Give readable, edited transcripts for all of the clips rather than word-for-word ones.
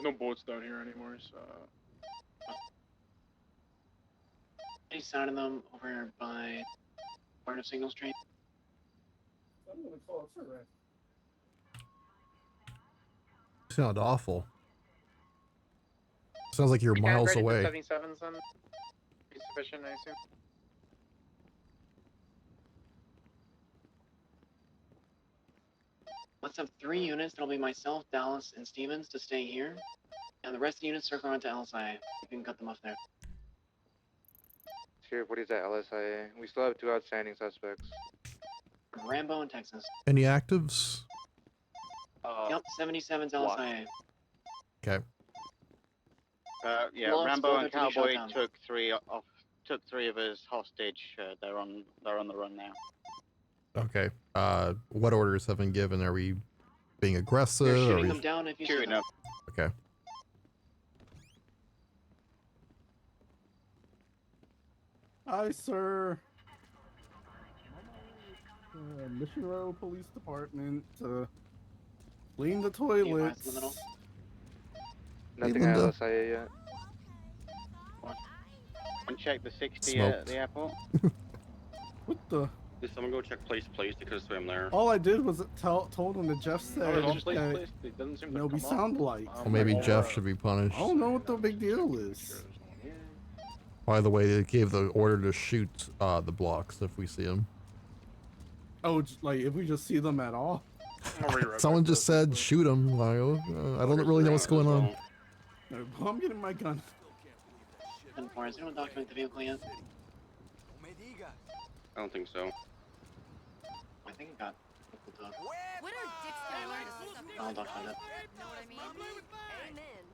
There's no boats down here anymore, so... Any sign of them over by part of Signal Street? I'm gonna call it right. Sound awful. Sounds like you're miles away. 77s then? Be sufficient, I assume. Let's have 3 units. That'll be myself, Dallas, and Stevens to stay here. And the rest of the units circle around to LSI. You can cut them off there. Sheriff, what is that, LSIA? We still have 2 outstanding suspects. Rambo and Texas. Any actives? Yep, 77's LSIA. Okay. Yeah, Lost Rambo photo and to be shot Cowboy down. took 3 of us hostage. They're on the run now. Okay. What orders have been given? Are we being aggressive? You're Are shooting we... them down if you shoot Shooting them. up. Okay. Hi, sir. Mission Row Police Department to clean the toilets. in the middle. Nothing Hey, at Linda. LSIA yet. And check the 60 Smoked. at the airport. What the? Did someone go check place? They could have swam there. All I did was told him that Jeff said Oh, place, that place. It doesn't seem to Nobi come sound up. like. Well, maybe Jeff should be punished. I don't know what the big deal is. By the way, they gave the order to shoot the blocks if we see them. Oh, like if we just see them at all. Someone just said shoot them. I don't really know what's going on. No, I'm getting my gun. 10-4, has anyone document the vehicle yet? I don't think so. I think it got local dog. What are dicks gonna learn to suck? I'll document it. Know what I mean? Amen.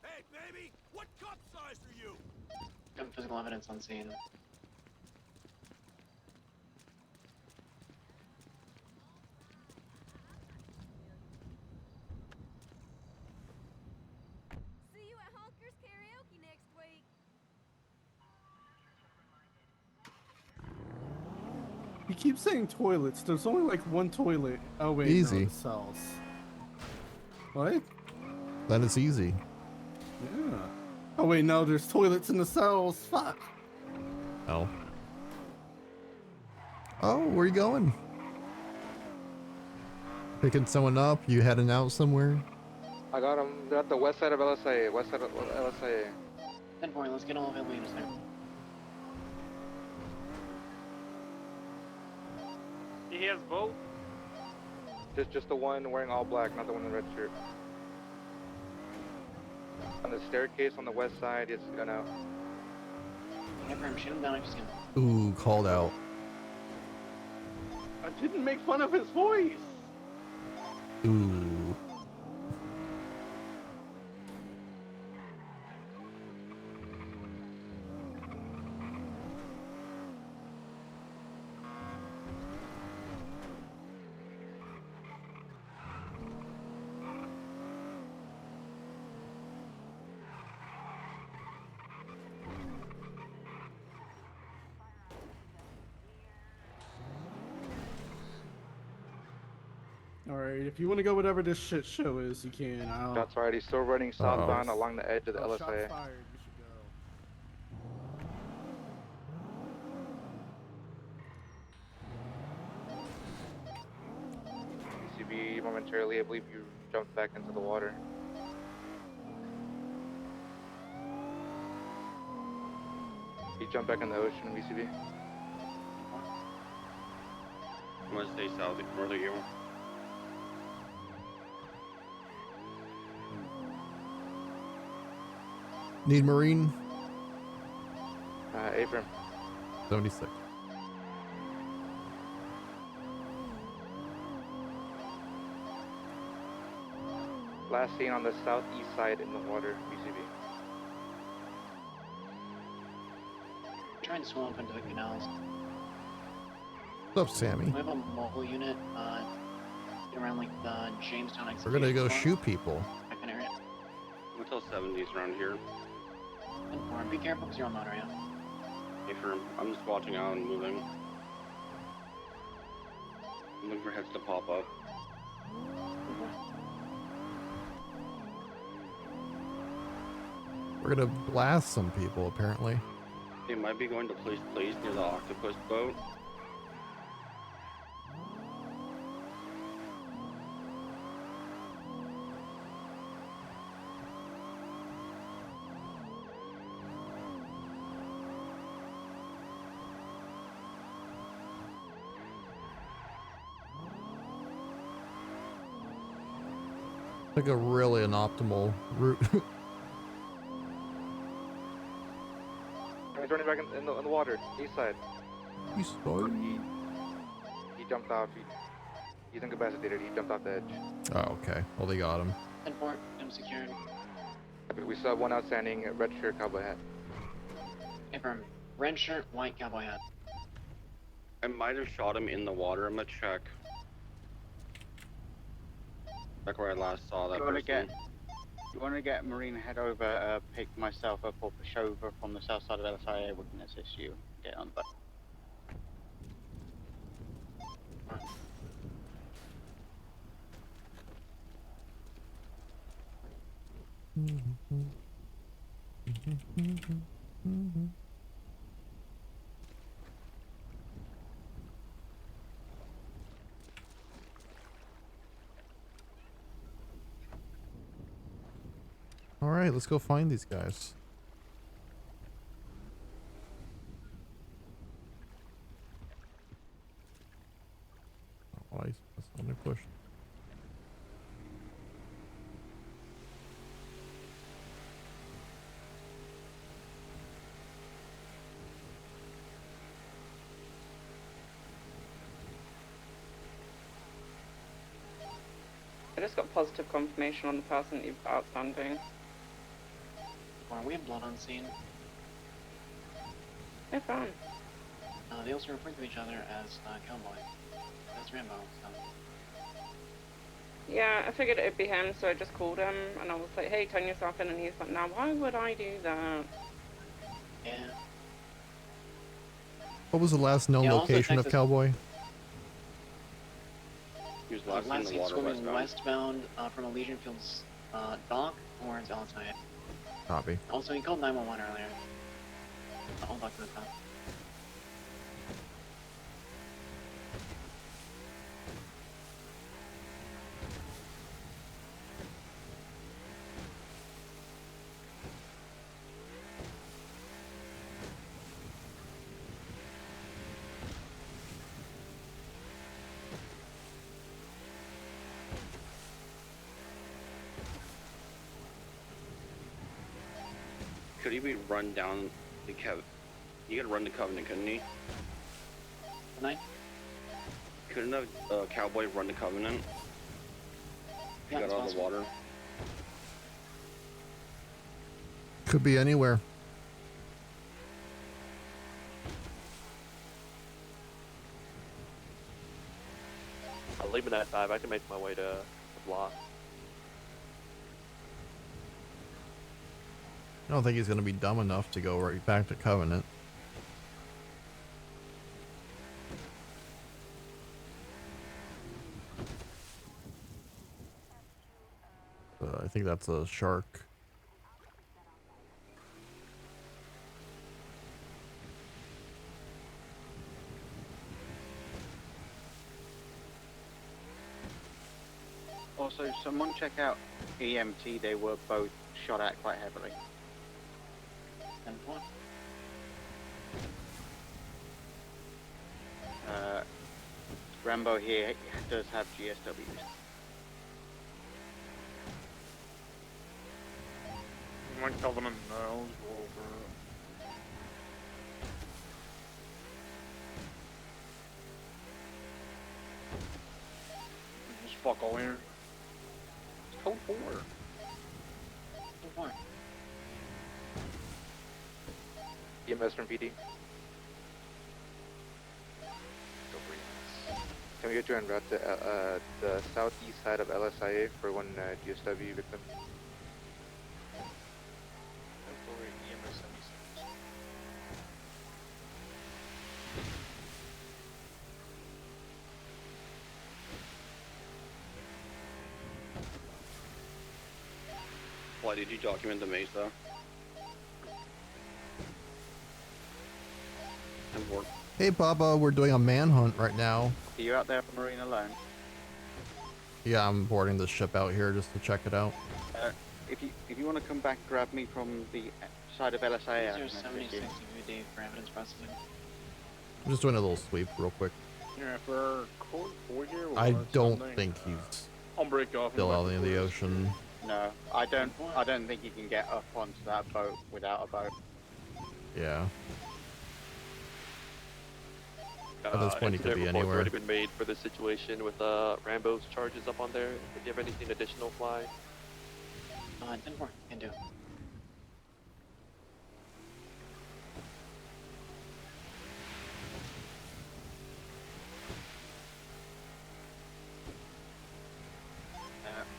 Hey, baby, what cup size are you? Got physical evidence on scene. See you at Honkers Karaoke next week. You keep saying toilets. There's only like one toilet. Oh wait, Easy. no, the cells. What? That is easy. Yeah. Oh wait, no, there's toilets in the cells. Fuck. Oh. Oh, where you going? Picking someone up? You heading out somewhere? I got them. They're at the west side of LSIA. West side of LSIA. 10-4, let's get all available units there. He has both. Just the one wearing all black, not the one in the red shirt. On the staircase on the west side, it's gun out. Have him shoot him down if you see him. Ooh, called out. I didn't make fun of his voice. Ooh. Alright, if you want to go whatever this shit show is, you can. I'll... That's right. He's still running southbound along the edge of the Oh, shots LSIA. fired. We should go. ECB momentarily, I believe you jumped back into the water. You jumped back in the ocean, VCB. I'm gonna stay south, north of you. Need Marine? Abram. 76. Last seen on the southeast side in the water, VCB. Trying to swim up into the canals. What's up, Sammy? We have a mobile unit around like the Jamestown exit. We're gonna go shoot people. That kind of area. Until 70s around here. 10-4, be careful because you're on motor, yeah. Hey, firm. I'm just watching out and moving. I'm looking for heads to pop up. We're gonna blast some people, apparently. They might be going to place near the octopus boat. Like a really an optimal route. He's running back in the water, east side. He jumped off. He's incapacitated. He jumped off the edge. Oh, okay. Well, they got him. 10-4, I'm secured. We still have one outstanding red shirt cowboy hat. Confirm. Red shirt, white cowboy hat. I might have shot him in the water. I'm gonna check. Back where I last saw that You wanna person. You want to get Marine head over, pick myself up or Peshova from the south side of LSIA, we can assist you. Get on the boat. All right, let's go find these guys. Oh, that's only push. I just got positive confirmation on the person you've got outstanding. Are we have blood on scene? No fine. They also refer to each other as Cowboy. That's Rambo, so. Yeah, I figured it'd be him, so I just called him and I was like, hey, turn yourself in, and he's like, now why would I do that? Yeah. What was the last known Yeah, also location of Texas- Cowboy? He was last Last in seen the water swimming westbound. westbound from Elysian Fields dock towards LSIA. Copy. Also, he called 911 earlier. I'll document that. Could he be run down the He could run the Covenant, couldn't he? Tonight? Couldn't a cowboy run the Covenant? He Yeah, got it's out of the possible. water. Could be anywhere. I'll leave it at 5. I can make my way to the block. I don't think he's gonna be dumb enough to go right back to Covenant. I think that's a shark. Also, someone check out EMT, they were both shot at quite heavily. 10-4. Rambo here does have GSWs. My Covenant knows over. Just fuck all here. It's code 4. 10-4. EMS from PD. Can we get you en route to the southeast side of LSIA for one GSW victim? Why did you document the Mesa? 10-4. Hey, Bubba, we're doing a manhunt right now. Are you out there for Marine alone? Yeah, I'm boarding the ship out here just to check it out. If you want to come back, grab me from the side of LSIA. I can assist 076 you. UD for evidence processing. I'm just doing a little sweep real quick. Yeah, if we're code 4 here, I or don't something, think he's I'll break off. and still go out back in to the quarters. ocean. No, I don't think you can get up onto that boat without a boat. Yeah. At this point, he could Incident be report's anywhere. already been made for this situation with Rambo's charges up on there. If you have anything additional, fly. 10-4, can do.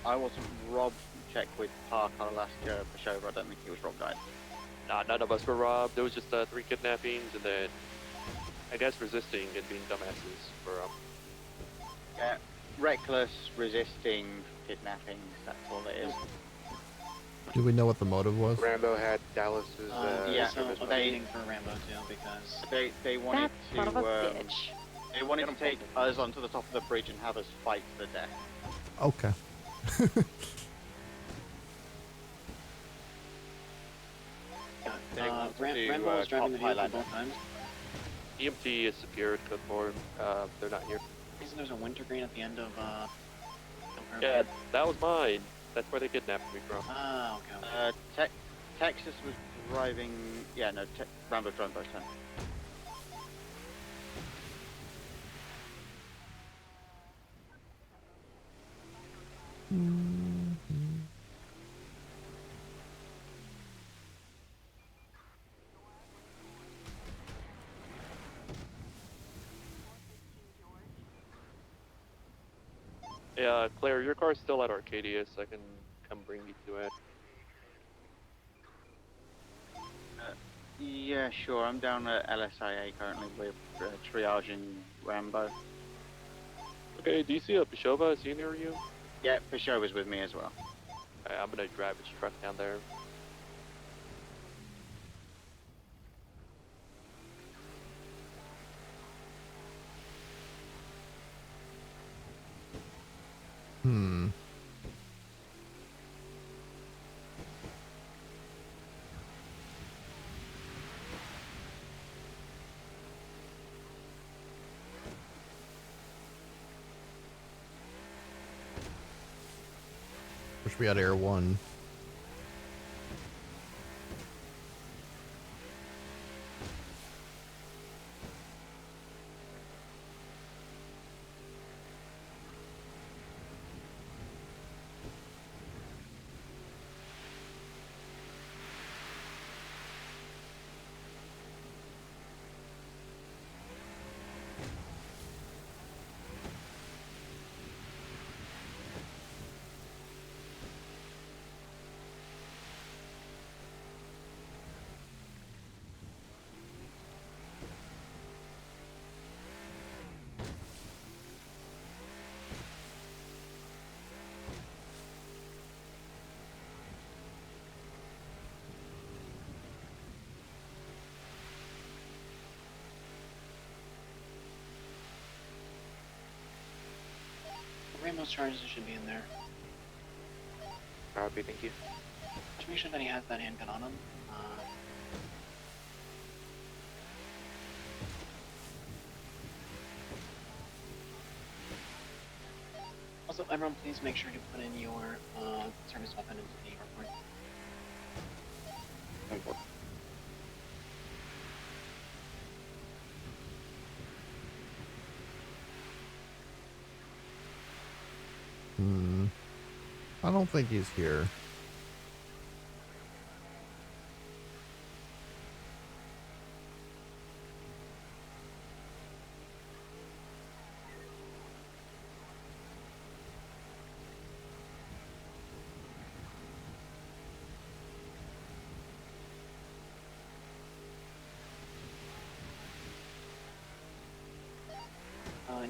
I wasn't robbed. Check with Park. I'll ask Pushover. I don't think he was robbed either. Nah, none of us were robbed. There was just 3 kidnappings and then, I guess, resisting and being dumbasses for Yeah, reckless, resisting, kidnappings. That's all it is. Do we know what the motive was? Rambo had Dallas's Yeah, service so money. waiting for Rambo too, because They wanted That son of a to bitch. they wanted to take us onto the top of the bridge and have us fight to the death. Okay. They want to, Rambo was driving the top vehicle Highlander. both times. EMT is secured, Cookmore. They're not here. Reason there's a wintergreen at the end of Yeah, that was mine. That's where they kidnapped me from. Ah, okay. Texas was driving. Yeah, no, Rambo drove both times. Yeah, Claire, your car's still at Arcadia, so I can come bring you to it. Yeah, sure. I'm down at LSIA currently with triaging Rambo. Okay, do you see a Peshova? Is he near you? Yeah, Pushover's with me as well. Alright, I'm gonna drive his truck down there. Hmm. Wish we had Air 1. Rambo's charges should be in there. Copy, thank you. Just make sure that he has that handgun on him. Also, everyone, please make sure to put in your service weapon into the report. Hmm. I don't think he's here.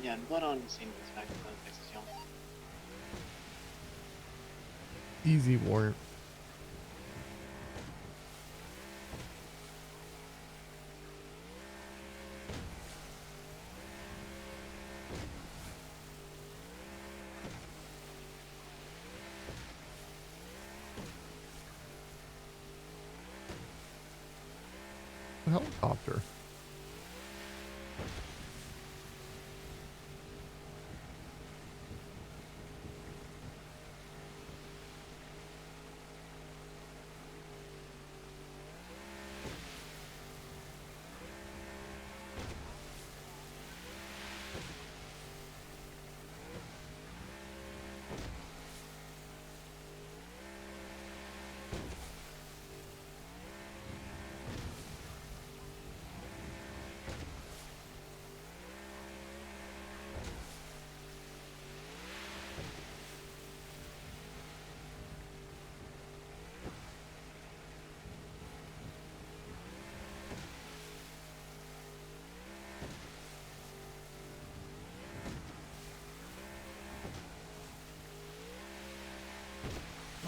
Yeah, and blood on the scene goes back to the Texas Young. Easy warrant. a helicopter.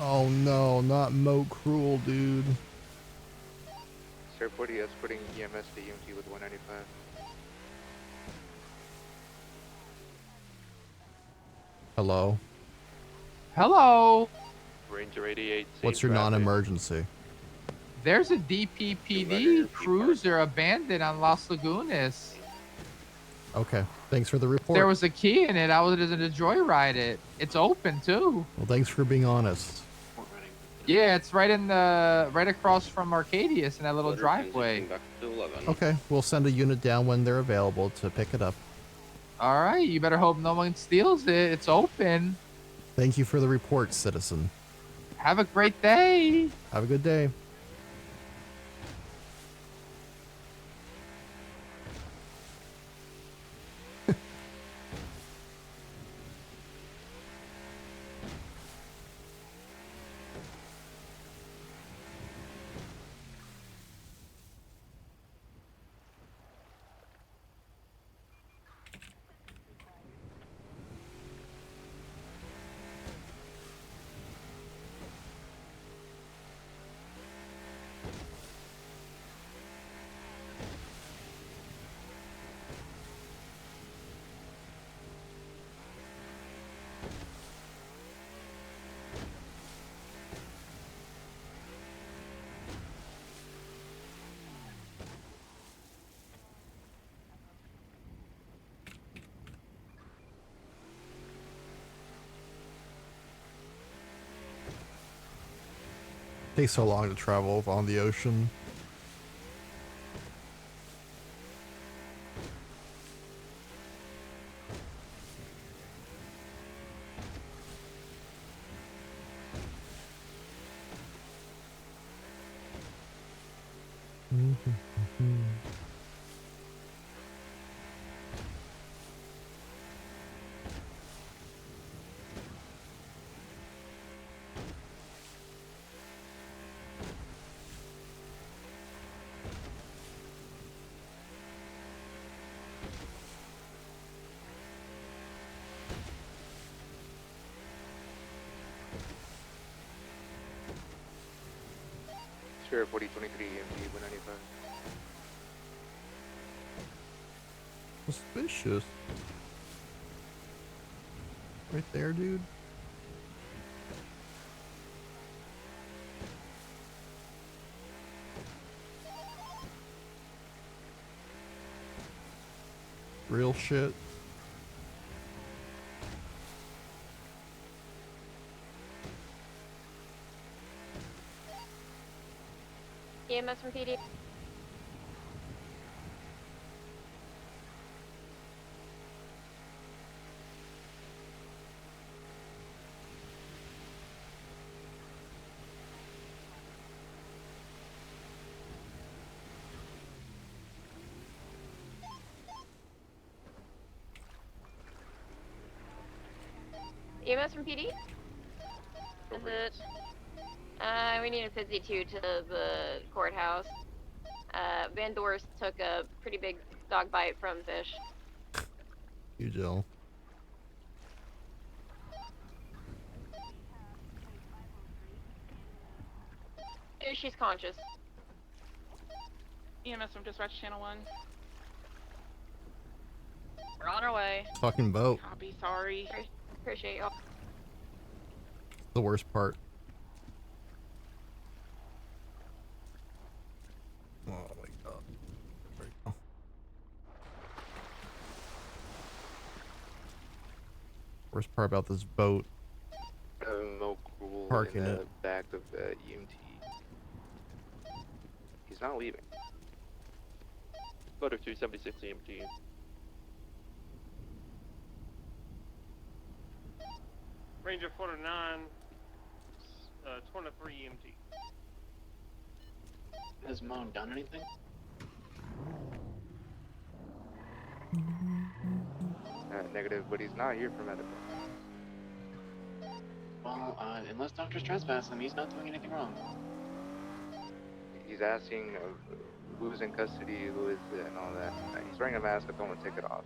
Oh no, not Mo Cruel, dude. Sir, 40 putting EMS to EMT with 195. Hello. Hello. Ranger 88. What's your non-emergency? There's a DPPD cruiser abandoned on Las Lagunas. Okay. Thanks for the report. There was a key in it. I was going to joyride it. It's open too. Well, thanks for being honest. Yeah, it's right across from Arcadius in that little driveway. Okay, we'll send a unit down when they're available to pick it up. All right, you better hope no one steals it. It's open. Thank you for the report, citizen. Have a great day. Have a good day. Takes so long to travel on the ocean. Sure, 4023 EMT 195. Suspicious. Right there, dude. Real shit. EMS from PD. EMS from PD? Is it? We need a 52 to the courthouse. Van Dorst took a pretty big dog bite from Fish. You, Jill. She's conscious. EMS from Dispatch Channel 1. We're on our way. Fucking boat. Copy, sorry. Appreciate y'all. The worst part. Oh my god. Worst part about this boat. Milk Rule Parking in the it. back of EMT. He's not leaving. Motor 276 EMT. Ranger 49, 23 EMT. Has Mo done anything? Negative, but he's not here for medical. Well, unless doctors trespass him, he's not doing anything wrong. He's asking who's in custody, who is it, and all that. He's wearing a mask. I don't want to take it off.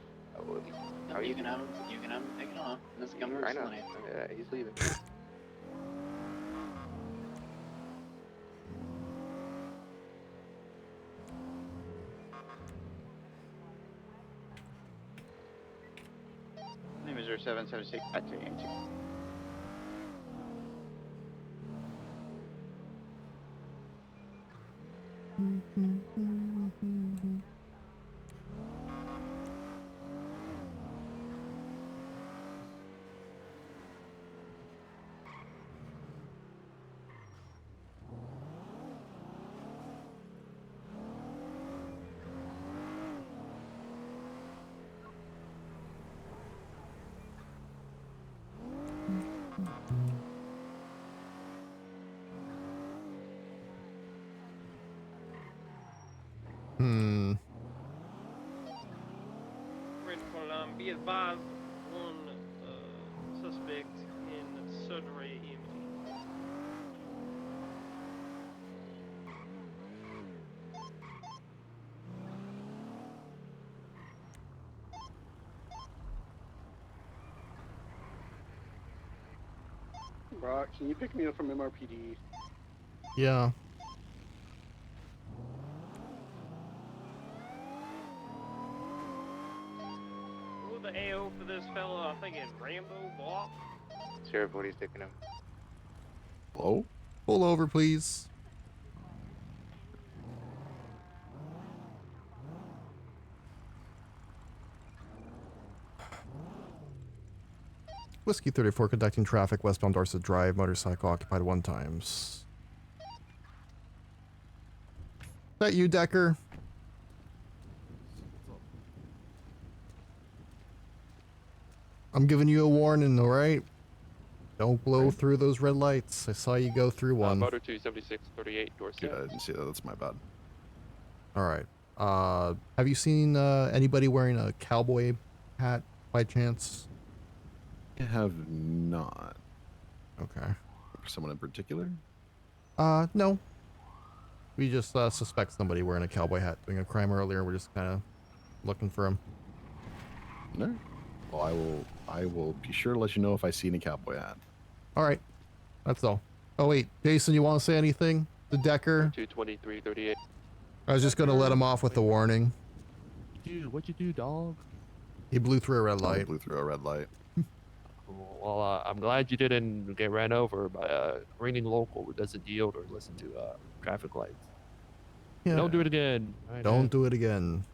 No, you can have him. You can have him take it off. This is government I know. facility. Yeah, he's leaving. Name is 0776 back to EMT. Ranger 49, be advised, one suspect in surgery EMT. Brock, can you pick me up from MRPD? Yeah. Who the AO for this fella? I think it's Rambo Block. Sheriff, what he's taking him. Hello? Pull over, please. Whiskey 34 conducting traffic westbound Dorset Drive, motorcycle occupied 1 times. Is that you, Decker? I'm giving you a warning, alright? Don't blow through those red lights. I saw you go through one. Motor 276 38 Dorset. Yeah, I didn't see that. That's my bad. Alright. Have you seen anybody wearing a cowboy hat by chance? I have not. Okay. Someone in particular? No. We just suspect somebody wearing a cowboy hat doing a crime earlier. We're just kind of looking for him. No. Well, I will be sure to let you know if I see any cowboy hat. Alright. That's all. Oh wait, Jason, you want to say anything? The Decker? 223 38. I was just going to let him off with a warning. Dude, what'd you do, dog? He blew through a red Oh, he light. blew through a red light. Cool. Well, I'm glad you didn't get ran over by a reigning local who doesn't yield or listen to traffic lights. Yeah. Don't do it again. Right, Don't do it again.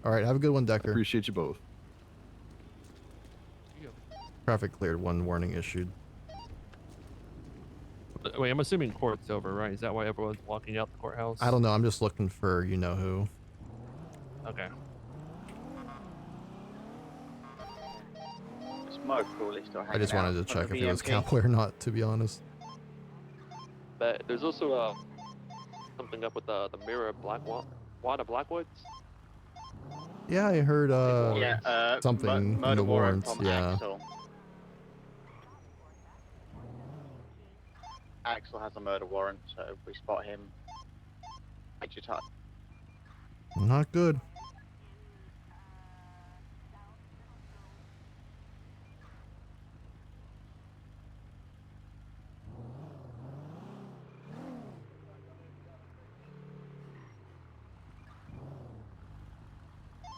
Alright, have a good one, Decker. Appreciate you both. Traffic cleared, 1 warning issued. Wait, I'm assuming court's over, right? Is that why everyone's walking out the courthouse? I don't know, I'm just looking for you-know-who. Okay. Smoke Rule is still I hanging just wanted to out check from if the he was BMP. cowboy or not, to be honest. But there's also something up with the mirror of Wada Blackwoods. Yeah, I heard Yeah, something in murder the warrant warrants, from yeah. Axel. Axel has a murder warrant, so if we spot him, make your touch. Not good.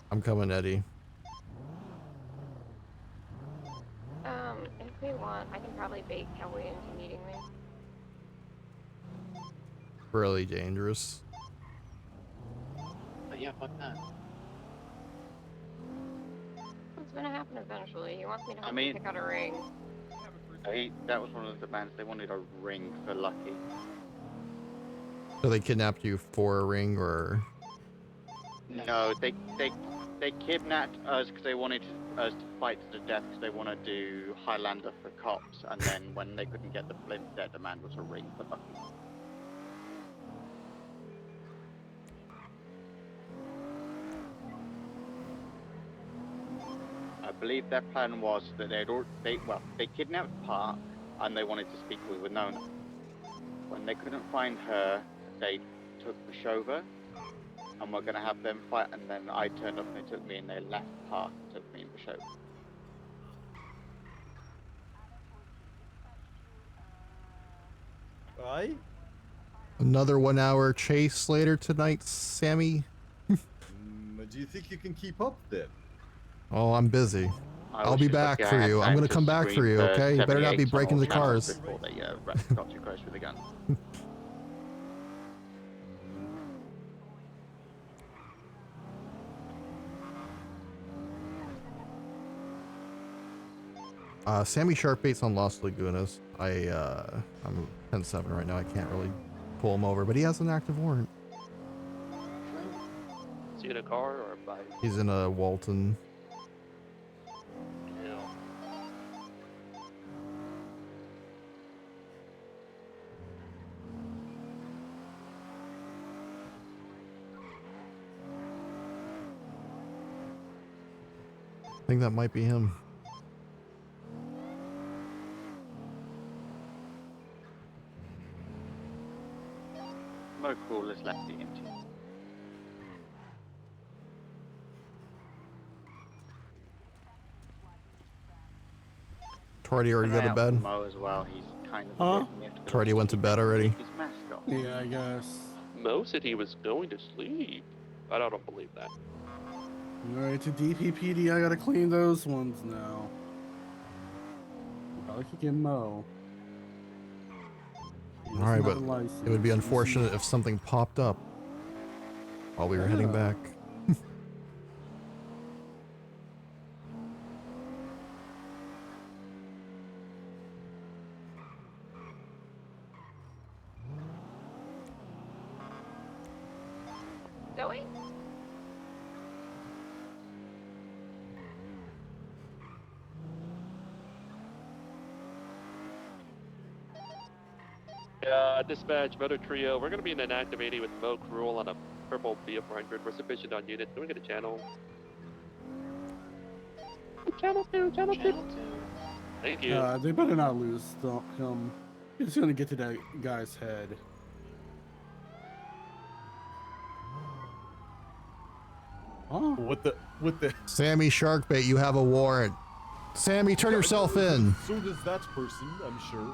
I'm coming, Eddie. If we want, I can probably bait Cowboy into meeting me. Really dangerous. But yeah, fuck that. That's gonna happen eventually. He wants me to help I mean- him pick out a ring. That was one of the demands. They wanted a ring for Lucky. So they kidnapped you for a ring, or No, they kidnapped us because they wanted us to fight to the death because they want to do Highlander for cops, and then when they couldn't get the blimp, their demand was a ring for Lucky. I believe their plan was that they kidnapped Park and they wanted to speak with Winona. When they couldn't find her, they took Pashova and we're gonna have them fight, and then I turned up and they took me and they left Park and took me and Pashova. Aye? another 1 hour chase later tonight, Sammy? Do you think you can keep up then? Oh, I'm busy. I'll be back for you. I'm gonna come back for you, okay? You better not be breaking the cars. Before they got too close with the gun. Sammy Sharkbait's on Las Lagunas. I'm 10-7 right now. I can't really pull him over, but he has an active warrant. Is he in a car or a bike? He's in a Walton. Yeah. I think that might be him. No crawlers left the empty. Tordy already go to bed? Mo as well. He's kind of. Huh? Tordy went to bed already? His mask off. Yeah, I guess. Mo said he was going to sleep. I don't believe that. Alright, to DPPD, I gotta clean those ones now. Probably could get Mo. He Alright, doesn't but have a license. it would be unfortunate if something popped up while we were heading Yeah. back. Zoe? Dispatch, Motor Trio. We're going to be in an active 80 with Mo Cruel on a purple B400. We're sufficient on unit. Can we get a channel? Channel 2, channel 2. Thank you. They better not lose him. He's gonna get to that guy's head. Oh, What the? Sammy Sharkbait, you have a warrant. Sammy, turn yourself in. So does that person, I'm sure.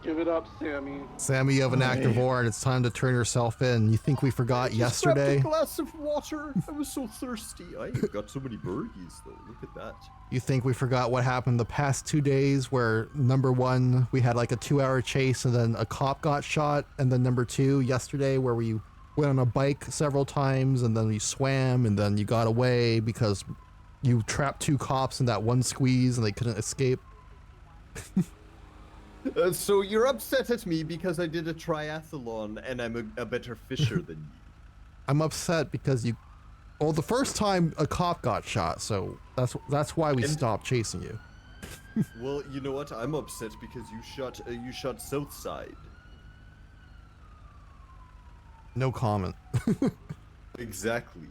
give it up, Sammy. Sammy, you have an active warrant. It's time to turn yourself in. You think we forgot yesterday? Just grabbed a glass of water. I was so thirsty. I've got so many burgies though. Look at that. You think we forgot what happened the past 2 days where number one, we had like a 2-hour chase and then a cop got shot, and then number two, yesterday, where we went on a bike several times and then we swam and then you got away because you trapped 2 cops in that one squeeze and they couldn't escape? So you're upset at me because I did a triathlon and I'm a better fisher than you. I'm upset because you... Well, the first time a cop got shot, so that's why we stopped chasing you. Well, you know what? I'm upset because you shot Southside. No comment. Exactly.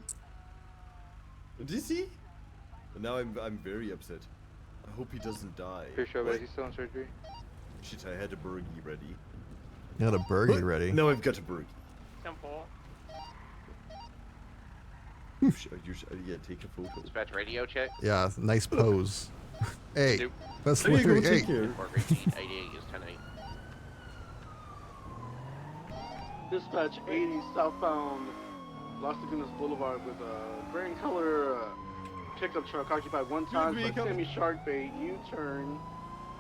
Did he? Now I'm very upset. I hope he doesn't die. For sure, but he's still in surgery. Shit, I had a burgie ready. You had a burgie ready. No, I've got a burgie. Simple. Yeah, take a photo. Dispatch radio check. Yeah, nice pose. Hey, Nope. that's There you go, hey. take care. Report repeat, 88 is 10-8. Dispatch 80 southbound Las Lagunas Boulevard with a gray in color pickup truck occupied one time by Sammy Sharkbait, U-turn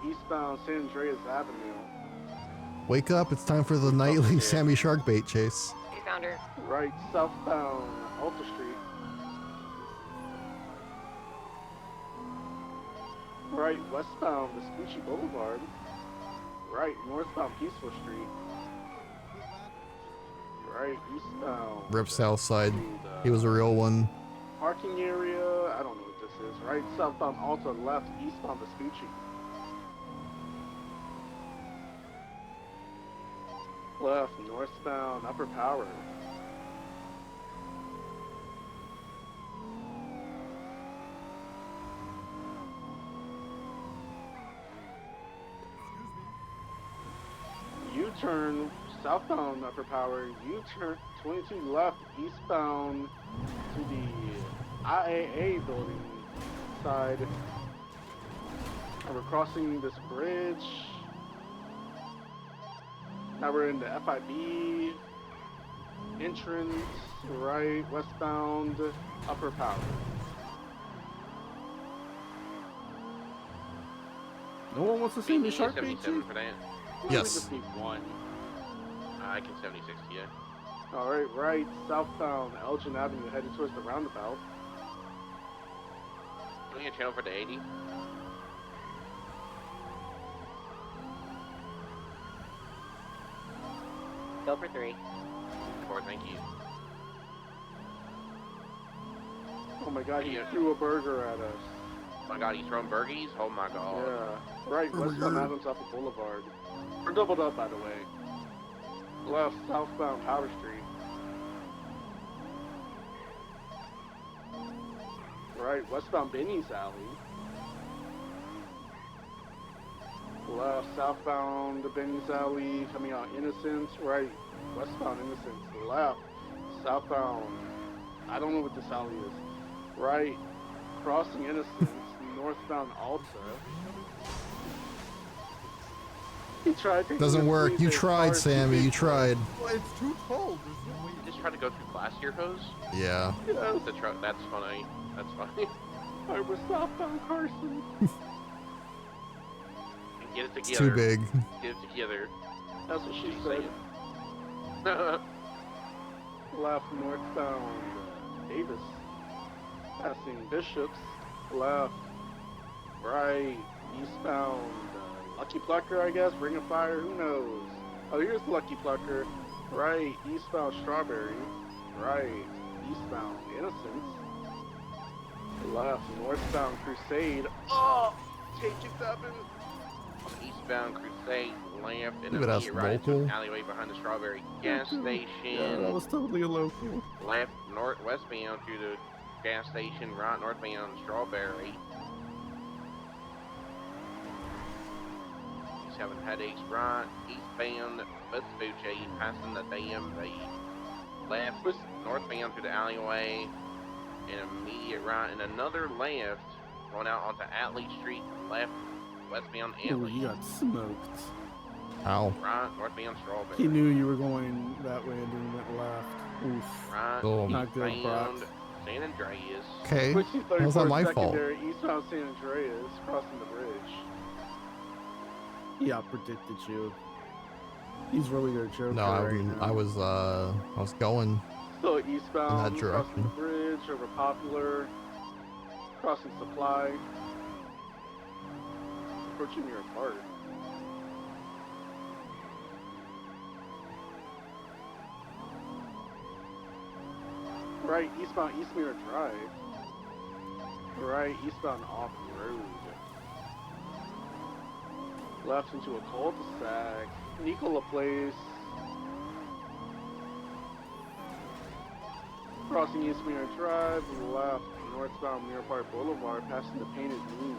eastbound San Andreas Avenue. Wake up, it's time for the nightly Sammy Sharkbait chase. We found her. Right southbound Alta Street. Right, westbound Vespucci Boulevard. Right, northbound Peaceful Street. Right, eastbound. Rip Southside. He was a real one. Parking area, I don't know what this is. Right, southbound Alta, left, eastbound Vespucci. Left, northbound Upper Power. U-turn, southbound Upper Power, U-turn 22 left, eastbound to the IAA building side. And we're crossing this bridge. Now we're in the FIB entrance, right, westbound Upper Power. No one wants to see me shark bait 77 you? for that. We Yes. just need one. I can 76 to you. Alright, right, southbound Elgin Avenue, headed towards the roundabout. Doing a channel for the 80. Go for 3. 4, thank you. Oh my god, he Yeah. threw a burger at us. Oh my god, he's throwing burgies? Oh my god. Yeah. Right, westbound Adams off of Boulevard. We're doubled up, by the way. Left, southbound Powder Street. Right, westbound Benny's Alley. Left, southbound Benny's Alley, coming out Innocence. Right, westbound Innocence. Left, southbound, I don't know what this alley is. Right, crossing Innocence, northbound Alta. He tried taking Doesn't the work. You freezer tried, far too Sammy. big You for tried. Well, it's too cold. There's no way. You just tried to go through glass here, hose? Yeah. Yes. That's funny. That's funny. I was southbound Carson. Get it together. It's too big. Get it together. That's what she She's said. saying. Left, northbound Davis. Passing Bishops. Left, right, eastbound Lucky Plucker, I guess. Ring of Fire, who knows? Oh, here's Lucky Plucker. Right, eastbound Strawberry. Right, eastbound Innocence. Left, northbound Crusade. Oh! K27! Eastbound Crusade, left, and Look at us, immediate right into local. an alleyway behind the Strawberry gas station. Yeah, that was totally a local. Left, northwestbound through the gas station, right northbound Strawberry. He's having headaches, right, eastbound Vespucci, passing the DMV. Left, northbound through the alleyway, and immediate right, and another left, going out onto Atlee Street, left, westbound Oh, Atlee. you got smoked. Ow. Right, northbound Strawberry. He knew you were going that way and then went left. Oof. Right, Oh. Not good, Brock. eastbound San Andreas. Okay. Whiskey How's that 34 my fault? secondary, eastbound San Andreas, crossing the bridge. He outpredicted you. He's really your joker No, I, right mean, now. I was going. So eastbound, In that crossing the direction. bridge, over Popular, crossing Supply. Approaching your apart. Right, eastbound Eastmere Drive. Right, eastbound off road. Left into a cul-de-sac. Nicola Place. Crossing Eastmere Drive, left, northbound Mirror Park Boulevard, passing the Painted Moon.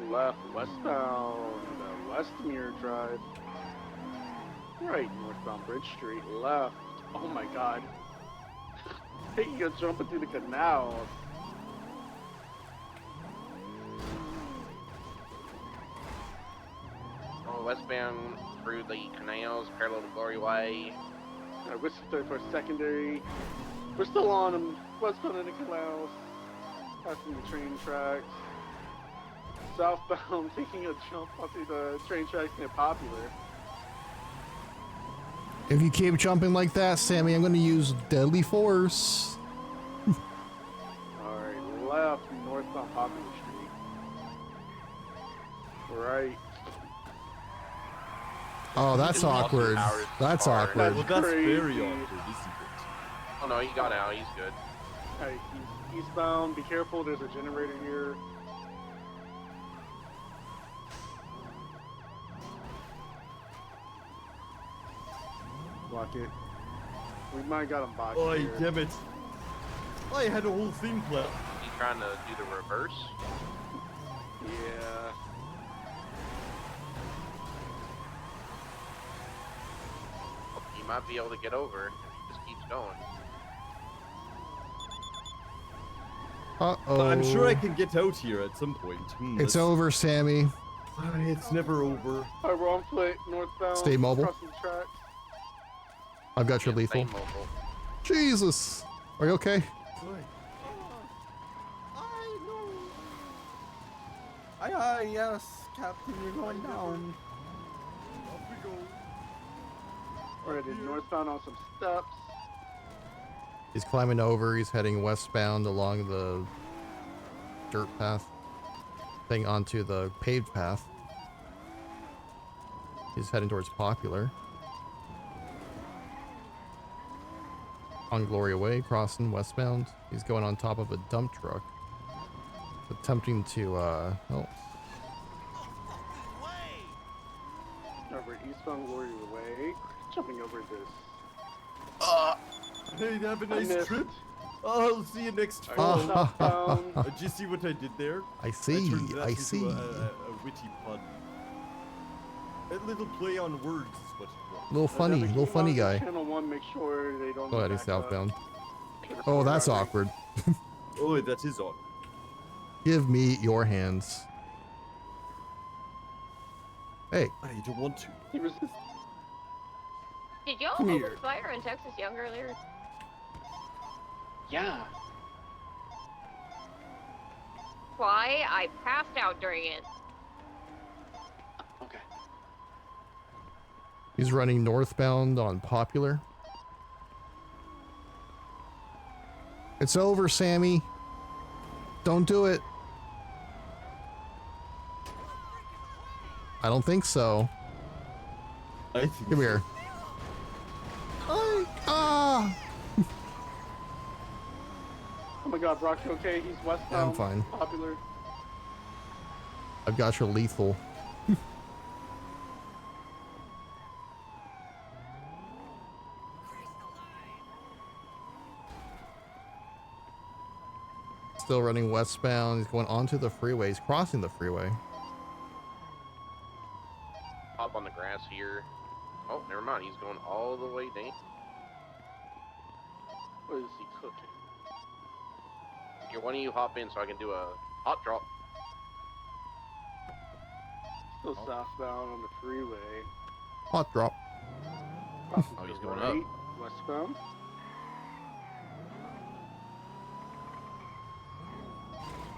Left, westbound Westmere Drive. Right, northbound Bridge Street, left. Oh my god. Taking a jump into the canal. On westbound through the canals, parallel to Glory Way. Whiskey 34 secondary. We're still on them. Westbound in the canals. Passing the train tracks. Southbound, taking a jump onto the train tracks near Popular. If you keep jumping like that, Sammy, I'm going to use Deadly Force. Alright, left, northbound Popular Street. Right. Oh, that's awkward. That's awkward. Well, that's Crazy. very awkward, isn't it? Oh no, he got out. He's good. Alright, he's eastbound. Be careful, there's a generator here. Block it. We might got him boxed Oh, here. damn it. I had a whole thing planned. He's trying to do the reverse. Yeah. He might be able to get over if he just keeps going. Uh-oh. I'm sure I can get out here at some point. It's over, Sammy. It's never over. Alright, we're on foot, northbound. Stay mobile. Crossing the tracks. I've got your lethal. Mobile. Jesus. Are you okay? Aye, yes, Captain, you're going down. Alright, he's northbound on some steps. He's climbing over. He's heading westbound along the dirt path, thing onto the paved path. He's heading towards Popular. On Gloria Way, crossing westbound. He's going on top of a dump truck, attempting to, oh, Over eastbound Glory Way. Jumping over this. Hey, have a I nice missed. trip. I'll see you next Alright, fall. southbound. Did you see what I did there? I see, turned that I into see. A witty pun. A little play on words is what it was. Little funny, Keep little funny on guy. Channel 1, make sure they don't Go ahead, he's back up. southbound. Oh, that's awkward. Oh, that is awkward. Give me your hands. Hey, I don't want to. He was Did y'all Come open here. fire on Texas Young earlier? Yeah. Why? I passed out during it. Okay. he's running northbound on Popular. It's over, Sammy. Don't do it. I don't think so. I think Come here. Ah! Oh my god, Brock, you okay? He's westbound. I'm fine. Popular. I've got your lethal. Still running westbound. He's going onto the freeway. He's crossing the freeway. Hop on the grass here. Oh, never mind. He's going all the way down. What is he cooking? Here, why don't you hop in so I can do a hot drop? Still southbound on the freeway. Hot drop. Crossing Oh, to he's the going right, up. Westbound.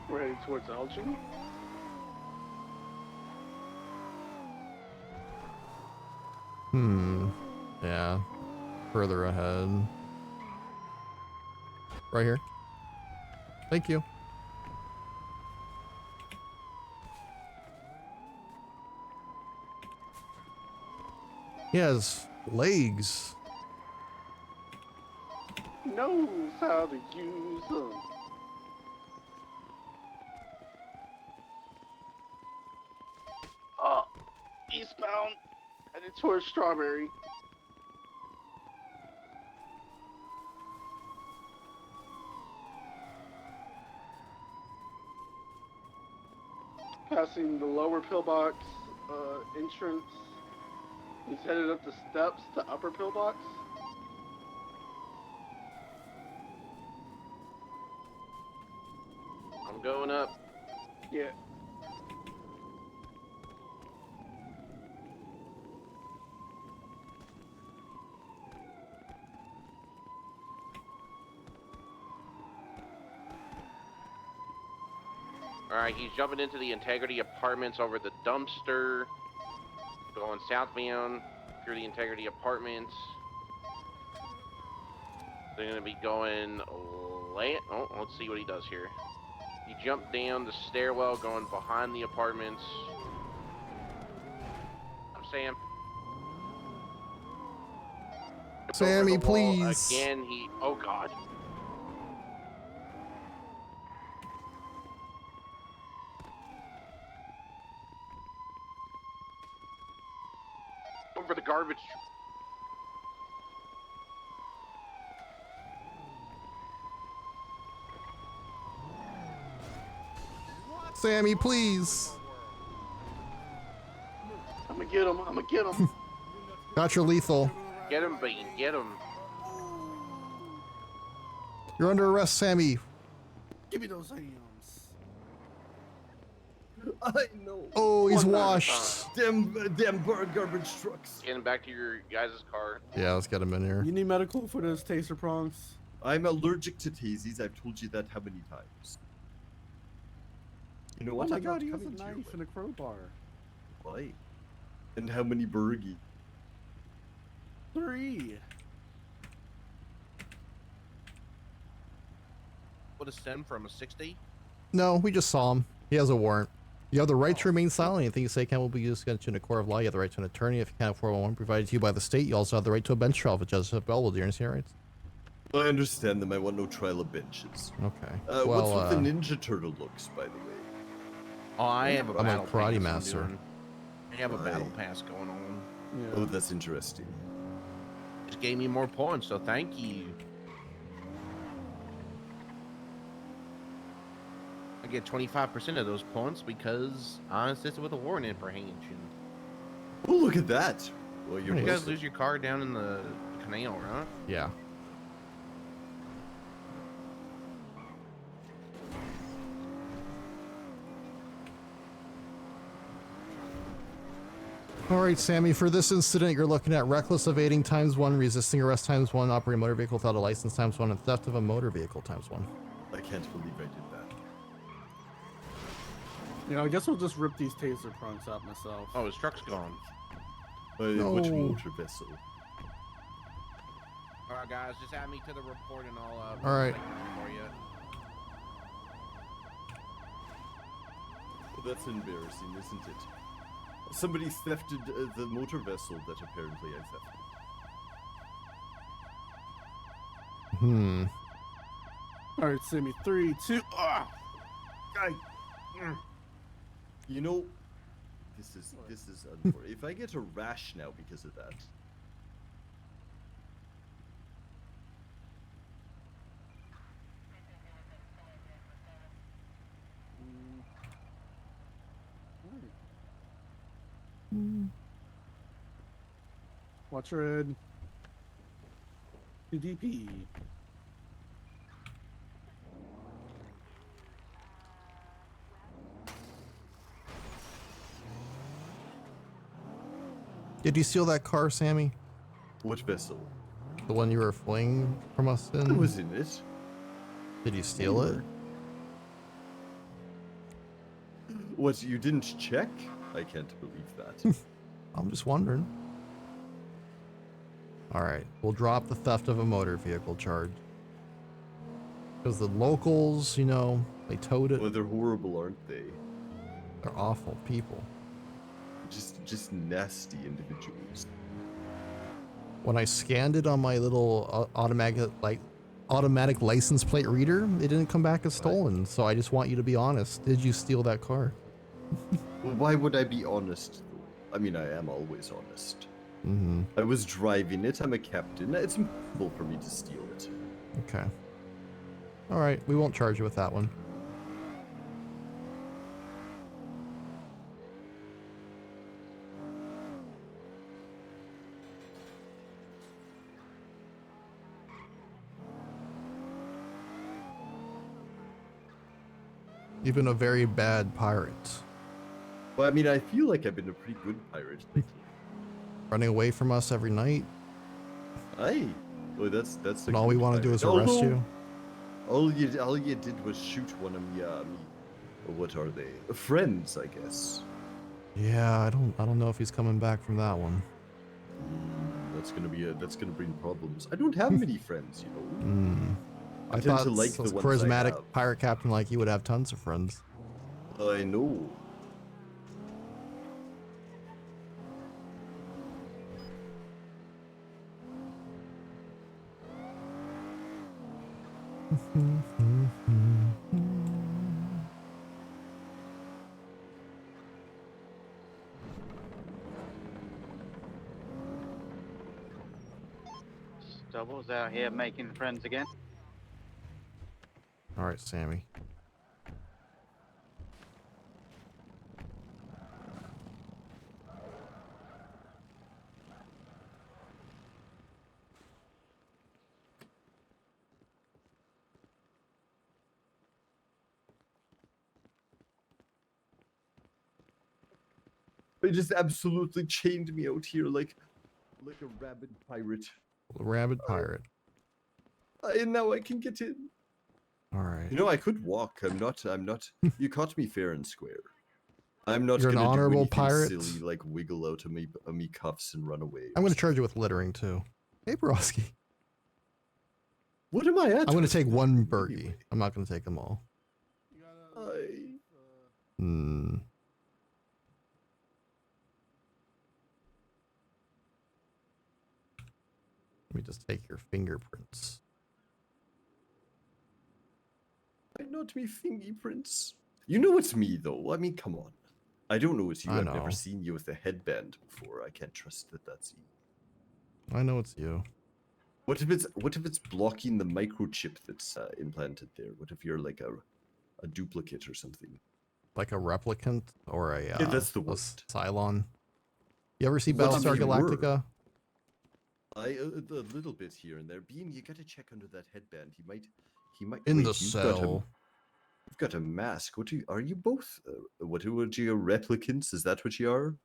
We're heading towards Elgin. Yeah. Further ahead. Right here. Thank you. He has legs. Knows how to use them. Eastbound. Headed towards Strawberry. Passing the lower pillbox entrance. He's headed up the steps to upper pillbox. I'm going up. Yeah. Alright, he's jumping into the Integrity Apartments over the dumpster. Going southbound through the Integrity Apartments. They're gonna be going oh, let's see what he does here. You jump down the stairwell going behind the apartments. I'm Sam. Sammy, Over the wall please. Again, oh god. Over the garbage. Sammy, please. I'm gonna get him. I'm gonna get him. Got your lethal. Get him, Bean. Get him. You're under arrest, Sammy. Give me those hands. I know. Oh, he's washed. Damn garbage trucks. Get him back to your guys' car. Yeah, let's get him in here. You need medical for those taser prongs? I'm allergic to tasers. I've told you that how many times? You know what? Oh my I'm god, not he has a coming to your knife and a crowbar. Why? And how many burgie? 3. Would it stem from a 60? No, we just saw him. He has a warrant. You have the right to remain silent. Anything you say can will be used against you in a court of law. You have the right to an attorney if you can't afford one provided to you by the state. You also have the right to a bench trial if a judge has bell. Do you understand your rights? I understand them. I want no trial of benches. Okay. What's with the Ninja Turtle looks, by the way? Oh, I have a I'm a battle karate pass I'm master. doing. I have a battle pass going on. Yeah. Oh, that's interesting. Just gave me more points, so thank you. I get 25% of those points because I assisted with a warrant apprehension. Oh, look at that. Well, You guys lose your car down in the canal, right? Yeah. All right, Sammy, for this incident, you're looking at reckless evading ×1, resisting arrest ×1, operating a motor vehicle without a license ×1, and theft of a motor vehicle ×1. I can't believe I did that. You know, I guess I'll just rip these taser prongs out myself. Oh, his truck's gone. Which No. motor vessel? Alright, guys, just add me to the report and I'll, All right. take it for you. Well, that's embarrassing, isn't it? Somebody thefted the motor vessel that apparently I thefted. All right, Sammy. 3, 2. Ah! You know, this is unfortunate. If I get a rash now because of that. Watch your head. PDP. Did you steal that car, Sammy? Which vessel? The one you were fleeing from us in? I was in it. Did you steal it? What, you didn't check? I can't believe that. I'm just wondering. All right, we'll drop the theft of a motor vehicle charge. Because the locals, you know, they towed it. Well, they're horrible, aren't they? They're awful people. Just nasty individuals. When I scanned it on my little automatic license plate reader, it didn't come back as stolen. So I just want you to be honest. Did you steal that car? Well, why would I be honest, though? I mean, I am always honest. Mm-hmm. I was driving it. I'm a captain. It's impossible for me to steal it. Okay. All right, we won't charge you with that one. You've been a very bad pirate. Well, I mean, I feel like I've been a pretty good pirate lately. Running away from us every night. Aye. Well, that's And all we want to do is arrest you. All you did was shoot one of me, what are they? Friends, I guess. Yeah, I don't know if he's coming back from that one. That that's gonna bring problems. I don't have many friends, you know. I tend thought to like so the ones I charismatic have. pirate captain like you would have tons of friends. I know. Stubble's out here making friends again. All right, Sammy. They just absolutely chained me out here like a rabid pirate. Rabid pirate. And now I can get in. All right. You know, I could walk. I'm not. You caught me fair and square. I'm not You're an gonna honorable do anything pirate? silly like wiggle out of me cuffs and run away. I'm going to charge you with littering too. Hey, Broski. What am I at? I'm going to take one Bergie. I'm not going to take them all. Hmm. Let me just take your fingerprints. Not me fingerprints. You know it's me though. I mean, come on. I don't know it's you. I I've know. never seen you with a headband before. I can't trust that that's you. I know it's you. What if it's blocking the microchip that's implanted there? What if you're like a duplicate or something? Like a replicant or a Yeah, that's the a word. Cylon. You ever see What if Battlestar you were? Galactica? A little bit here and there. Bean, you gotta check under that headband. He might. In wait, the you've got cell. You've got a mask. Are you both? What are you, replicants? Is that what you are?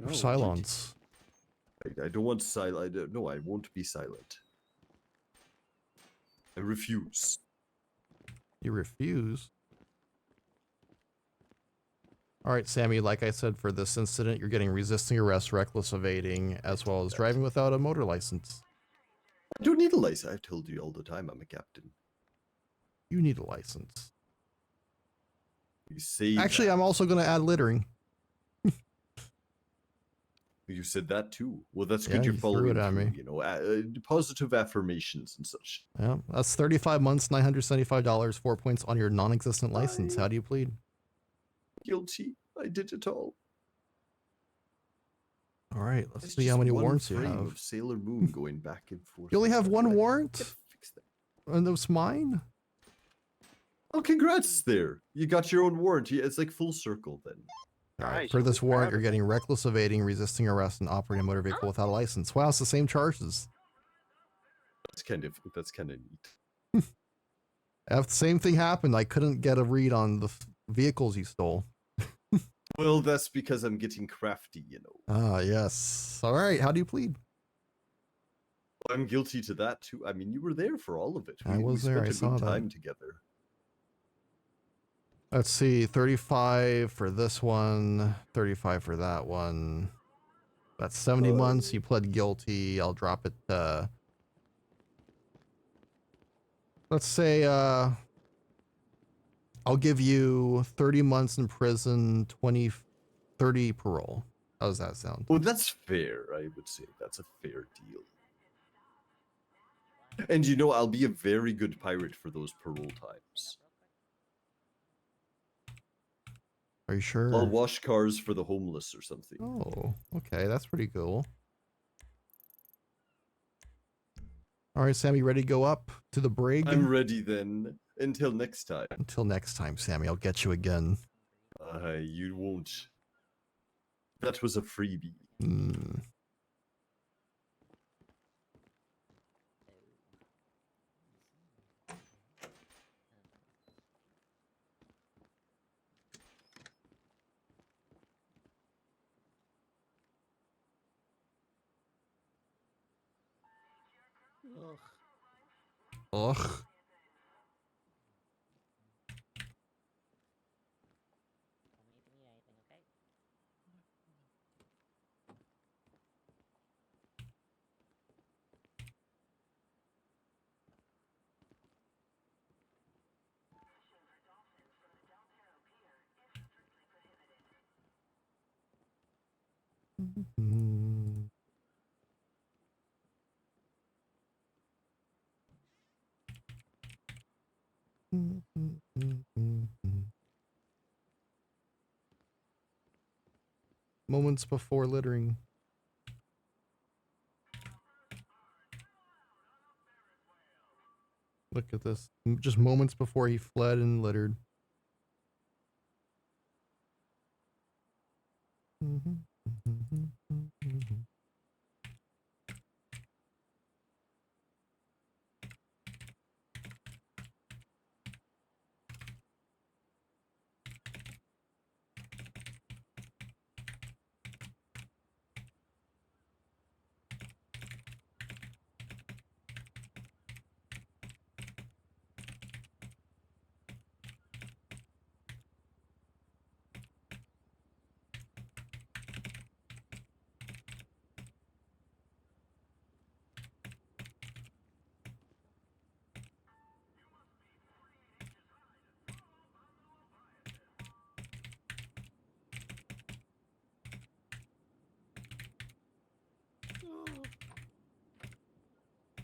Or Cylons. I don't want silent. No, I won't be silent. I refuse. You refuse? All right, Sammy, like I said, for this incident, you're getting resisting arrest, reckless evading, as well as driving without a motor license. I don't need a license. I've told you all the time I'm a captain. You need a license. You say Actually, that. I'm also going to add littering. You said that too. Well, that's Yeah, good. You're you threw following it at through, me. you know, positive affirmations and such. Yeah, that's 35 months, $975, 4 points on your non-existent license. How do you plead? Guilty. I did it all. All right, let's It's see how just many one warrants you frame have. of Sailor Moon going back and forth. You only have one warrant? Gotta fix that. And it's mine? Oh, congrats there. You got your own warranty. It's like full circle then. All right, for this warrant, you're getting reckless evading, resisting arrest, and operating a motor vehicle without a license. Wow, it's the same charges. That's kind of neat. If the same thing happened, I couldn't get a read on the vehicles you stole. Well, that's because I'm getting crafty, you know. Ah, yes. All right, how do you plead? I'm guilty to that too. I mean, you were there for all of it. I was there, I spent a saw good that. time together. Let's see, 35 for this one, 35 for that one. That's 70 months. You pled guilty. I'll drop it. Let's say I'll give you 30 months in prison, 30 parole. How does that sound? Well, that's fair. I would say that's a fair deal. And you know, I'll be a very good pirate for those parole times. Are you sure? I'll wash cars for the homeless or something. Oh, okay, that's pretty cool. All right, Sammy, ready to go up to the brig? I'm ready then. Until next time. Until next time, Sammy, I'll get you again. You won't. That was a freebie. Hmm. Ugh. Moments before littering. Look at this. Just moments before he fled and littered.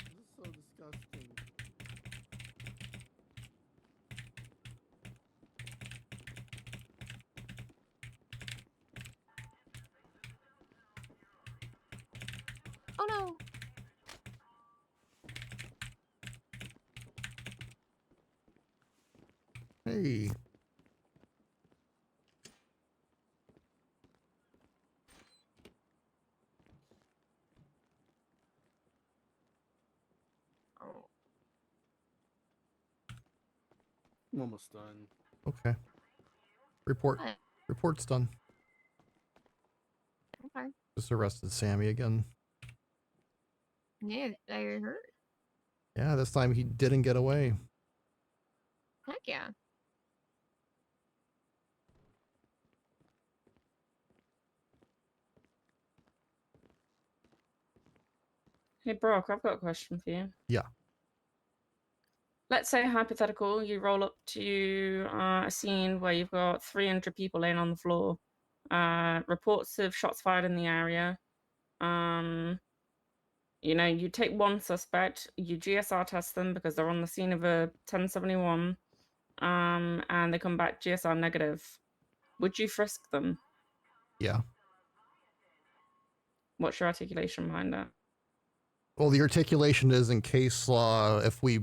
This is so disgusting. Oh no. Hey. Oh. I'm almost done. Okay. Report. What? Report's done. Okay. Just arrested Sammy again. Yeah, I heard. Yeah, this time he didn't get away. Heck yeah. Hey, Brock, I've got a question for you. Yeah. Let's say, hypothetical, you roll up to a scene where you've got 300 people laying on the floor. Reports of shots fired in the area. You know, you take one suspect, you GSR test them because they're on the scene of a 1071, and they come back GSR negative. Would you frisk them? Yeah. What's your articulation behind that? Well, the articulation is in case law, if we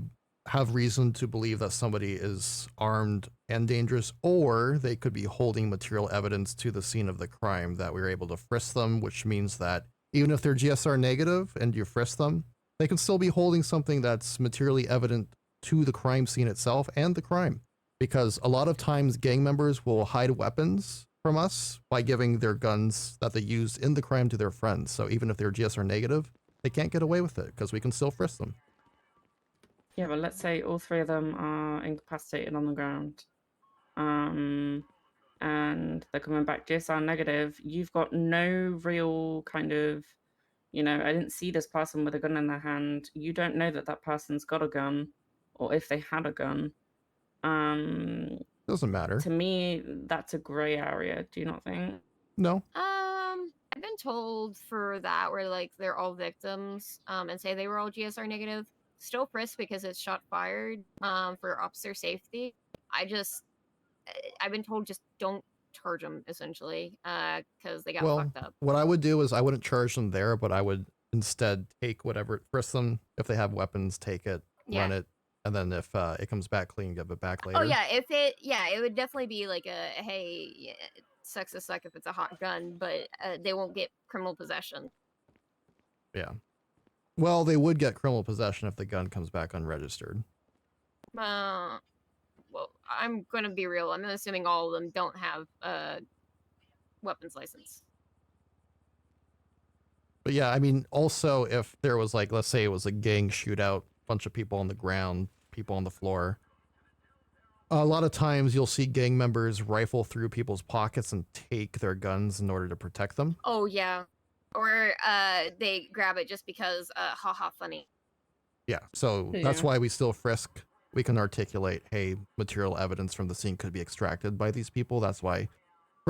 have reason to believe that somebody is armed and dangerous, or they could be holding material evidence to the scene of the crime, that we were able to frisk them, which means that even if they're GSR negative and you frisk them, they can still be holding something that's materially evident to the crime scene itself and the crime. Because a lot of times gang members will hide weapons from us by giving their guns that they used in the crime to their friends. So even if they're GSR negative, they can't get away with it because we can still frisk them. Yeah, but let's say all three of them are incapacitated on the ground. And they're coming back GSR negative. You've got no real kind of, you know, I didn't see this person with a gun in their hand. You don't know that that person's got a gun, or if they had a gun. Doesn't matter. To me, that's a gray area. Do you not think? No. I've been told for that where like they're all victims, and say they were all GSR negative, still frisk because it's shot fired, for officer safety. I've been told just don't charge them essentially, because they got fucked up. What I would do is I wouldn't charge them there, but I would instead take whatever, frisk them. If they have weapons, take it, run it, and then if it comes back clean, give it back later. Oh yeah, it would definitely be like a hey, yeah, it sucks to suck if it's a hot gun, but they won't get criminal possession. Yeah. Well, they would get criminal possession if the gun comes back unregistered. Well, I'm gonna be real. I'm assuming all of them don't have a weapons license. But yeah, I mean, also if there was like, let's say it was a gang shootout, bunch of people on the ground, people on the floor. A lot of times you'll see gang members rifle through people's pockets and take their guns in order to protect them. Oh yeah, or they grab it just because haha funny. Yeah, so that's Yeah. why we still frisk. We can articulate, hey, material evidence from the scene could be extracted by these people. That's why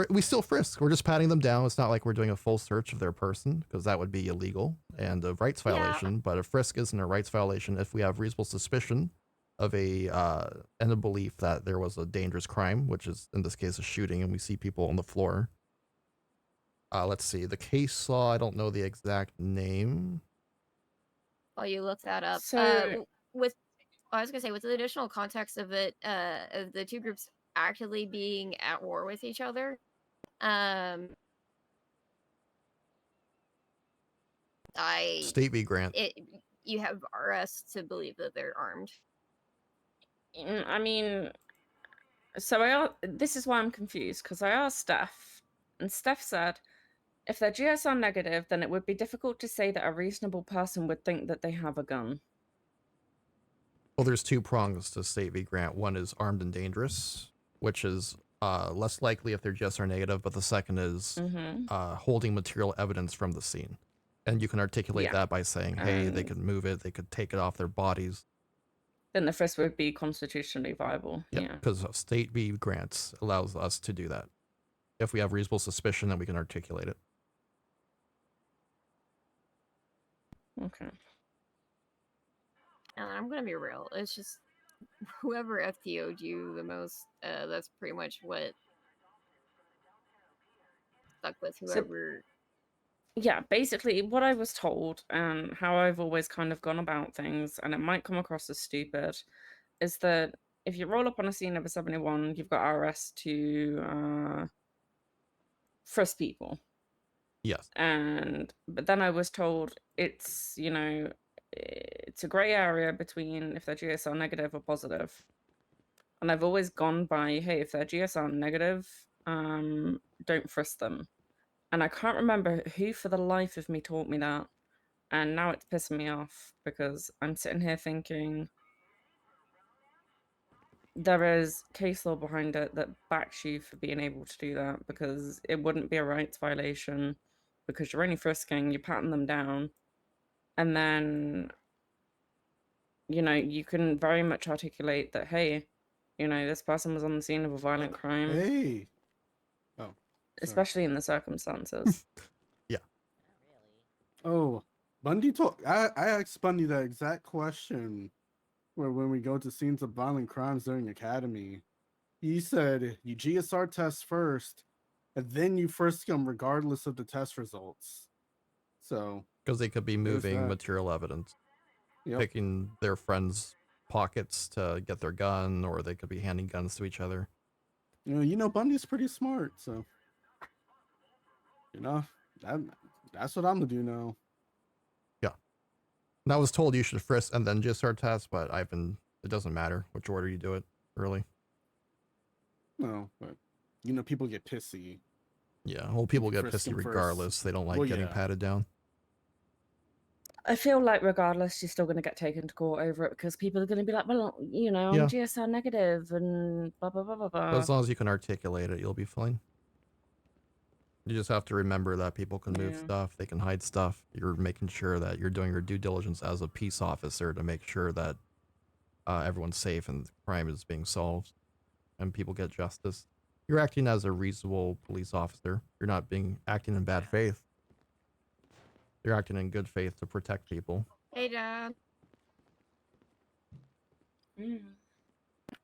We still frisk. We're just patting them down. It's not like we're doing a full search of their person because that would be illegal and a rights violation. But a frisk isn't a rights violation if we have reasonable suspicion of and a belief that there was a dangerous crime, which is in this case a shooting, and we see people on the floor. Let's see. The case law, I don't know the exact name. While you look that up. So- I was gonna say, with the additional context of it, of the two groups actively being at war with each other, State v. Grant. You have RS to believe that they're armed. I mean, so this is why I'm confused, because I asked Steph, and Steph said, if they're GSR negative, then it would be difficult to say that a reasonable person would think that they have a gun. Well, there's two prongs to State v. Grant. One is armed and dangerous, which is less likely if they're GSR negative, but the second is holding material evidence from the scene. And you can articulate that by saying, hey, they could move it, they could take it off their bodies. Then the frisk would be constitutionally viable. Yeah. Because State v. Grants allows us to do that. If we have reasonable suspicion, then we can articulate it. Okay. And I'm gonna be real. It's just whoever FTO'd you the most. That's pretty much what stuck with whoever. Yeah, basically what I was told and how I've always kind of gone about things, and it might come across as stupid, is that if you roll up on a scene of a 71, you've got RS to frisk people. Yes. But then I was told it's, it's a grey area between if they're GSR negative or positive. And I've always gone by, hey, if they're GSR negative, don't frisk them. And I can't remember who for the life of me taught me that. And now it's pissing me off because I'm sitting here thinking there is case law behind it that backs you for being able to do that, because it wouldn't be a rights violation because you're only frisking, you're patting them down. And then, you can very much articulate that, hey, this person was on the scene of a violent crime. Hey. Oh. Especially in the circumstances. Yeah. Oh, Bundy told I asked Bundy that exact question where when we go to scenes of violent crimes during academy, he said you GSR test first and then you frisk them regardless of the test results. So because they could be moving material evidence, picking their friends' pockets to get their gun, or they could be handing guns to each other. Bundy's pretty smart, so that's what I'm gonna do now. Yeah. And I was told you should frisk and then GSR test, but it doesn't matter which order you do it, really. No, but people get pissy. Yeah, well, people get Frisk pissy them regardless. first. They don't like Well, getting yeah. patted down. I feel like regardless, you're still going to get taken to court over it because people are going to be like, well, I'm GSR negative and blah, blah, blah, blah, blah. But as long as you can articulate it, you'll be fine. You just have to remember that people can move stuff, they can hide stuff. You're making sure that you're doing your due diligence as a peace officer to make sure that everyone's safe and the crime is being solved and people get justice. You're acting as a reasonable police officer. You're not acting in bad faith. You're acting in good faith to protect people. Hey, Dad.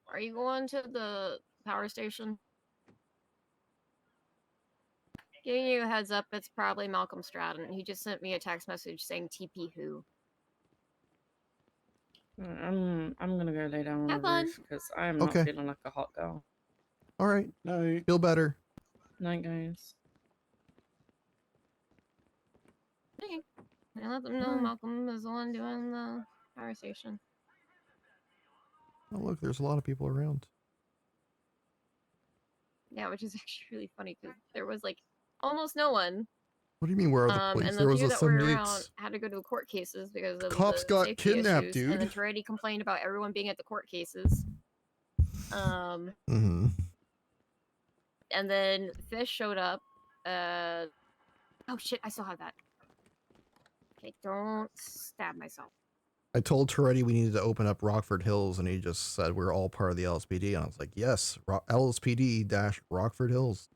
Are you going to the power station? Giving you a heads up, it's probably Malcolm Stratton. He just sent me a text message saying TP who. I'm gonna go lay down on Have the fun. roof because I'm not feeling like a hot girl. All right. Night. Feel better. Night, guys. Okay. I let them know Malcolm is the one doing the power station. Oh, look, there's a lot of people around. Yeah, which is actually really funny because there was almost no one. What do you mean, where are the police? And There the was few a that were 78. around had to go to court cases because of Cops the got safety kidnapped, issues. And then dude. Toretti complained about everyone being at the court cases. Mm-hmm. And then Fish showed up. Oh shit! I still have that. Okay, don't stab myself. I told Toretti we needed to open up Rockford Hills, and he just said we're all part of the LSPD. And I was like, yes, LSPD-Rockford Hills.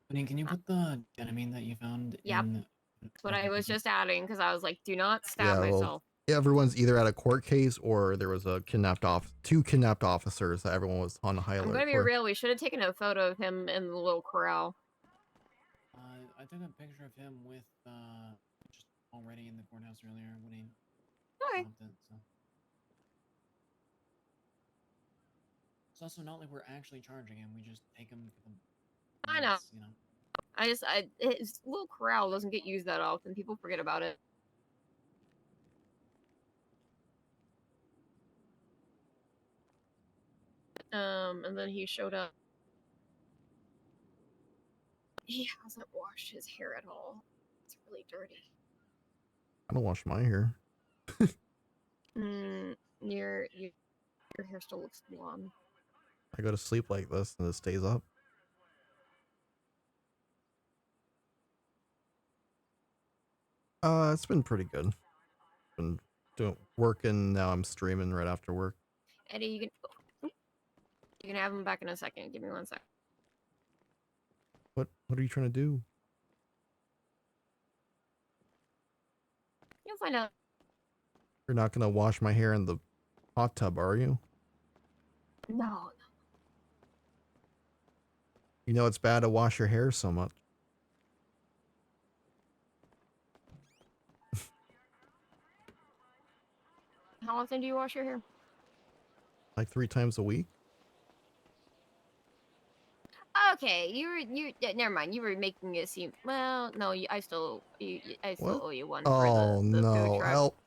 Can you put the ketamine that you found Yep. in? That's what I was just adding because I was like, do not stab Yeah, well, myself. everyone's either at a court case or there was a two kidnapped officers that everyone was on high I'm alert gonna be for. real. We should have taken a photo of him in the little corral. I took a picture of him with just already in the courthouse earlier when he Okay. stopped it. So it's also not like we're actually charging him. We just take him for the. I know. You know. His little corral doesn't get used that often. People forget about it. And then he showed up. He hasn't washed his hair at all. It's really dirty. I don't wash my hair. Your hair still looks blonde. I go to sleep like this and it stays up. It's been pretty good. Been working, now I'm streaming right after work. Eddie, you can have him back in a second. Give me 1 sec. What are you trying to do? You'll find out. You're not gonna wash my hair in the hot tub, are you? No. You know it's bad to wash your hair so much. How often do you wash your hair? Like 3 times a week. Okay, never mind. You were making it seem well. No, I still What? owe you one. Oh for the no! food truck. Help!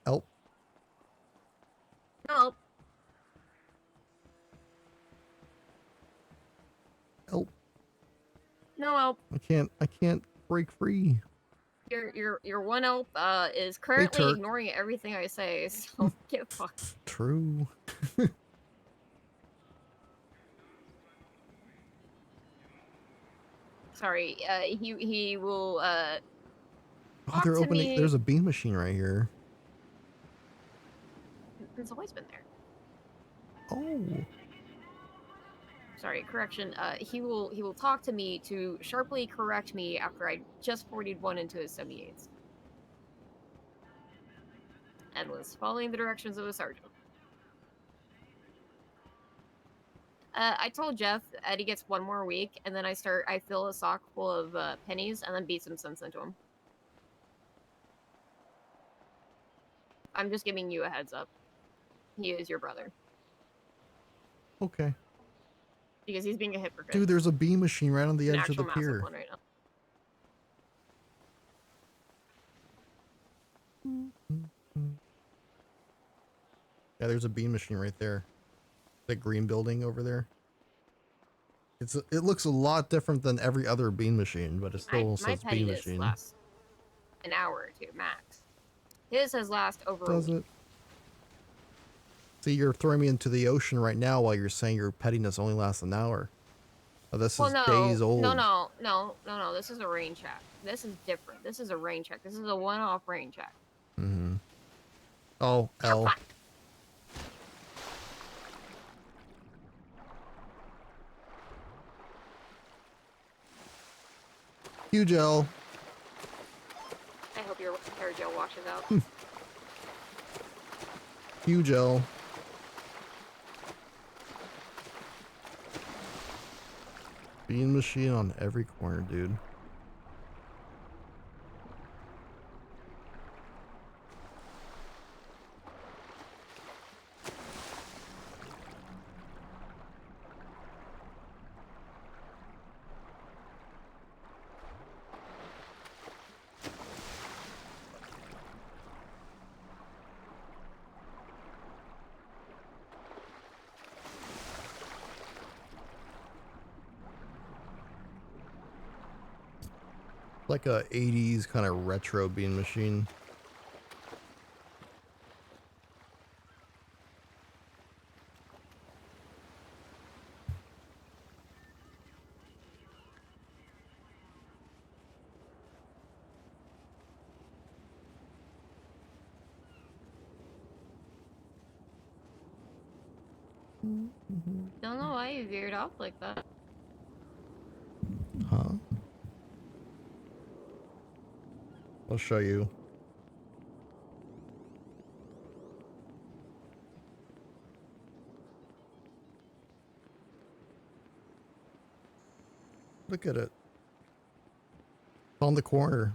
No. Help! No help. I can't break free. Your one help is currently Turk. ignoring everything I say. So get fucked. True. Sorry. He will Oh, talk they're to opening. me. There's a bean machine right here. It's always been there. Oh. Sorry, correction. He will talk to me to sharply correct me after I just 41 into his 78s. And was following the directions of a sergeant. I told Jeff Eddie gets 1 more week, and then I fill a sock full of pennies, and then beat some sense into him. I'm just giving you a heads up. He is your brother. Okay. Because he's being a hypocrite. Dude, there's a bean machine right on the An edge of the actual massive pier. one right now. Yeah, there's a bean machine right there. That green building over there. It looks a lot different than every other bean machine, but it still My says petty bean is machine. lasts an hour or 2 max. His has last over Does a week. it? See, you're throwing me into the ocean right now while you're saying your pettiness only lasts an hour. Oh, this is days old. No. This is a rain check. This is different. This is a rain check. This is a one-off rain check. Mm-hmm. Oh, L. Huge L. I hope your hair gel washes out. Huge L. Bean machine on every corner, dude. Like a 80s kind of retro bean machine. Don't know why you veered off like that. Huh? I'll show you. Look at it. It's on the corner.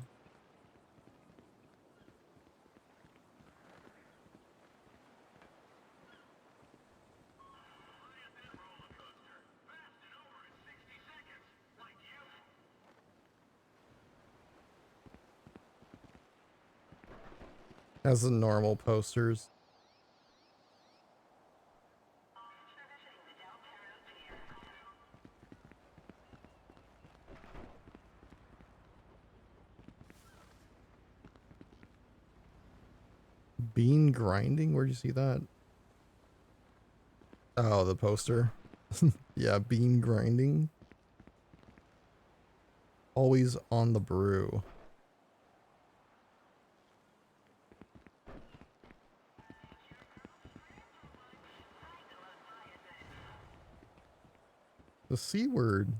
As the normal posters. Bean grinding? Where'd you see that? Oh, the poster. Yeah, bean grinding. Always on the brew. The C word.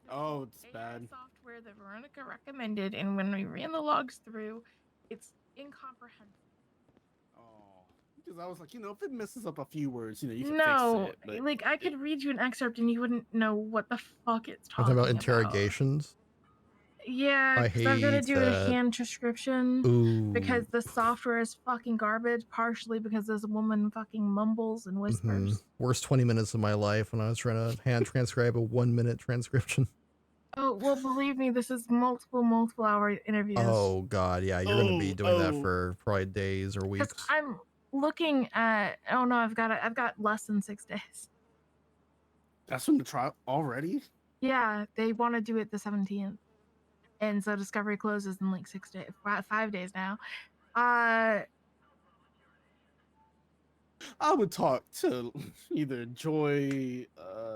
Oh, it's bad. Software that Veronica recommended, and when we ran the logs through, it's incomprehensible. Because I was like, you know, if it messes up a few words, you know, you can No, fix it. But like I could read you an excerpt and you wouldn't know what the fuck it's I'm talking talking about interrogations. Yeah, I because I've got to hate do a that. hand transcription Ooh. because the software is fucking garbage, partially because this woman fucking mumbles and whispers. Worst 20 minutes of my life when I was trying to hand transcribe a 1-minute transcription. Oh, well, believe me, this is multiple hour interviews. Oh god, yeah, you're gonna be doing that for probably days or Because weeks. I'm looking at, oh no, I've got less than 6 days. that's from the trial already? Yeah, they want to do it the 17th. And so Discovery closes in like 6 days, 5 days now. I would talk to either Joy,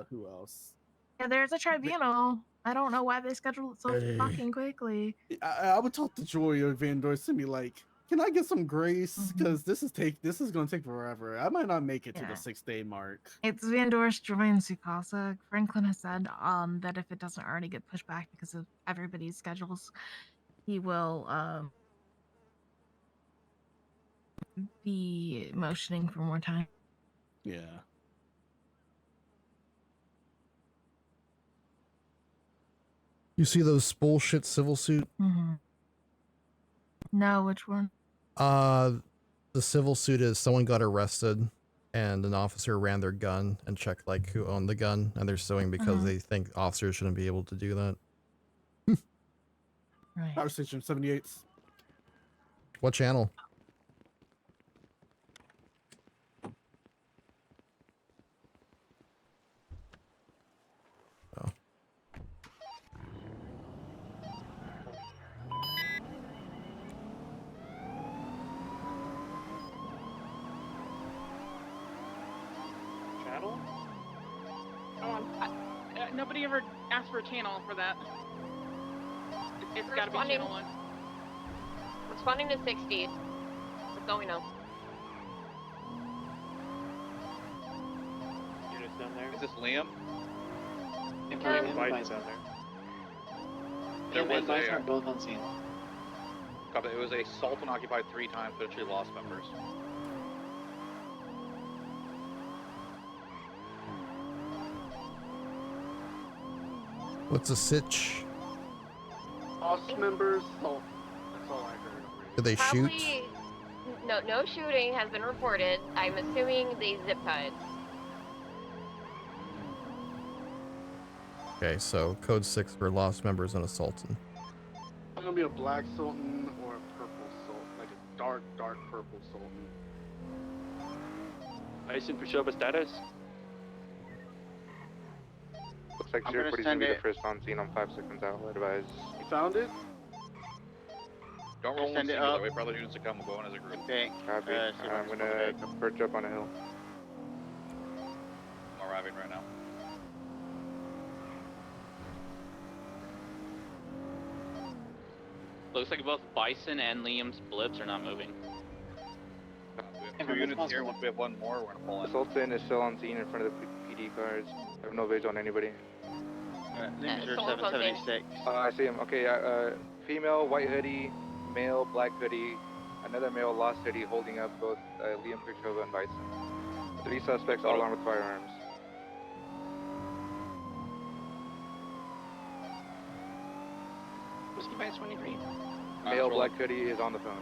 who else? Yeah, there's a tribunal. I don't know why they scheduled it so Hey. fucking quickly. I would talk to Joy or Van Dorst and be like, can I get some grace? Because this is gonna take forever. I might not make it to the 6-day mark. It's Van Dorst, Joy, and Sukasa. Franklin has said that if it doesn't already get pushed back because of everybody's schedules, he will be motioning for more time. Yeah. You see those bullshit civil suit? No, which one? The civil suit is someone got arrested and an officer ran their gun and checked like who owned the gun, and they're suing because they think officers shouldn't be able to do that. Right. Power Station 78. What channel? Channel? Come on. Nobody ever asked for a channel for that. It's got to be Responding. channel 1. Responding to 60. That's all we know. Units down there. Is this Liam? Liam Biden's Bison. down there. There Liam was and Bison a- are both on scene. Copy. It was a assault and occupied 3 times, but actually lost members. What's a sitch? Lost members. Oh, that's all I heard. Did they shoot? Probably, no shooting has been reported. I'm assuming they zip tied. Okay, so code 6 for lost members and assaulting. It's gonna be a black Sultan or a purple Sultan, like a dark purple Sultan. Bison for Shoba status. Looks like I'm gonna 040's gonna send be the it- first on scene on 5 seconds out. Advise. You found it? Don't roll Send one it singular. up. Wait for other units to come. We'll go in as a group. Okay. Copy. see if I I'm can gonna spot perch up on a hill. I'm arriving right now. Looks like both Bison and Liam's blips are not moving. We have 2 units here. Once we have 1 more, we're gonna pull in. Sultan is still on scene in front of the PD cars. I have no visual on anybody. Liam's someone close in. 776. I see him. Okay, female, white hoodie, male, black hoodie, another male, lost hoodie, holding up both Liam Kirchhoff and Bison. 3 suspects, all armed with firearms. Whiskey Vice 23. Male, black hoodie is on the phone.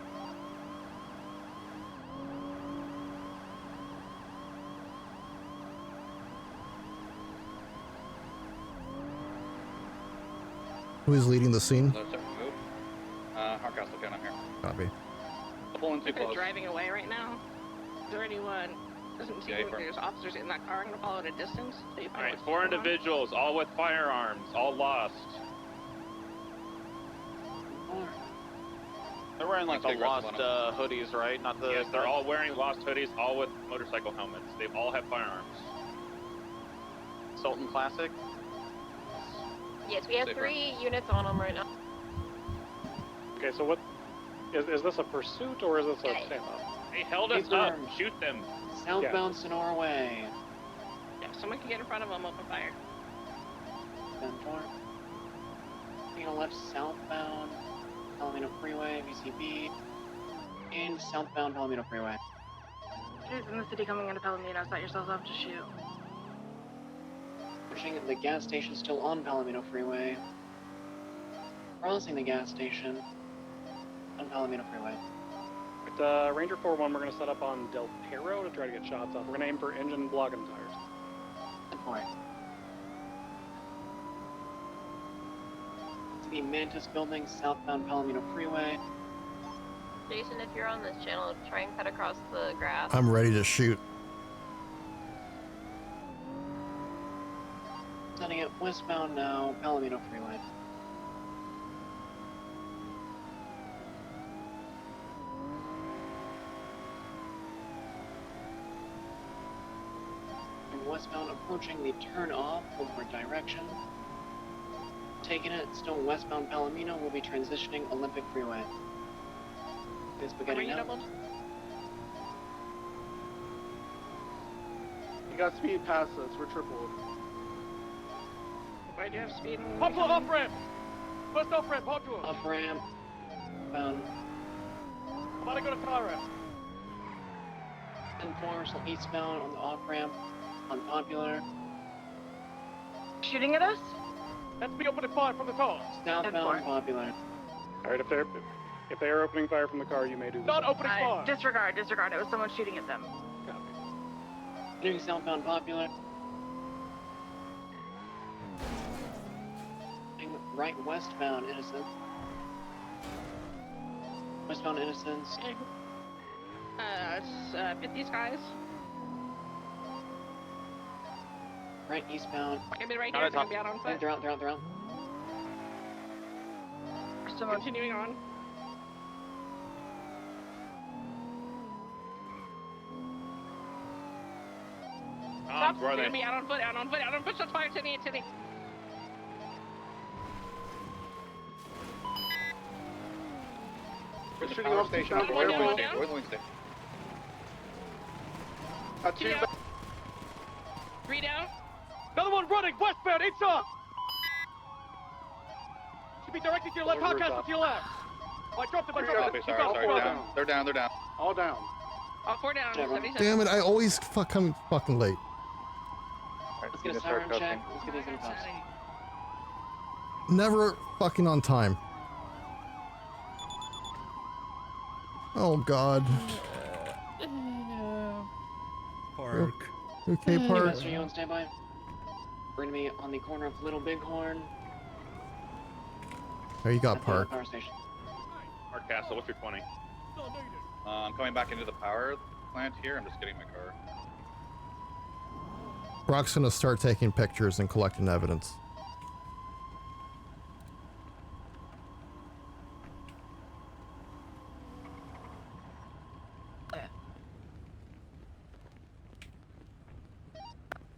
Who is leading the scene? Let's start to move. Hardcastle, okay, I'm here. Copy. I'll pull in too They're close. driving away right now. Is there anyone? Doesn't seem Yeah, like for- there's officers in that car. I'm gonna follow at a distance. So you find Alright, what's 4 going on. individuals, all with firearms, all lost. They're wearing like the Take rest lost of hoodies, right? Not the. Yes, they're all wearing lost hoodies, all with motorcycle helmets. They all have firearms. Sultan Classic. Yes, we have Safer. 3 units on them right now. Okay, so what is this a pursuit or is this a standoff? They held us up. Confirmed. Shoot them. Southbound Sonora Way. Yeah, if someone can get in front of them, open fire. 10-4. Taking a left southbound, Palomino Freeway, VCB, and southbound Palomino Freeway. Who's in the city coming into Palomino? Set yourselves up to shoot. Pushing the gas station still on Palomino Freeway. Crossing the gas station on Palomino Freeway. With Ranger 4-1, we're going to set up on Del Perro to try to get shots off. We're going to aim for engine block and tires. Good point. To the Mantis Building, southbound Palomino Freeway. Jason, if you're on this channel, try and cut across the grass. I'm ready to shoot. Setting it westbound now, Palomino Freeway. And westbound approaching the turn off, forward direction. Taking it, still westbound Palomino, will be transitioning Olympic Freeway. Is spaghetti now. You got speed past us. We're tripled. Why do you have speed? Pop to an off ramp! First off ramp, pop to him! Off ramp. Bound. I'm about to go to car ramp. 10-4, still eastbound on the off ramp. On Popular. Shooting at us? Let's be opening fire from the car. Southbound Popular. Alright, if they're opening fire from the car, you may do Not opening fire! Disregard. It was someone shooting at them. Doing southbound Popular. Right westbound Innocence. Westbound Innocence. Pit these guys. Right eastbound. They're gonna be right here. They're gonna be out on foot. They're out. Still continuing on. Stop. Where are They're they? gonna be out on foot. Shots fired to me. We're the Shooting power off station. southbound Where Railroad. the wing stick? Two down. 3 down. Another one running, westbound, inside! Should be directed to your left, Hardcastle to your left. Oh, I dropped him, Copy, sorry, down. They're down. All down. All 4 down. 77. Damn it! I always come fucking late. Let's get a siren check. Let's get these infos. Never fucking on time. Oh God. Park. Okay, Park. Master, you on standby? We're gonna be on the corner of Little Bighorn. There you got at the Park. Power station. Hardcastle, what's your 20? I'm coming back into the power plant here. I'm just getting my car. Brock's gonna start taking pictures and collecting evidence.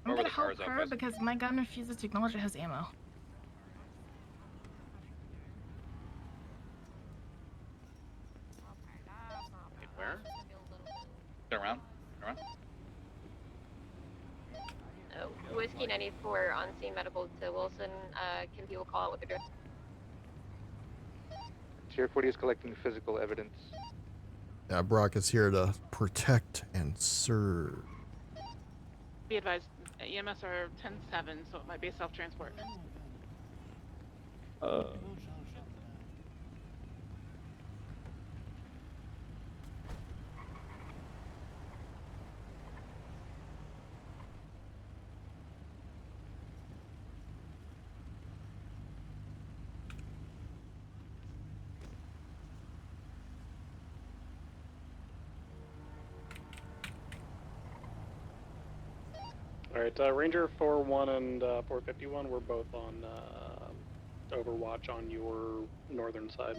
I'm gonna help her because my gun refuses to acknowledge it has ammo. Around. Whiskey 94 on scene medical to Wilson. Can people call out what they're doing? Tier 40 is collecting physical evidence. Yeah, Brock is here to protect and serve. Be advised, EMS are 10-7, so it might be a self-transport. Alright, Ranger 41 and 451, we're both on Overwatch on your northern side.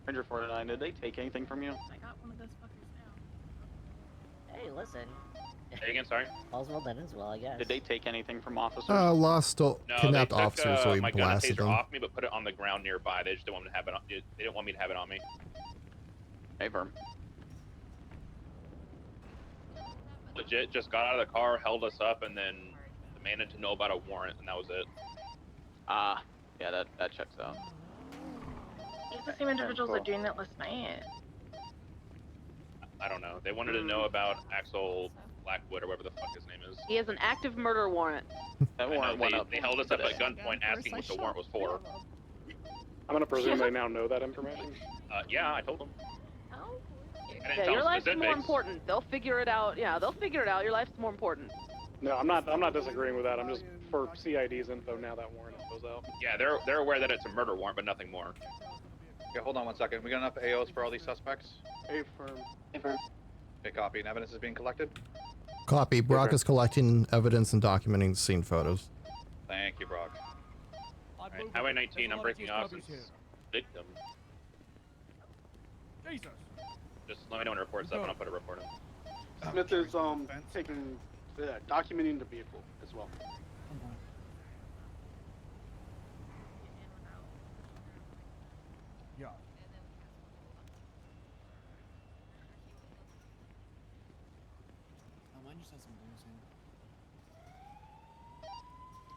Ranger 49, did they take anything from you? I got one of those fuckers now. Hey, listen. Say again, sorry? All's well done as well, I guess. Did they take anything from officers? Lost kidnapped they took, officers, so he my gun and blasted taser them. off me, but put it on the ground nearby. They just didn't want me to have it. They didn't want me to have it on me. Hey, Verm. Legit, just got out of the car, held us up, and then demanded to know about a warrant, and that was it. Ah, yeah, that checks out. These are the same individuals that are doing that last night. I don't know. They wanted to know about Axel Blackwood or whatever the fuck his name is. He has an active murder warrant. That I know, warrant went up. they held us up at gunpoint asking what the warrant was for. I'm gonna presume they now know that information. Yeah, I told them. I didn't Yeah, tell your them life's more specifics. important. They'll figure it out. Yeah, they'll figure it out. Your life's more important. No, I'm not disagreeing with that. I'm just for CID's info now that warrant goes out. Yeah, they're aware that it's a murder warrant, but nothing more. Okay, hold on 1 second. We got enough AOs for all these suspects? Affirm. Affirm. Okay, copy. And evidence is being collected? Copy. Brock is collecting evidence and documenting scene photos. Thank you, Brock. Alright, Highway 19, I'm breaking off since victim. Jesus. Just let me know when the report's up and I'll put a report in. Smith is taking documenting the vehicle as well. Yeah.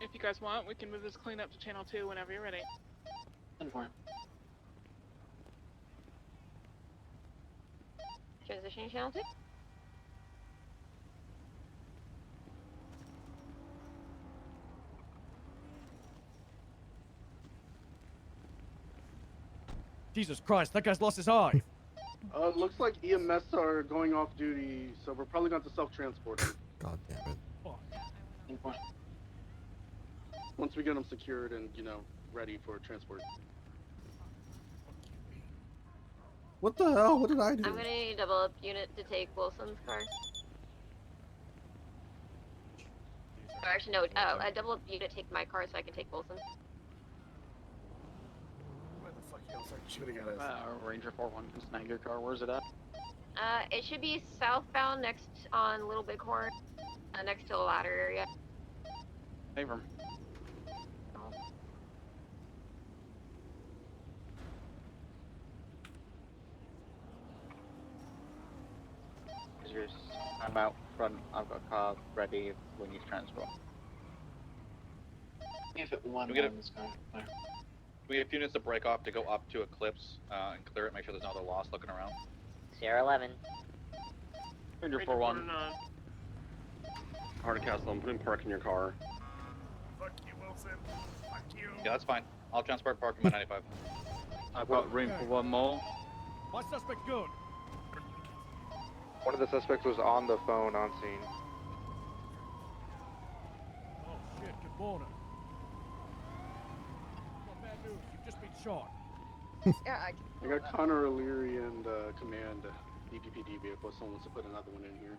If you guys want, we can move this cleanup to channel 2 whenever you're ready. Transitioning channel 2. Jesus Christ, that guy's lost his eye. Looks like EMS are going off duty, so we're probably going to self-transport him. God damn it. Once we get him secured and, ready for transport. What the hell? What did I do? I'm gonna need a double up unit to take Wilson's car. Or actually, no, a double up unit to take my car so I can take Wilson's. Where the fuck else are you shooting at us? Ranger 41 can snag your car. Where's it at? It should be southbound next on Little Bighorn, next to a ladder area. Hey, Verm. I'm out front. I've got a car ready when you transfer. If it one We get a- is going fire. We have units to break off to go up to Eclipse and clear it, make sure there's no other loss looking around. Sierra 11. Ranger 41. Hardcastle, I'm putting park in your car. Fuck you, Wilson. Fuck you. Yeah, that's fine. I'll transport park in my 95. I've got room for one more. My suspect good. One of the suspects was on the phone on scene. Oh shit, good morning. Got bad news, you've just been shot. Yeah, I got Connor O'Leary and Command DPPD vehicle. Someone wants to put another one in here.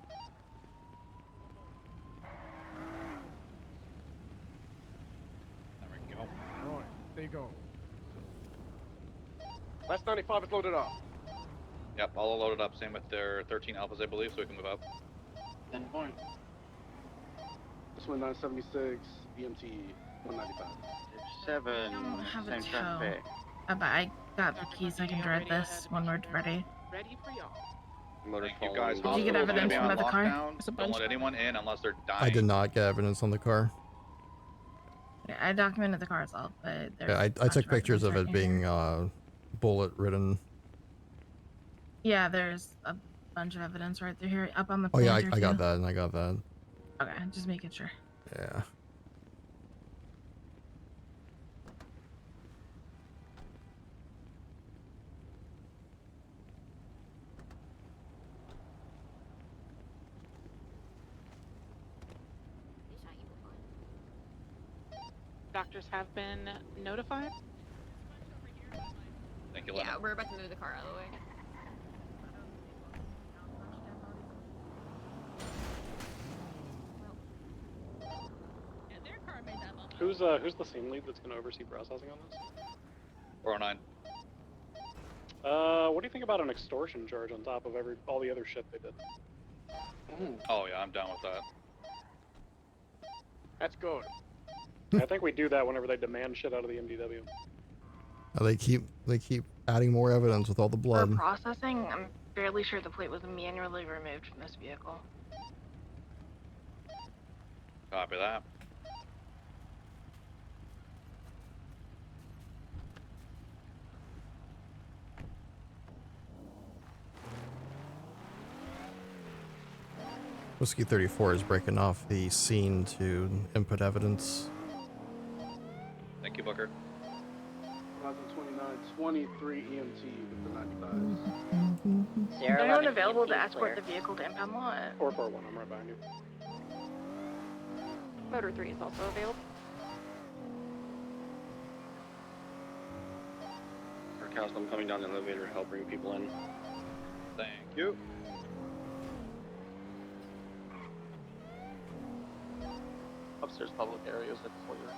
There we go. Right, there you go. Last 95 is loaded up. Yep, all loaded up. Same with their 13 Alphas, I believe, so we can move up. 10-4. This one 976, EMT 195. 7. I don't have a Same tow. traffic. But I got the keys. I can drive this when we're ready. ready for y'all. Motor Thank you guys. Did you get Hospital's gonna evidence be from on the car? lockdown. Don't let anyone in unless they're dying. I did not get evidence on the car. Yeah, I documented the car itself, but there's Yeah, a I bunch took of pictures evidence of right it here. being bullet ridden. Yeah, there's a bunch of evidence right through here, up on the Oh yeah, planter I got too. that, and I got that. Okay, just making sure. Yeah. Doctors have been notified. Thank you, Yeah, Lena. we're about to move the car out of the way. Who's the scene lead that's going to oversee processing on this? 409. What do you think about an extortion charge on top of all the other shit they did? Oh yeah, I'm down with that. That's good. I think we do that whenever they demand shit out of the MDW. They keep adding more evidence with all the For blood. processing, I'm fairly sure the plate was manually removed from this vehicle. Copy that. Whiskey 34 is breaking off the scene to input evidence. Thank you, Booker. 2029, 23 EMT with the 95s. Is anyone available to escort the vehicle to impound lot? 441, I'm right behind you. Motor 3 is also available. Arkowski, I'm coming down the elevator to help bring people in. Thank you. Upstairs public areas at the foyer.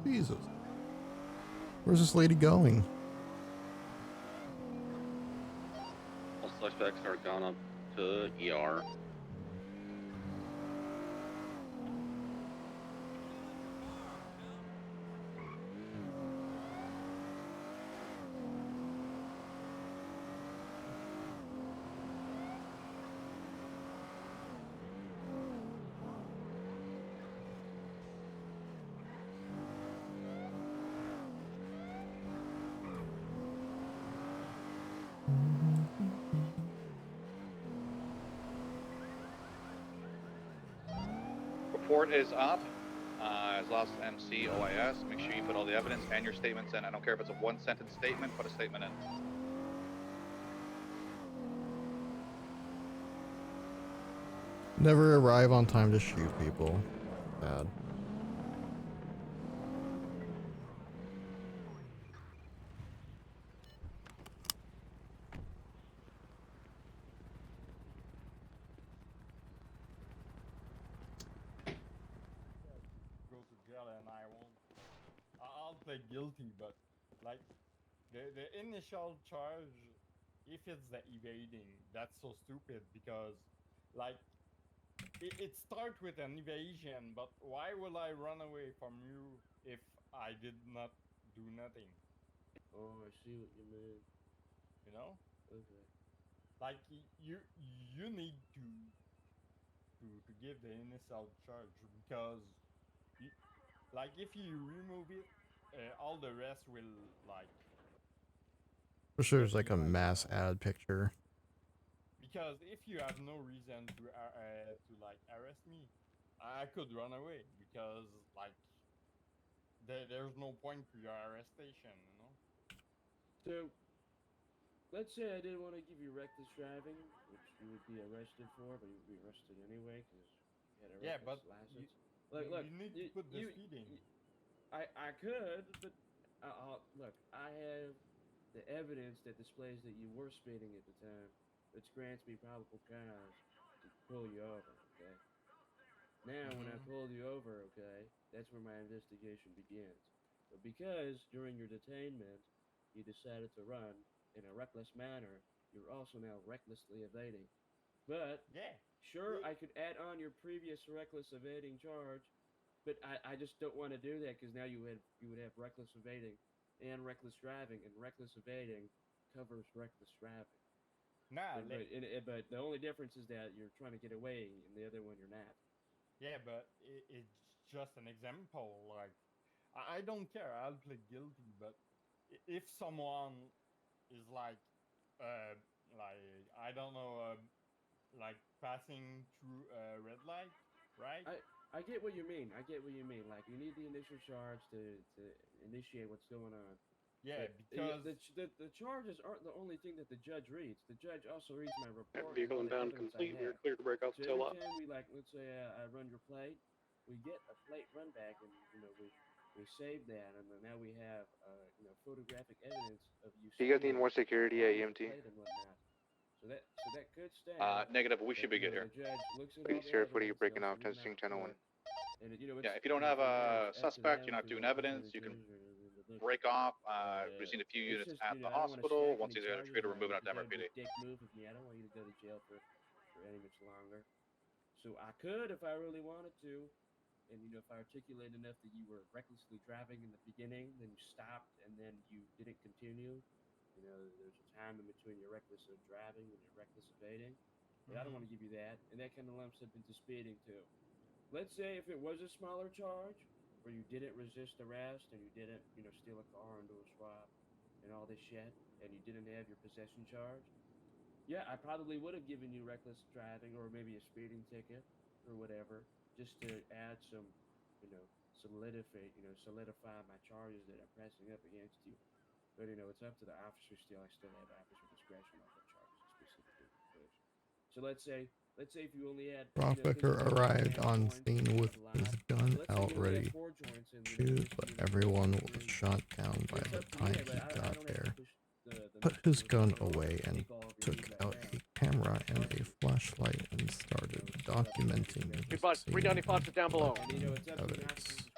Jesus. Where's this lady going? All suspects are gone up to ER. Report is up. As lost MC OIS. Make sure you put all the evidence and your statements in. I don't care if it's a one-sentence statement. Put a statement in. Never arrive on time to shoot people. Bad. Go to jail and I won't. I'll plead guilty, but like the initial charge, if it's the evading, that's so stupid because like it starts with an evasion, but why will I run away from you if I did not do nothing? Oh, I see what you mean. You know? Okay. Like you need to give the initial charge because like if you remove it, all the rest will like. For sure, there's like a mass ad picture. Because if you have no reason to like arrest me, I could run away because like there's no point to your arrestation, you know. So, let's say I didn't want to give you reckless driving, which you would be arrested for, but you would be arrested anyway because you had a Yeah, reckless but license. look, you need to put the speeding. I could, but look, I have the evidence that displays that you were speeding at the time, which grants me probable cause to pull you over, okay? Now, when I pulled you over, okay, that's where my investigation begins. But because during your detainment you decided to run in a reckless manner, you're also now recklessly evading. But Yeah. sure, I could add on your previous reckless evading charge, but I just don't want to do that because now you would have reckless evading and reckless driving, and reckless evading covers reckless driving. Nah, But the only difference is that you're trying to get away, and the other one you're not. yeah, but it's just an example. Like, I don't care. I'll plead guilty. But if someone is like I don't know, like passing through a red light, right? I get what you mean. I get what you mean. Like, you need the initial charge to initiate what's going on. Yeah, But because the charges aren't the only thing that the judge reads. The judge also reads my report. Vehicle and all the inbound evidence I complete. We're have. clear to break off So tail every up. time we, like, let's say I run your plate, we get a plate run back, and we save that, and then now we have photographic evidence of you. Do you guys need speeding more security at on the EMT? plate and whatnot. So that could stand. Negative. We but, should be good the here. judge looks at all Please, the Sheriff, what are you evidence, breaking tells off? him you're Testing not 1001. And Yeah, if you don't have a suspect, you're not doing evidence, you can break off. We've seen a few units at the hospital. Once these guys are treated, we're moving on to MRPD. Dick move with me. I don't want you to go to jail for any much longer. So I could, if I really wanted to, and if I articulate enough that you were recklessly driving in the beginning, then you stopped, and then you didn't continue. There's a time in between your reckless driving and your reckless evading. But I don't want to give you that, and that kind of lumps up into speeding too. Let's say if it was a smaller charge, where you didn't resist arrest and you didn't, steal a car and do a swap and all this shit, and you didn't have your possession charge, yeah, I probably would have given you reckless driving or maybe a speeding ticket or whatever, just to add some, solidify my charges that I'm pressing up against you. But it's up to the officer still. I still have officer discretion on what charges specifically push. So let's say if you only had Rockbecker arrived on scene with his gun out ready to shoot, but everyone was shot down by the time he got there. Put his gun away and took out a camera and a flashlight and started documenting the scene 395 to down below. evidence.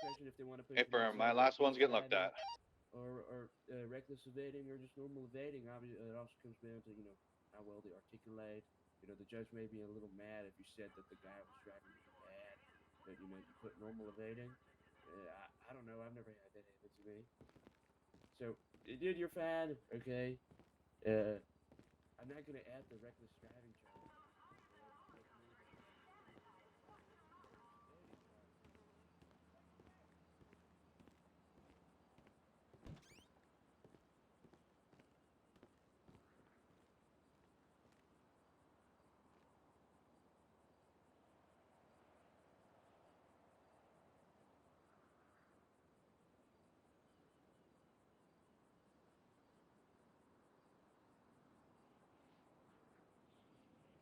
Hey, firm, my last one's getting looked at. Or reckless evading or just normal evading. Obviously, it also comes down to how well they articulate. The judge may be a little mad if you said that the guy was driving too bad, but you put normal evading. I don't know. I've never had that happen to me. So, dude, you're fine. Okay. I'm not gonna add the reckless driving charge.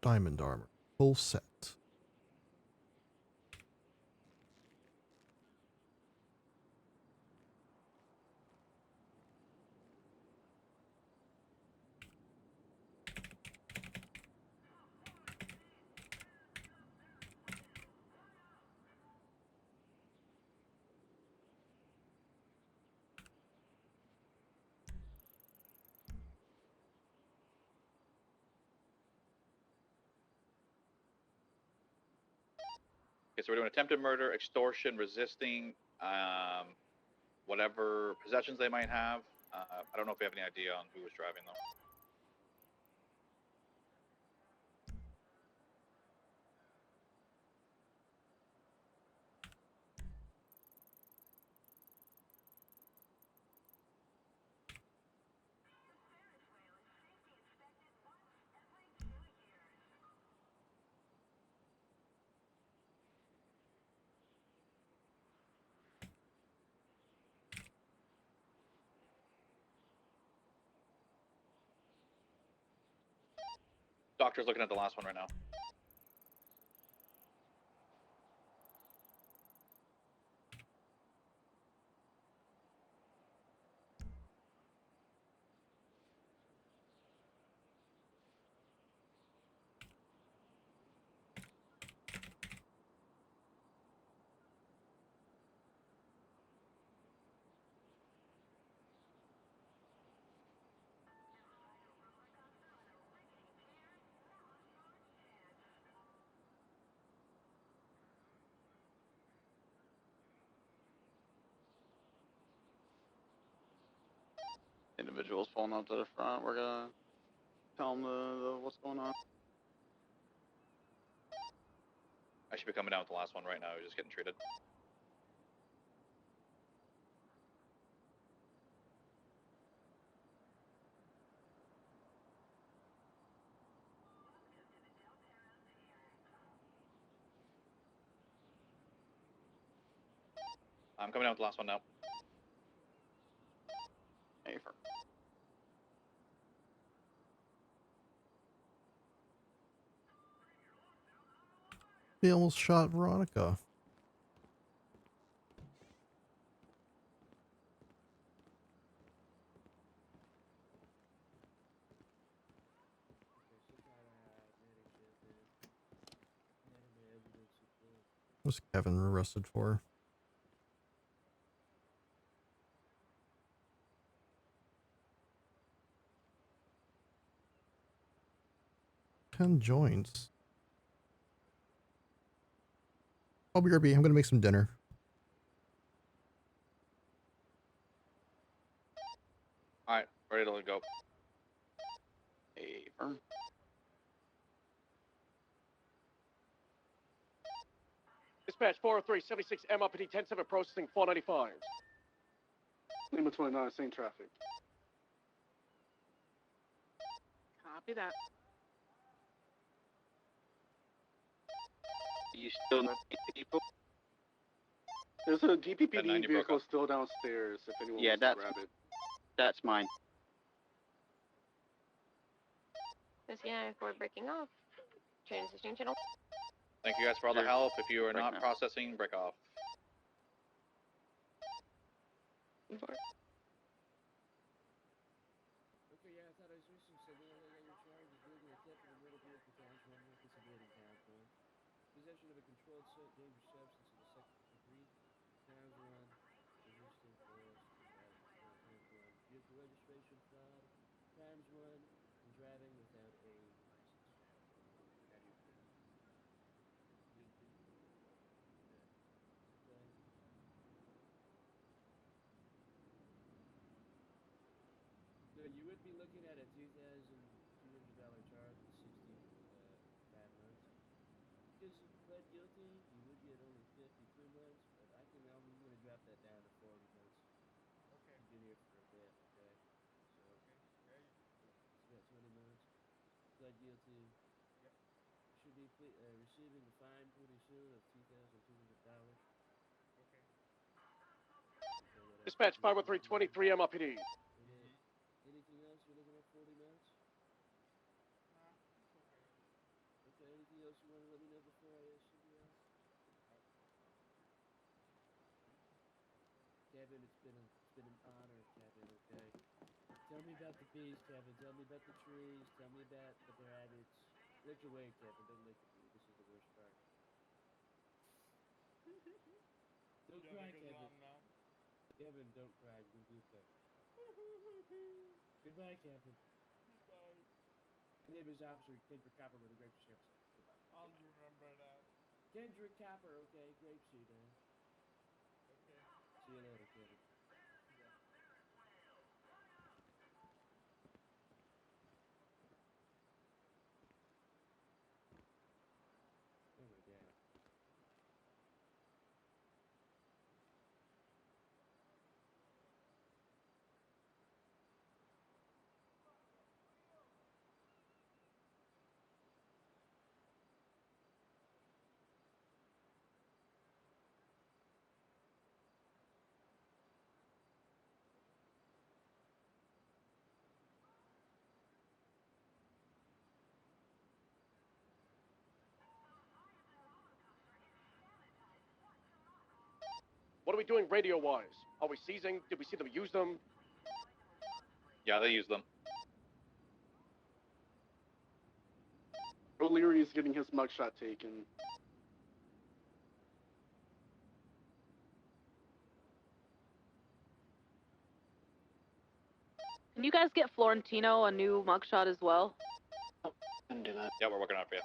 Diamond armor, full set. Okay, so we're doing attempted murder, extortion, resisting, whatever possessions they might have. I don't know if we have any idea on who was driving though. Doctor's looking at the last one right now. individuals pulling up to the front. We're gonna tell them what's going on. I should be coming down with the last one right now. He's just getting treated. I'm coming down with the last one now. Hey, for He almost shot Veronica. What's Kevin arrested for? Ten joints. I'll be RB. I'm gonna make some dinner. Alright, ready to go. Hey, firm. Dispatch 403, 76 MRPD 10-7 processing 495. Lima 29, same traffic. Copy that. You still not people? There's a That DPPD 90 broke vehicle up. still downstairs if anyone Yeah, wants to grab it. That's mine. This yeah for breaking off. Transitioning channel. Thank you guys for all the Sure. help. If you are Break not now. processing, break off. Okay, yeah, I thought I was missing something. I got your charge of building a theft of a motor vehicle times 1 with disability times 1. Possession of a controlled dangerous substance of the second degree times 1. Resisting force times 1. Vehicle registration fraud times 1. And driving without a license. How do you feel? Guilty? Okay. So you would be looking at a $2,200 charge with 65 months. Because you pled guilty, you would get only 52 months, but I'm going to drop that down to 40 months. Okay. You've been here for a bit, okay? So, it's about 20 months. Pled guilty. Yep. Should be receiving a fine pretty soon of $2,200. Okay. Dispatch 513, 23 MRPD. Anything else? You're looking at 40 months? Okay, anything else you want to let me know before I issue you out? Kevin, it's been an honor, Kevin, okay? Tell me about the bees, Kevin. Tell me about the trees. Tell me about the rabbits. Lick away, Kevin. Don't lick at me. This is the worst part. Don't cry, Kevin. Kevin, don't cry. You'll be okay. Goodbye, Kevin. Bye. My name is Officer Kendrick Copper with the Grapeseed Sheriff's Office. Goodbye. I'll remember that. Kendrick Copper, okay? Grapeseed, eh? Okay. See you later, Kevin. Oh my god. What are we doing radio-wise? Are we seizing? Did we see them use them? Yeah, they use them. O'Leary is getting his mugshot taken. Can you guys get Florentino a new mugshot as well? Couldn't do that. Yeah, we're working on it for you.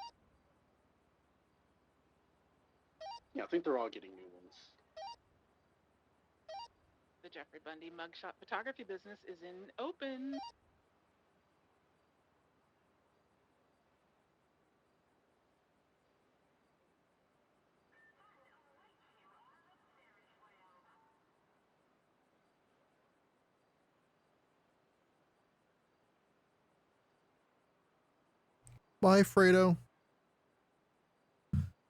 Yeah, I think they're all getting new ones. The Jeffrey Bundy mugshot photography business is in open. Bye, Fredo.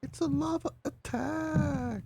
It's a lava attack.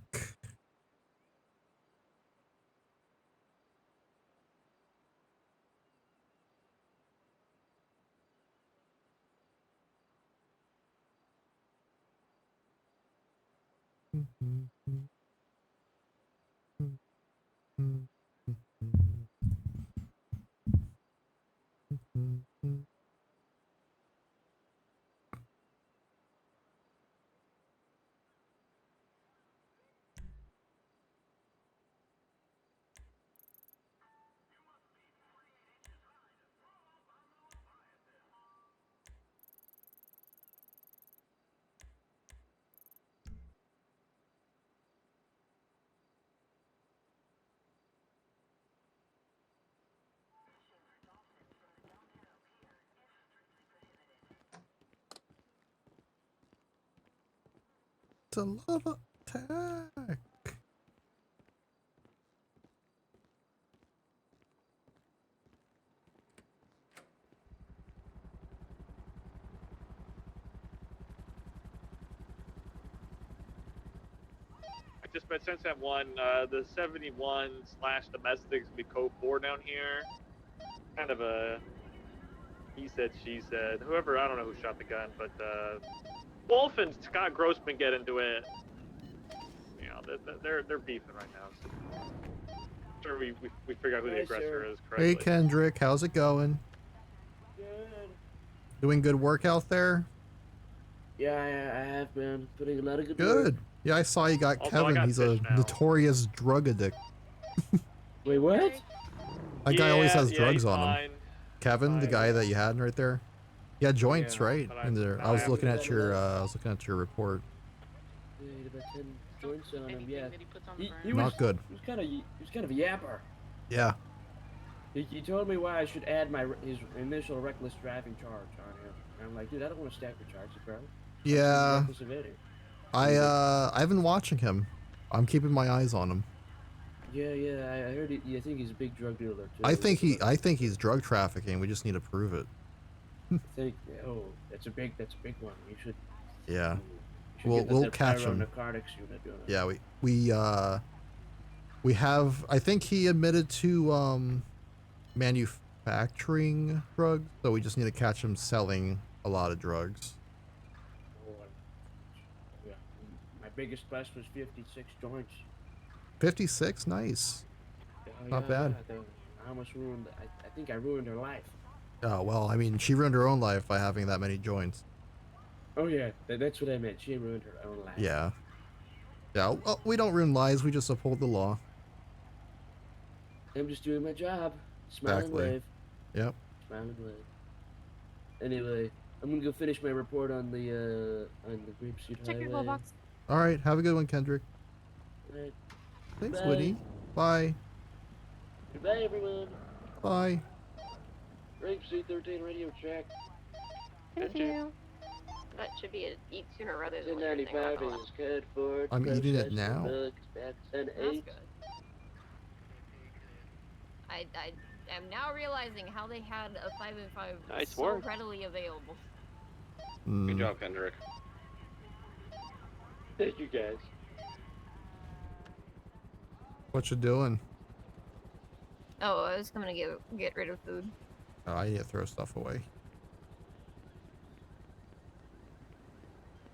It's a lava attack. I just met Sunset 1, the 71 / domestics be code 4 down here. Kind of a he said, she said. Whoever, I don't know who shot the gun, but Wolf and Scott Grossman get into it. You know, they're beefing right now. So sure, we figure out who the aggressor is correctly. Hey, Kendrick, how's it going? Good. Doing good work out there? Yeah, I have been putting a lot of good Good. work. Yeah, I saw you got Also, I Kevin. got He's a fish now. notorious drug addict. Wait, what? That guy always has drugs he's on him. fine. Kevin, the guy that you had right there. He had joints, Yeah, right? but In there. I I was haven't looking at done your that. I was looking at your report. Yeah, he had about 10 joints on him. Yeah. He Not was, good. He was kind of a yapper. Yeah. He told me why I should add his initial reckless driving charge on him. And I'm like, dude, I don't want to stack the charges, bro. Yeah. Reckless evading. I've been watching him. I'm keeping my eyes on him. Yeah, I heard it. I think he's a big drug dealer too. I think he's drug trafficking. We just need to prove it. I think, oh, that's a big one. You should. Yeah. you should We'll get we'll that catch him. narcotics unit doing it. Yeah, we have, I think he admitted to manufacturing drugs, so we just need to catch him selling a lot of drugs. Yeah. My biggest bust was 56 joints. 56, nice. Not bad. I almost ruined. I think I ruined her life. Oh, well, I mean, she ruined her own life by having that many joints. Oh yeah, that's what I meant. She ruined her own life. Yeah. Yeah, well, we don't ruin lives, we just uphold the law. I'm just doing my job. Smile Exactly. and wave. Yep. Smile and wave. Anyway, I'm gonna go finish my report on the Grapeseed Check Highway. your glove box. All right, have a good one, Kendrick. Alright. Thanks, Bye. Woody. Bye. Goodbye, everyone. Bye. Grapeseed 13 radio check. Thank you. That should be a eat sooner rather than later thing. 1095 is code for. I'm eating it now. That's good. I am now realizing how they had a 5 and 5 Nice so work. readily available. Good job, Kendrick. Thank you guys. What you doing? Oh, I was coming to get rid of food. Oh, I need to throw stuff away.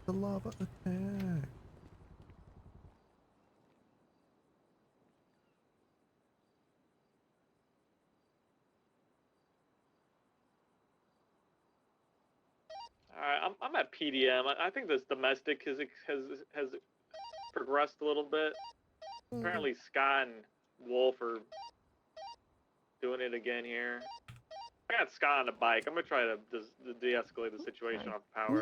The lava attack. Alright, I'm at PDM. I think this domestic has progressed a little bit. Apparently Scott and Wolf are doing it again here. I got Scott on a bike. I'm gonna try to de-escalate the situation off power.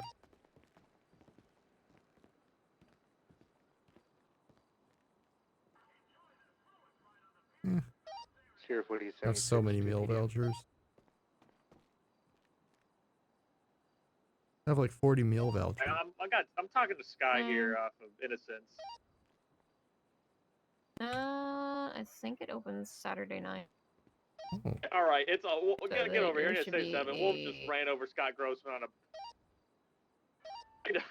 Sierra 40, I have so many meal vouchers. I have like 40 meal vouchers. I'm talking to Sky here off of Innocence. I think it opens Saturday night. All right, it's all. We'll, get there- over here. there It's should say be 7. Wolf just ran over Scott Grossman on a.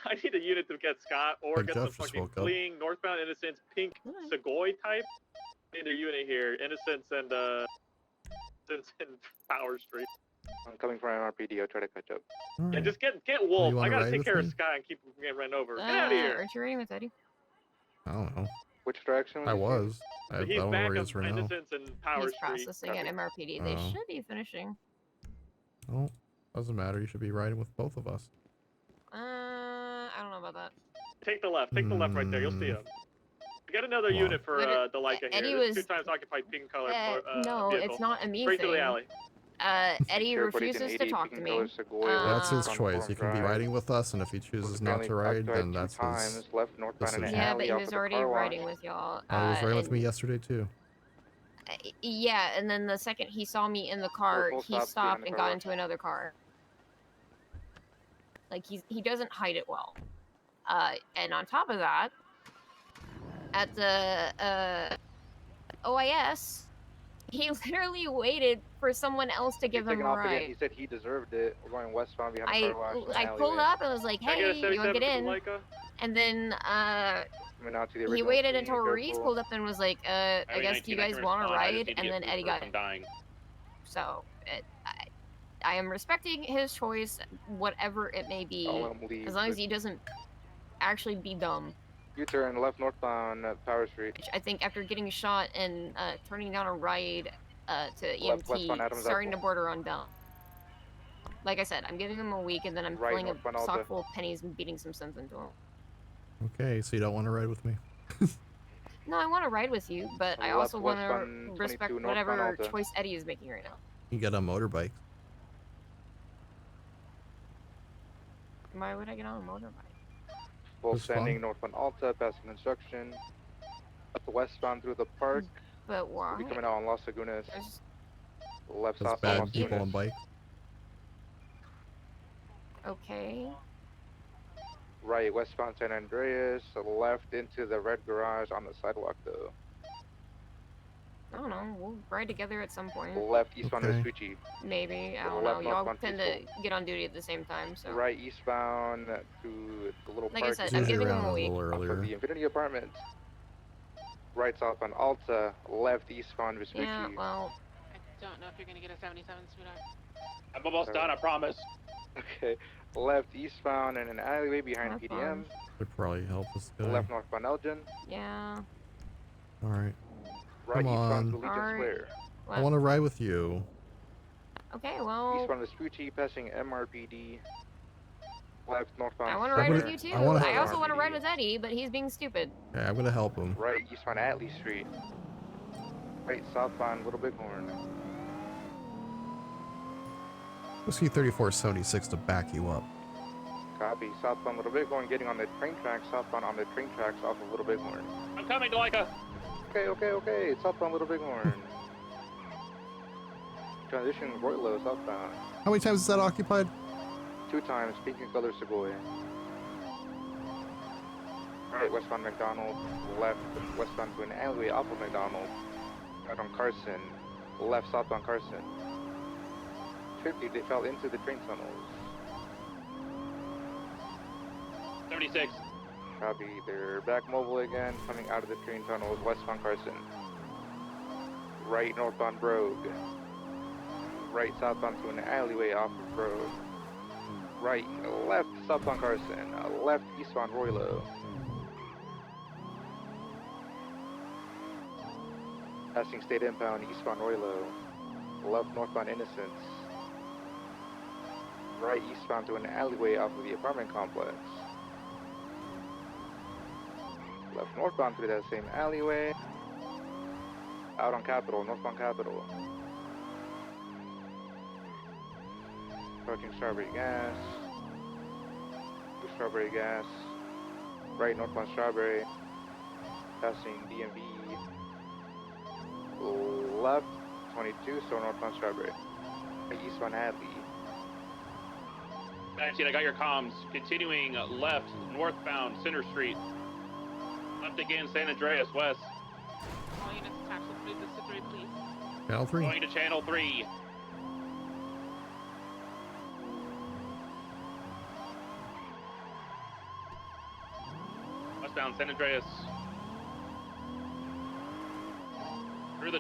I need a unit to get Scott or Like get Jeff the just fucking woke up. fleeing northbound Innocence pink Segoy type. I need a unit here. Innocence and Power Street. I'm coming from MRPD. I'll try to catch up. Yeah, just get Wolf. you I wanna gotta ride take with care of me? Sky and keep him from getting run over. Get out of here. Aren't you ready with Eddie? I don't know. Which direction? I was. I He's don't know back where he of is right now. Innocence and Power He's Street. processing at MRPD. They Oh. should be finishing. Oh, doesn't matter. You should be riding with both of us. I don't know about that. Take the left. Take the left right there. You'll see him. We got another Come on. unit for But the Leica here. Eddie This is was- 2 times occupied pink color. No, vehicle. it's not a me Straight thing. to the alley. Eddie Sierra 40's refuses an to 80 talk to pink me. color Segoy, That's his on choice. Forum He can be Drive. riding with us, and if he chooses not to ride, then that's times, his left northbound in an decision. Yeah, alley but he off was of the already car wash. riding with y'all. He was riding with and- me yesterday too. Yeah, and then the second he saw me in the car, full he stop, stay stopped in the and car got wash. into another car. Like he doesn't hide it well. And on top of that, at the OIS, he literally waited for someone else to give He's him taking a off again. ride. He said he deserved it. We're going westbound behind the car wash. in the I pulled alleyway. up and was like, Can I "Hey, get a you want to get 77 in?" for the Leica? And then Coming out to the he original waited scene, until Reese careful. pulled up and was like, I guess do you guys want to ride?" And then Eddie got in. Dying. So I am respecting his choice, whatever it may be, I'll let him leave, as long as but- he doesn't actually be dumb. U-turn left northbound at Power Street. Which I think after getting shot and turning down a ride to Left EMT, westbound Adams starting Apple. to border on dumb. Like I said, I'm giving him a week, and then I'm Right, filling a northbound sock Alta. full of pennies and beating some sense into him. Okay, so you don't want to ride with me? No, I want to ride with you, but I Left also want to westbound respect 22 whatever northbound Alta. choice Eddie is making right now. You get a motorbike. Why would I get on a motorbike? Full It's fun. standing northbound Alta, passing construction. Up the westbound through the park. But why? We'll be coming out on Las Lagunas. There's- Left There's southbound Las bad people on Lagunas. bikes. Okay. Right westbound San Andreas. Left into the red garage on the sidewalk though. I don't know. We'll ride together at some point. Left eastbound Okay. Vespucci. Maybe. I Left don't know. Y'all northbound tend to get on duty at the same time, so. Right eastbound to the little Like I park. said, It's I'm usually giving him around a a week. little Off of earlier. the Infinity Apartments. Right southbound Alta. Left eastbound Vespucci. Yeah, well, I don't know if you're gonna get a 77, sweetheart. I'm almost done, I promise. Okay. Left eastbound in an alleyway behind Have PDM. Could probably help this guy. Left northbound Elgin. yeah. All right. Right Come eastbound on. to Legion Alright. Square. I want to ride with you. Okay, well, Eastbound Vespucci passing MRPD. Left northbound. I want to I'm ride gonna- with you too. I wanna- I also want to ride with Eddie, but he's being stupid. Okay, I'm gonna help him. Right eastbound Atlee Street. Right southbound Little Bighorn. Whiskey 3476 to back you up. Copy. Southbound Little Bighorn getting on the train tracks. Southbound on the train tracks off of Little Bighorn. I'm coming, Leica. Okay. Southbound Little Bighorn. Transition Roylo southbound. How many times is that occupied? 2 times. Pink and color Segoy. Right westbound McDonald. Left westbound to an alleyway off of McDonald. Right on Carson. Left southbound Carson. 50, they fell into the train tunnels. 76. Copy, they're back mobile again, coming out of the train tunnels, westbound Carson. Right northbound Brogue. Right southbound to an alleyway off of Brogue. Right, left southbound Carson. Left eastbound Roylo. Passing state impound eastbound Roylo. Left northbound Innocence. Right eastbound to an alleyway off of the apartment complex. Left northbound through that same alleyway. Out on Capitol, northbound Capitol. Approaching Strawberry Gas. To Strawberry Gas. Right northbound Strawberry. Passing DMV. Left 22, so northbound Strawberry. Eastbound Hadley. 19, I got your comms. Continuing left, northbound Center Street. Left again, San Andreas West. All units attached, let's move this to 3, please. Channel 3. Going to Channel 3. Westbound San Andreas. Through the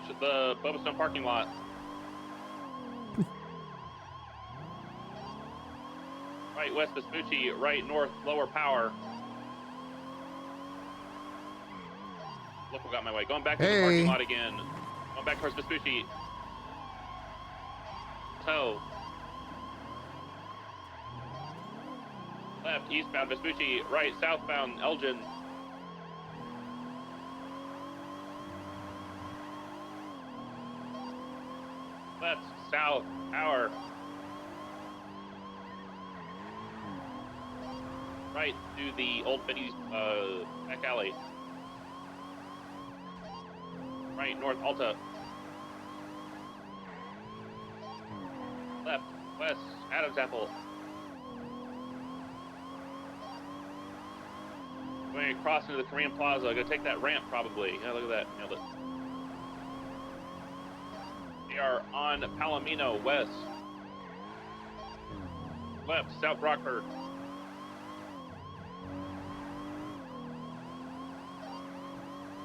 Bobastone parking lot. Right west Vespucci, right north lower power. Look what got my way. Going back to the parking lot again. Going back towards Vespucci. Toe. Left eastbound Vespucci, right southbound Elgin. Left south power. Right to the Old Betty's back alley. Right north Alta. Left west Adam's Apple. Going across into the Korean Plaza. Go take that ramp probably. Yeah, look at that. Nailed it. We are on Palomino West. Left South Rockford.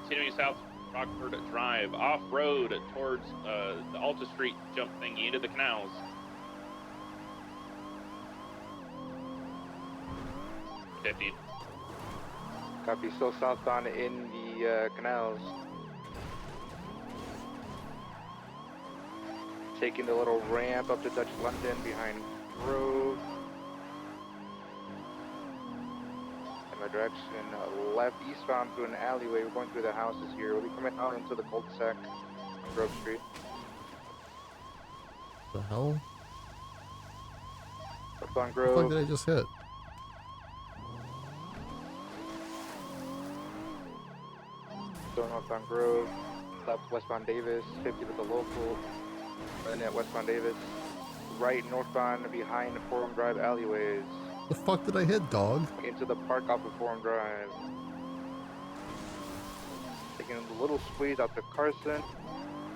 Continuing south Rockford Drive, off-road towards the Alta Street jump thingy into the canals. $50. Copy, still southbound in the canals. Taking the little ramp up to Dutch London behind Grove. In my direction, left eastbound through an alleyway. We're going through the houses here. We'll be coming out into the cul-de-sac on Grove Street. The hell? Up on What Grove. the fuck did I just hit? Going up on Grove. Left westbound Davis. 50 with the local. And at westbound Davis. Right northbound behind Forum Drive alleyways. The fuck did I hit, dog? Into the park off of Forum Drive. Taking a little squeeze out to Carson.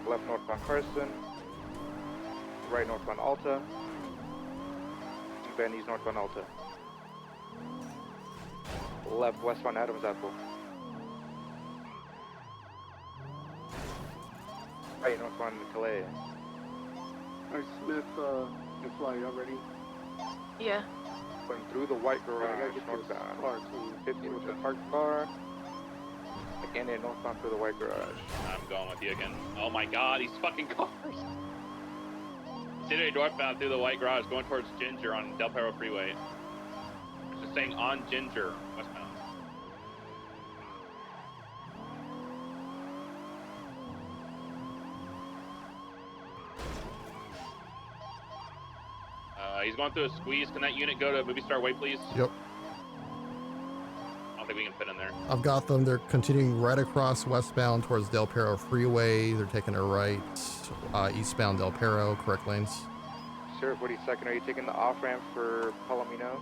Left northbound Carson. Right northbound Alta. Benny's northbound Alta. Left westbound Adams Apple. Right northbound Calais. Alright, Smith, and Fly, y'all ready? Yeah. Going through the white garage northbound. 50 with the parked car. Again, in northbound through the white garage. I'm going with you again. Oh my god, these fucking cars. Continuing northbound through the white garage, going towards Ginger on Del Perro Freeway. Just saying on Ginger, westbound. He's going through a squeeze. Can that unit go to Movie Star Way, please? Yep. I don't think we can fit in there. I've got them. They're continuing right across westbound towards Del Perro Freeway. They're taking a right, eastbound Del Perro, correct lanes. Sir, 42nd, are you taking the off-ramp for Palomino?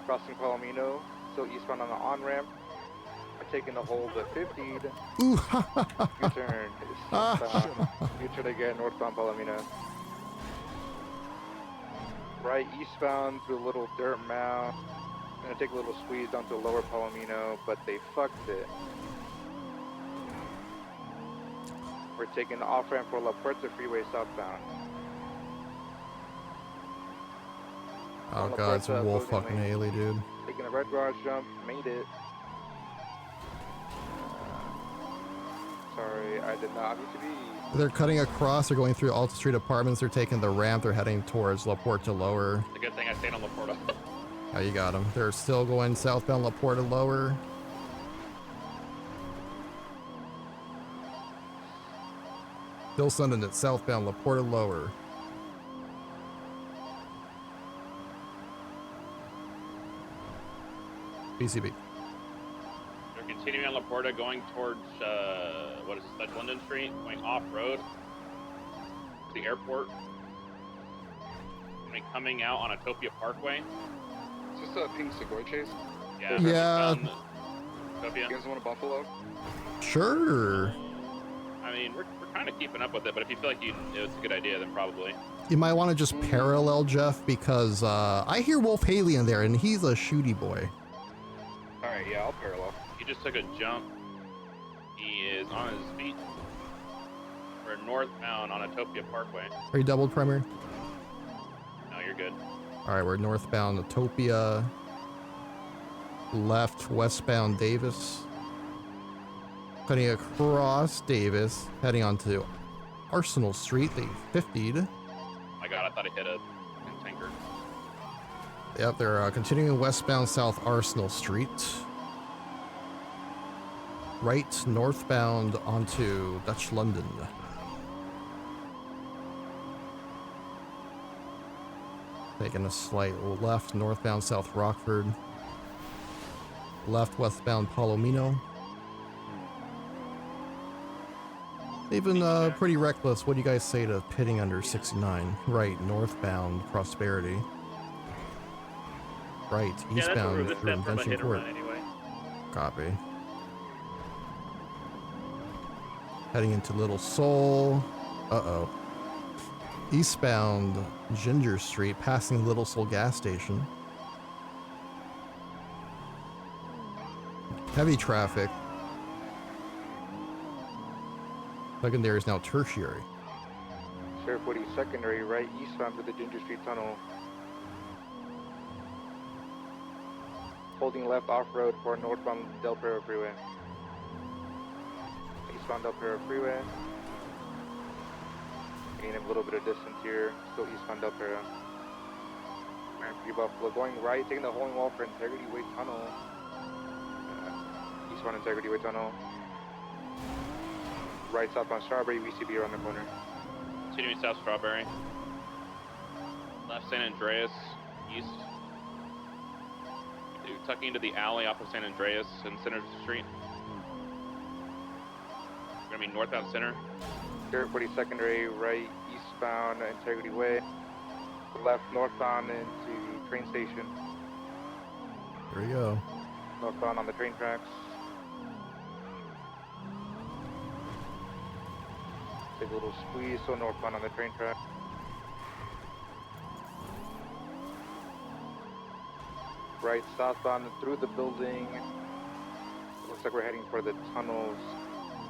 Crossing Palomino, still eastbound on the on-ramp. I'm taking the hold at 50. Ooh, U-turn. U-turn again, northbound Palomino. Right eastbound through a little dirt mound. Gonna take a little squeeze down to lower Palomino, but they fucked it. We're taking the off-ramp for La Puerta Freeway southbound. Oh god, it's a Wolf fucking Haley, dude. Taking a red garage jump, made it. Sorry, I did not need to be. They're cutting across. They're going through Alta Street Apartments. They're taking the ramp. They're heading towards La Puerta Lower. It's a good thing I stayed on La Porta. Oh, you got them. They're still going southbound La Puerta Lower. Still sending it southbound La Puerta Lower. They're BCB. continuing on La Laporta going towards, what is this, London Street, going off-road to the airport. Coming out on Utopia Parkway. Is this a pink Segoy chase? Yeah. Yeah. Utopia. You guys want a Buffalo? Sure. I mean, we're kind of keeping up with it, but if you feel like it's a good idea, then probably. You might want to just parallel Jeff because I hear Wolf Haley in there and he's a shooty boy. Alright, yeah, I'll parallel. He just took a jump. He is on his feet. We're northbound on Utopia Parkway. Are you doubled primary? No, you're good. All right, we're northbound Utopia. Left westbound Davis. Cutting across Davis, heading onto Arsenal Street. They 50'd. My God, I thought I hit a tanker. Yep, they're continuing westbound South Arsenal Street. Right northbound onto Dutch London. Taking a slight left northbound South Rockford. Left westbound Palomino. Even pretty reckless. What do you guys say to pitting under 69? Right northbound Prosperity. Right eastbound through Invention Court. Anyway. Copy. Heading into Little Seoul. Uh-oh. Eastbound Ginger Street, passing Little Seoul gas station. Heavy traffic. Secondary is now tertiary. Sheriff Woody secondary, right eastbound to the Ginger Street Tunnel. Holding left off-road for northbound Del Perro Freeway. Eastbound Del Perro Freeway. Gaining a little bit of distance here, still eastbound Del Perro. Buffalo going right, taking the holding wall for Integrity Way Tunnel. Eastbound Integrity Way Tunnel. Right southbound Strawberry, VCB around the corner. Continuing south Strawberry. Left San Andreas, east. Tucking into the alley off of San Andreas and Center Street. We're gonna be northbound Center. Sheriff Woody secondary, right eastbound Integrity Way. Left northbound into the train station. There we go. Northbound on the train tracks. Take a little squeeze, so northbound on the train track. Right southbound through the building. Looks like we're heading for the tunnels.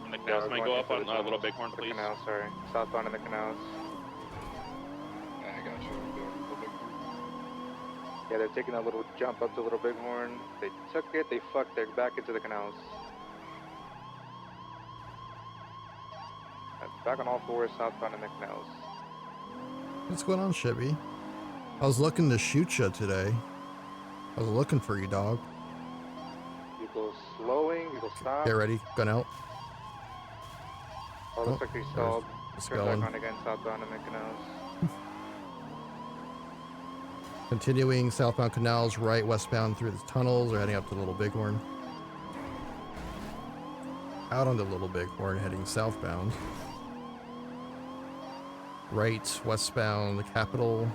And the canals might go up on Little Bighorn, please. Canal, sorry. Southbound in the canals. I got you. Yeah, they're taking a little jump up to Little Bighorn. They took it, they fucked it back into the canals. Back on all fours, southbound in the canals. What's going on, Chevy? I was looking to shoot you today. I was looking for you, dog. Vehicle slowing, vehicle stop. Get ready, gun out. Oh, looks like they stalled. It's Turn going. back on again, southbound in the canals. Continuing southbound canals, right westbound through the tunnels, or heading up to Little Bighorn. Out onto Little Bighorn, heading southbound. Right westbound Capitol.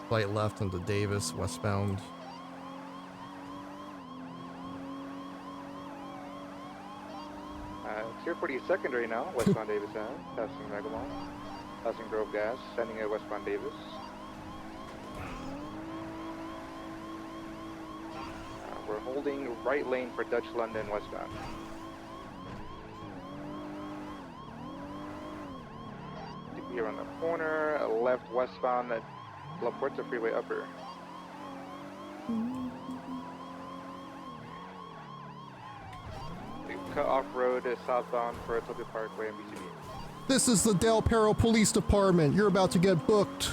Slight left onto Davis, westbound. Tier 40 secondary now, westbound Davis Ave, passing Megamall, passing Grove Gas, sending it westbound Davis. We're holding right lane for Dutch London westbound. Here on the corner, left westbound at La Puerta Freeway upper. Cut off road southbound for Utopia Parkway and BCB. This is the Del Perro Police Department. You're about to get booked.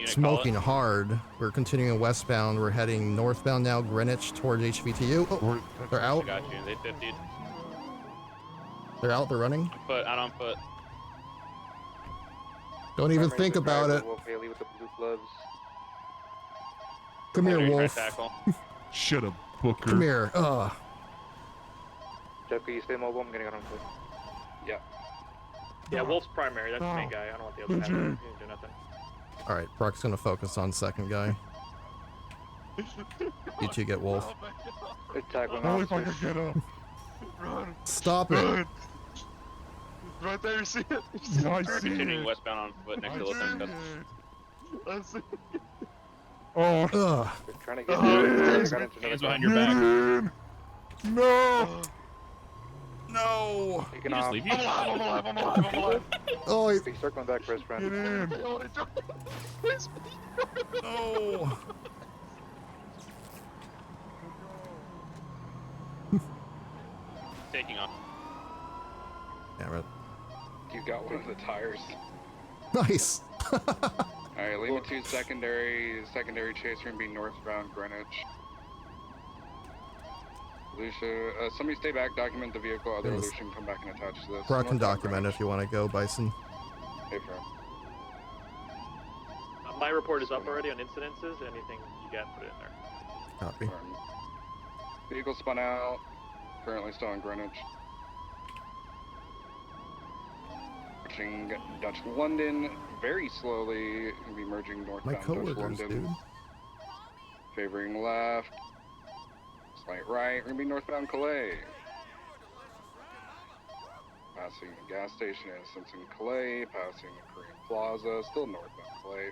Smoking hard. We're continuing westbound. We're heading northbound now, Greenwich towards HVTU. Oh, they're out. Got you. They 50'd. They're out. They're running. Out on foot. Don't even think about it. Wolf Haley with the blue gloves. Come here, Try Wolf. tackle. Shut up, Booker. Come here. Jeff, can you stay mobile? I'm getting on foot. Yeah. Yeah, Wolf's primary. That's the main guy. I don't want the other guy. He didn't do nothing. All right, Brock's gonna focus on second guy. You two get Wolf. They're tackling Holy fuck, officers. get up. Run. Stop it. Run. Right there, you see it? No, I see Continuing it. westbound on foot next to Lieutenant Gus. I see it. Oh. Ugh. They're trying to get Hands behind your back. No. No. You can You just off. leave you? I'm alive. Oh, He's circling back for his friend. Get in. no. Taking off. Damn it. You got one of the tires. Nice. Alright, Lima 2 secondary chase room be northbound Greenwich. Lucia, somebody stay back, document the vehicle, other Yes. Lucian come back and attach to this. Brock can Northbound document if you want to go, Bison. Hey, firm. My report is up already on incidences. Anything you got, put it in there. Copy. Vehicle spun out, currently still in Greenwich. Approaching Dutch London, very slowly, gonna be merging My northbound Dutch coworkers, London. dude. Favoring left, slight right, we're gonna be northbound Calais. Passing the gas station at Simpson Calais, passing the Korean Plaza, still northbound Calais.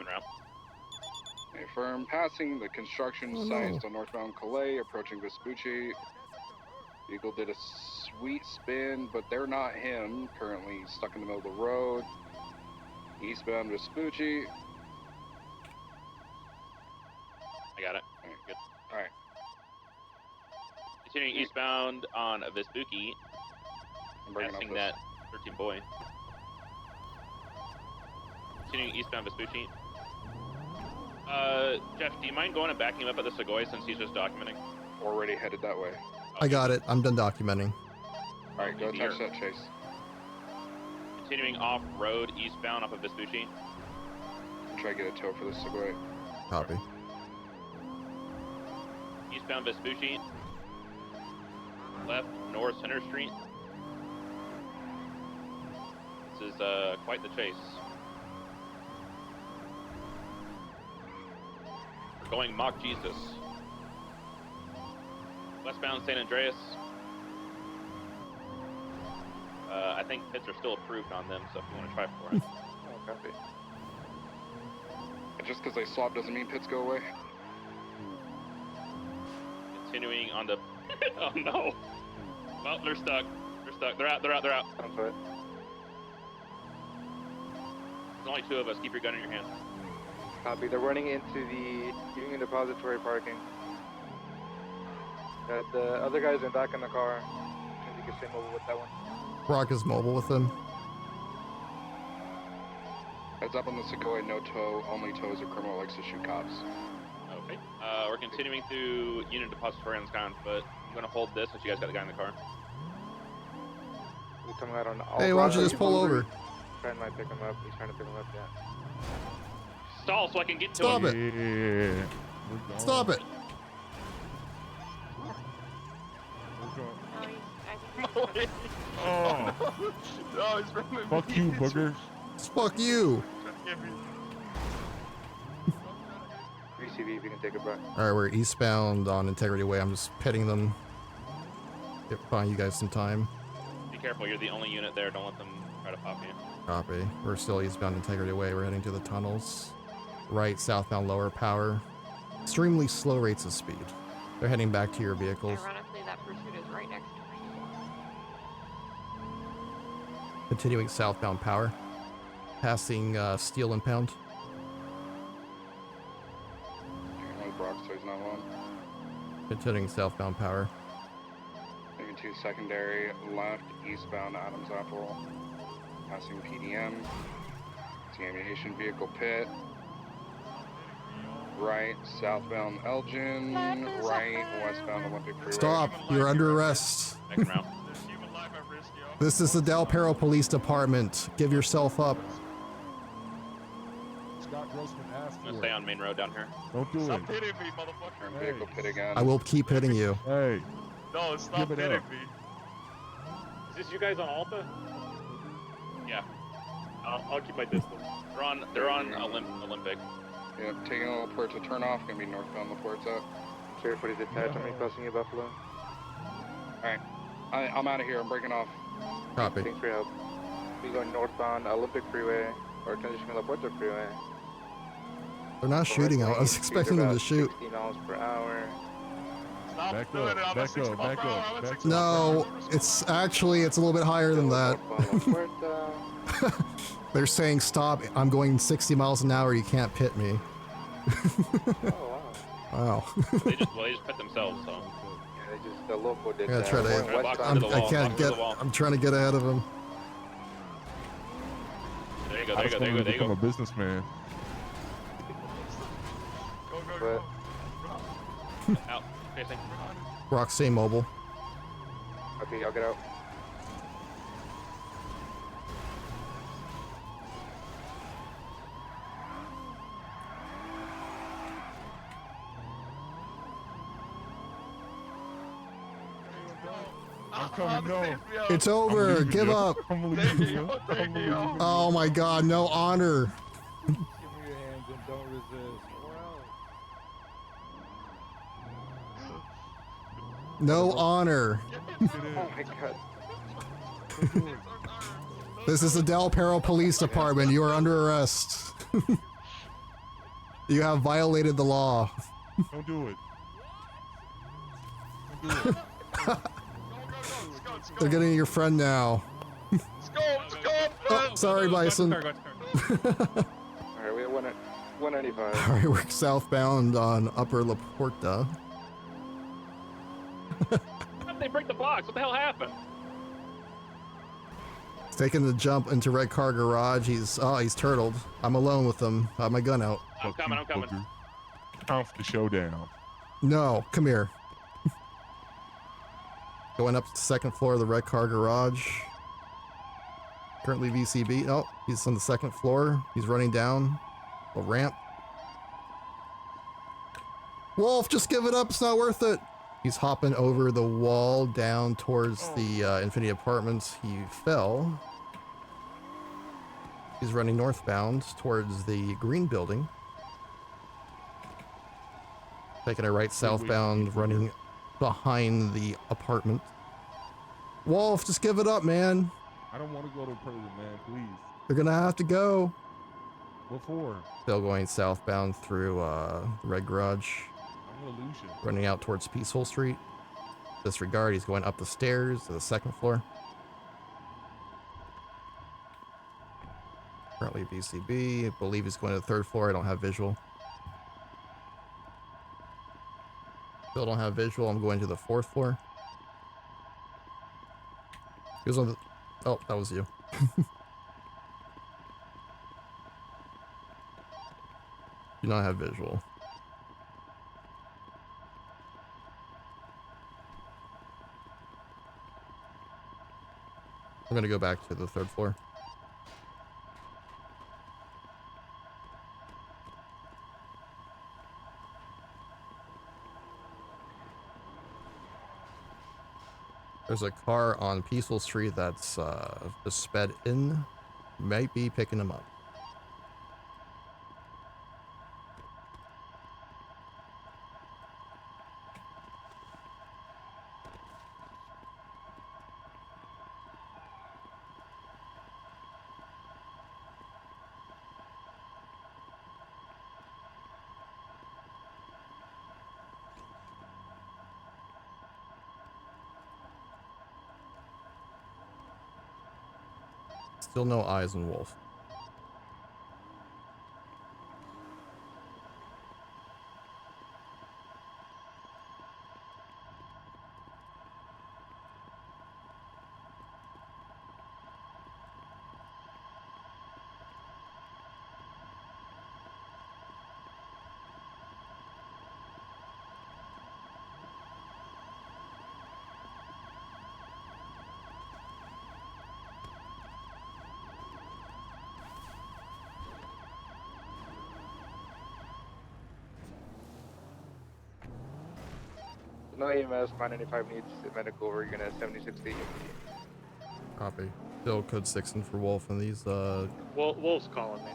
Around. A firm passing the construction Oh, site, no. still northbound Calais, approaching Vespucci. Vehicle did a sweet spin, but they're not him. Currently stuck in the middle of the road. Eastbound Vespucci. I got it. Alright, Good. Alright. Continuing eastbound on Vespucci. I'm bringing up Passing this. that 13 boy. Continuing eastbound Vespucci. Jeff, do you mind going and backing him up at the Segoy since he's just documenting? Already headed that way. I got it. I'm done documenting. Alright, go Easier. touch that chase. Continuing off-road eastbound off of Vespucci. Try to get a tow for the Segway. Copy. Eastbound Vespucci. Left North Center Street. This is quite the chase. We're going Mock Jesus. Westbound San Andreas. I think pits are still approved on them, so if you want to try for it. Oh, copy. Just because they swap doesn't mean pits go away. Continuing on the. Oh no! Well, they're stuck. They're stuck. They're out. They're out. They're out. I'm foot. There's only two of us. Keep your gun in your hand. Copy. They're running into the Union Depository parking. The other guys are back in the car. If you can stay mobile with that one. Brock is mobile with him. Heads up on the Sequoia, no tow. Only tows a criminal likes to shoot cops. Okay. We're continuing through Union Depository on Sky on foot. I'm gonna hold this since you guys got the guy in the car. We're coming out on all Hey, why don't you roads. just pull over? Trying to pick him up. He's trying to pick him up, yeah. Stall so I can get to Stop him. it. Stop it. Oh. No, he's running. Fuck you, booger. Fuck you. UCV, if you can take it back. All right, we're eastbound on Integrity Way. I'm just pitting them. Buying you guys some time. Be careful. You're the only unit there. Don't let them try to pop you. Copy. We're still eastbound Integrity Way. We're heading to the tunnels. Right, southbound lower power. Extremely slow rates of speed. They're heading back to your vehicles. Ironically, that pursuit is right next to me. Continuing southbound power. Passing Steel Impound. Only Brock, so he's not alone. Continuing southbound power. Moving to secondary, left, eastbound Adams Apple. Passing PDM. The ammunition vehicle pit. Right, southbound Elgin. Right, westbound Olympic Freeway. Stop. You're under arrest. Second round. This is the Del Perro Police Department. Give yourself up. Scott Grossman asked I'm gonna stay on main road down here. Don't do Stop it. hitting me, motherfucker. Vehicle pit again. I will keep hitting you. Hey, No, stop Give it hitting up. me. Is this you guys on Alta? Yeah, I'll keep my distance. they're on Olympic. Yep, taking a little port to turn off. Gonna be northbound the port's at. Sheriff, what is it? How many crossing you, Buffalo? Alright. I'm out of here. I'm breaking off. Copy. Thanks for your help. We're going northbound Olympic Freeway or transitioning La Puerta Freeway. They're not shooting. I was expecting them to shoot. 60 miles per hour. Stop Back doing up, it. I'm back at 60 up, miles back per hour. up, I'm at back 60 No, it's actually, it's a little bit higher than that. Northbound La Puerta. They're saying stop. I'm going 60 miles an hour. You can't pit me. Oh, wow. Wow. They just pit themselves, so. Yeah, they just, the local did Yeah, that. try to. Going westbound. I can't get. I'm trying to get ahead of him. There you go, I there you just go, there you wanted go, to there you become a go. businessman. But, Out, facing. Roxy Mobile. okay, I'll get out. I'm coming, no. It's over. leaving, Give yo. up. I'm leaving, yo. I'm leaving. Oh my God. No honor. Give me your hands and don't resist. No honor. Oh my god. This is the Del Perro Police Department. You are under arrest. You have violated the law. Don't do it. Don't do it. They're getting your friend now. Oh, sorry, Bison. Alright, we have 195. All right, we're southbound on Upper La Puerta. How did they break the blocks? What the hell happened? He's taking the jump into Red Car Garage. He's turtled. I'm alone with him. I have my gun out. I'm coming, I'm coming. Time for the showdown. No, come here. Going up to the second floor of the Red Car Garage. Currently VCB. Oh, he's on the second floor. He's running down a ramp. Wolf, just give it up. It's not worth it. He's hopping over the wall down towards the Infinity Apartments. He fell. He's running northbound towards the green building. Taking a right southbound, running behind the apartment. Wolf, just give it up, man. I don't want to go to prison, man. Please. They're gonna have to go. What for? Still going southbound through the Red Garage. I'm gonna lose you. Running out towards Peaceful Street. Disregard, he's going up the stairs to the second floor. Currently BCB. I believe he's going to the third floor. I don't have visual. Still don't have visual. I'm going to the fourth floor. He was on the... Oh, that was you. Do not have visual. I'm gonna go back to the third floor. There's a car on Peaceful Street that's just sped in. Might be picking him up. Still no eyes on Wolf. No EMS, 995 needs medical, we're gonna 7060. Copy. Still code 6 in for Wolf, and these, Wolf's calling me.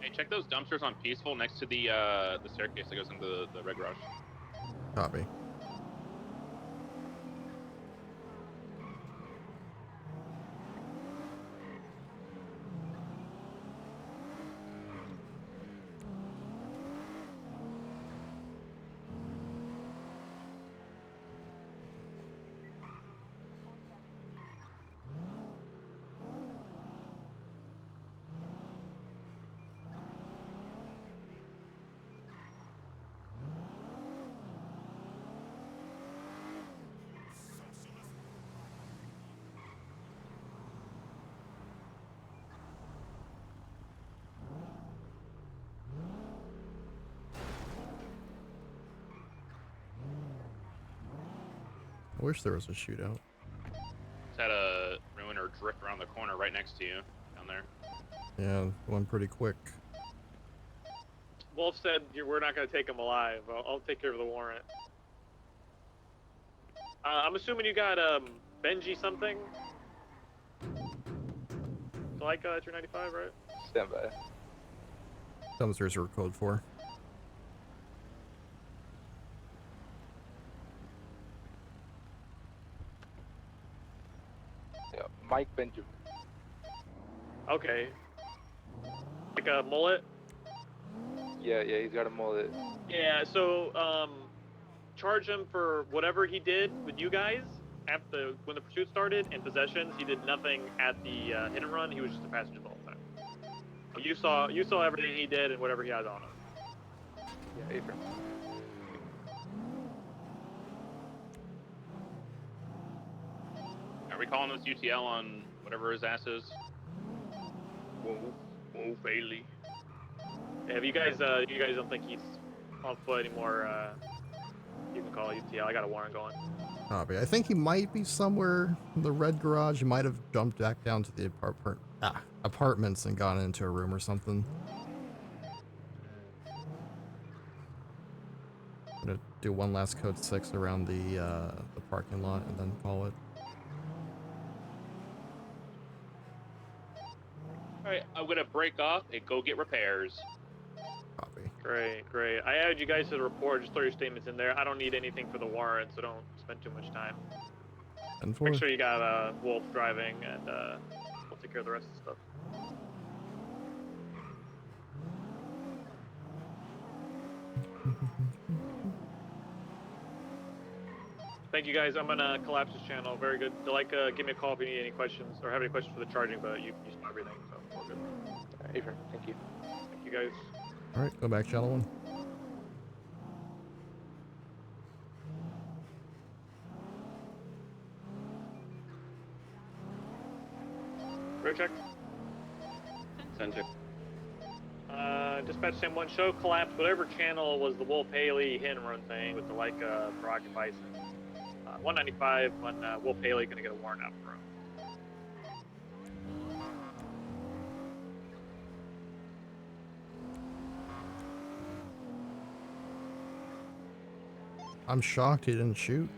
Hey, check those dumpsters on Peaceful next to the staircase that goes into the Red Garage. copy. I wish there was a shootout. It's had a ruin or drift around the corner right next to you down there. Yeah, went pretty quick. Wolf said we're not going to take him alive. I'll take care of the warrant. I'm assuming you got Benji something. Like 295, right? Stand by. Dumpsters were code 4. Yeah, Mike Benjamin. Okay. Like a mullet? Yeah, he's got a mullet. Yeah, so charge him for whatever he did with you guys after when the pursuit started and possessions. He did nothing at the hit and run. He was just a passenger the whole time. You saw everything he did and whatever he had on him. Yeah, April. Are we calling this UTL on whatever his ass is? Wolf Bailey. Yeah, if you guys don't think he's on foot anymore, you can call UTL. I got a warrant going. Copy. I think he might be somewhere in the Red Garage. He might have jumped back down to the apartments and gone into a room or something. I'm gonna do one last code 6 around the parking lot and then call it. Alright, I'm gonna break off and go get repairs. Copy. Great. I added you guys to the report. Just throw your statements in there. I don't need anything for the warrant, so don't spend too much time. Make sure you got Wolf driving, and we'll take care of the rest of the stuff. Thank you guys. I'm gonna collapse this channel. Very good. Give me a call if you need any questions or have any questions for the charging, but you saw everything, so all good. April, thank you. Thank you guys. Alright, go back channel 1. Road check. Send check. Dispatch Sam 1, show collapse whatever channel was the Wolf Haley hit and run thing with the Baraki Bison. 195 on Wolf Haley, gonna get a warrant out for him. I'm shocked he didn't shoot.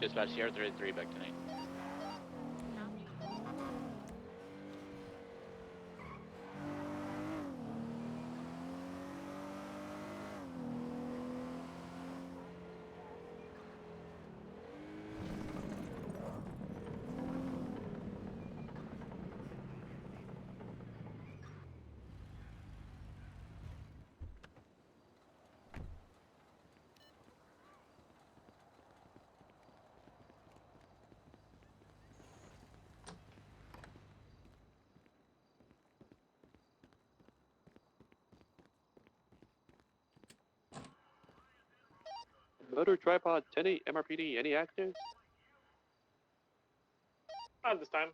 Dispatch Sierra 33 back tonight. Motor tripod 10-8 MRPD. Any actions? Not this time.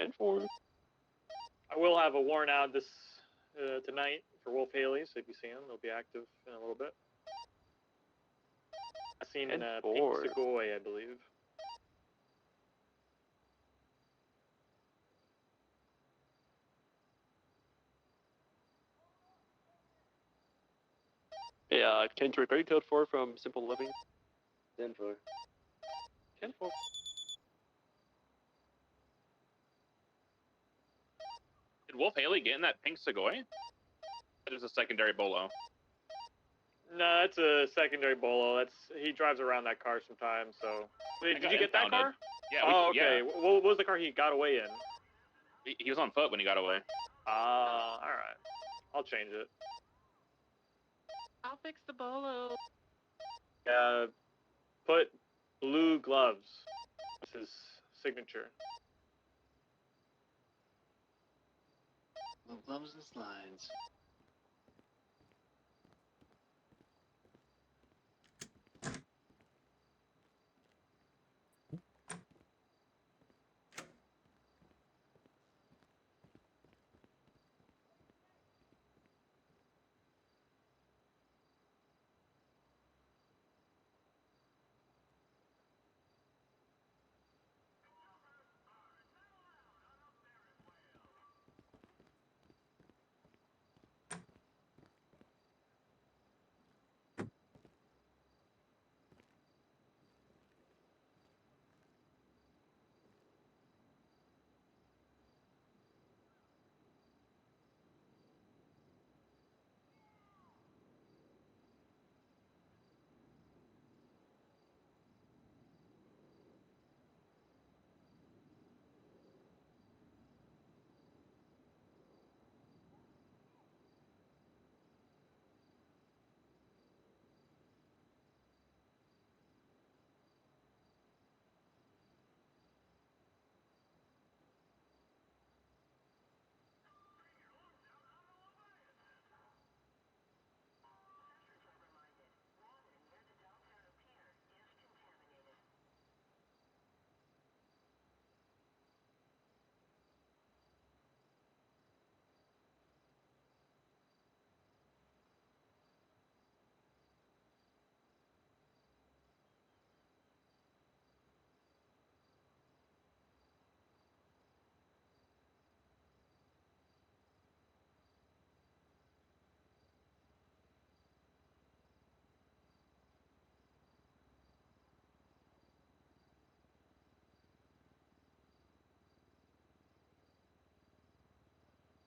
10-4. I will have a warrant out this tonight for Wolf Haley, so if you see him, they'll be active in a little bit. I seen Pink 10-4. Segoy, I believe. Yeah, Kendrick, are you code 4 from Simple Living? 10-4. 10-4. Did Wolf Haley get in that pink Segoy? That is a secondary bolo. No, that's a secondary bolo. He drives around that car sometimes. So, wait, did you get that car? Yeah. Oh, okay. Yeah. What was the car he got away in? He was on foot when he got away. All right. I'll change it. I'll fix the bolo. Put blue gloves. That's his signature. Blue gloves and slides.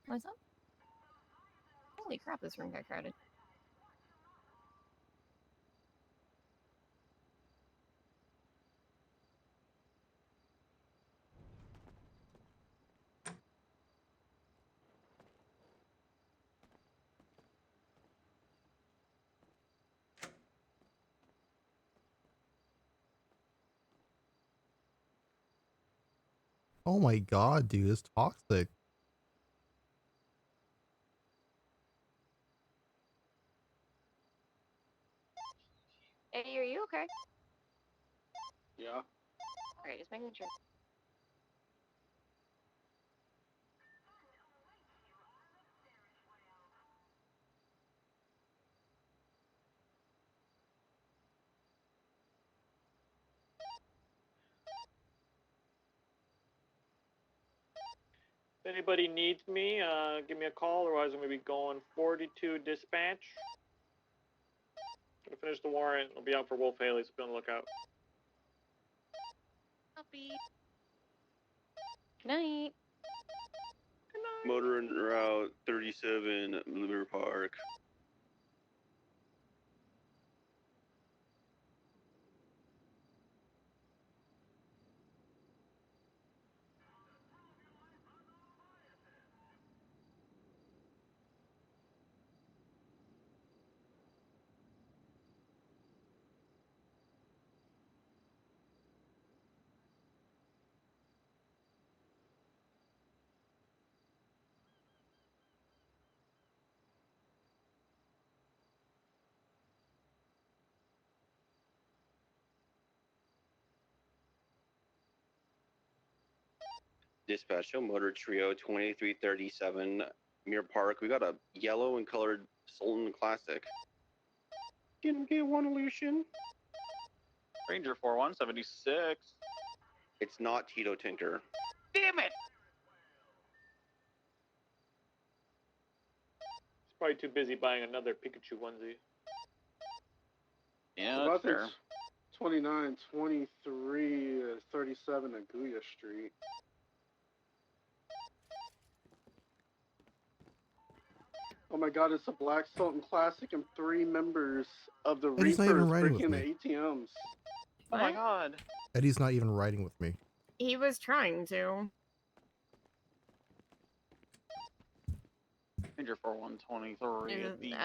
What's up? Holy crap, this room got crowded. Oh my god, dude, it's toxic. Hey, are you okay? Yeah. Alright, just making sure. If anybody needs me, give me a call. Otherwise, I'm gonna be going 42 dispatch. Gonna finish the warrant. I'll be out for Wolf Haley, so be on the lookout. Copy. Good night. Motor en route 37 Liver Park. Dispatch, show motor trio 2337 Mirror Park. We got a yellow and colored Sultan Classic. Didn't get one illusion. Ranger 4176. It's not Tito Tinker. Damn it! He's probably too busy buying another Pikachu onesie. Yeah, About that's fair. 29, 23, 37 Aguya Street. Oh my god, it's a Black Sultan Classic and 3 members of the Eddie's not even Reapers riding breaking with the ATMs. Oh my god. Eddie's not even riding with me. He was trying to. Ranger 4123. And, The yellow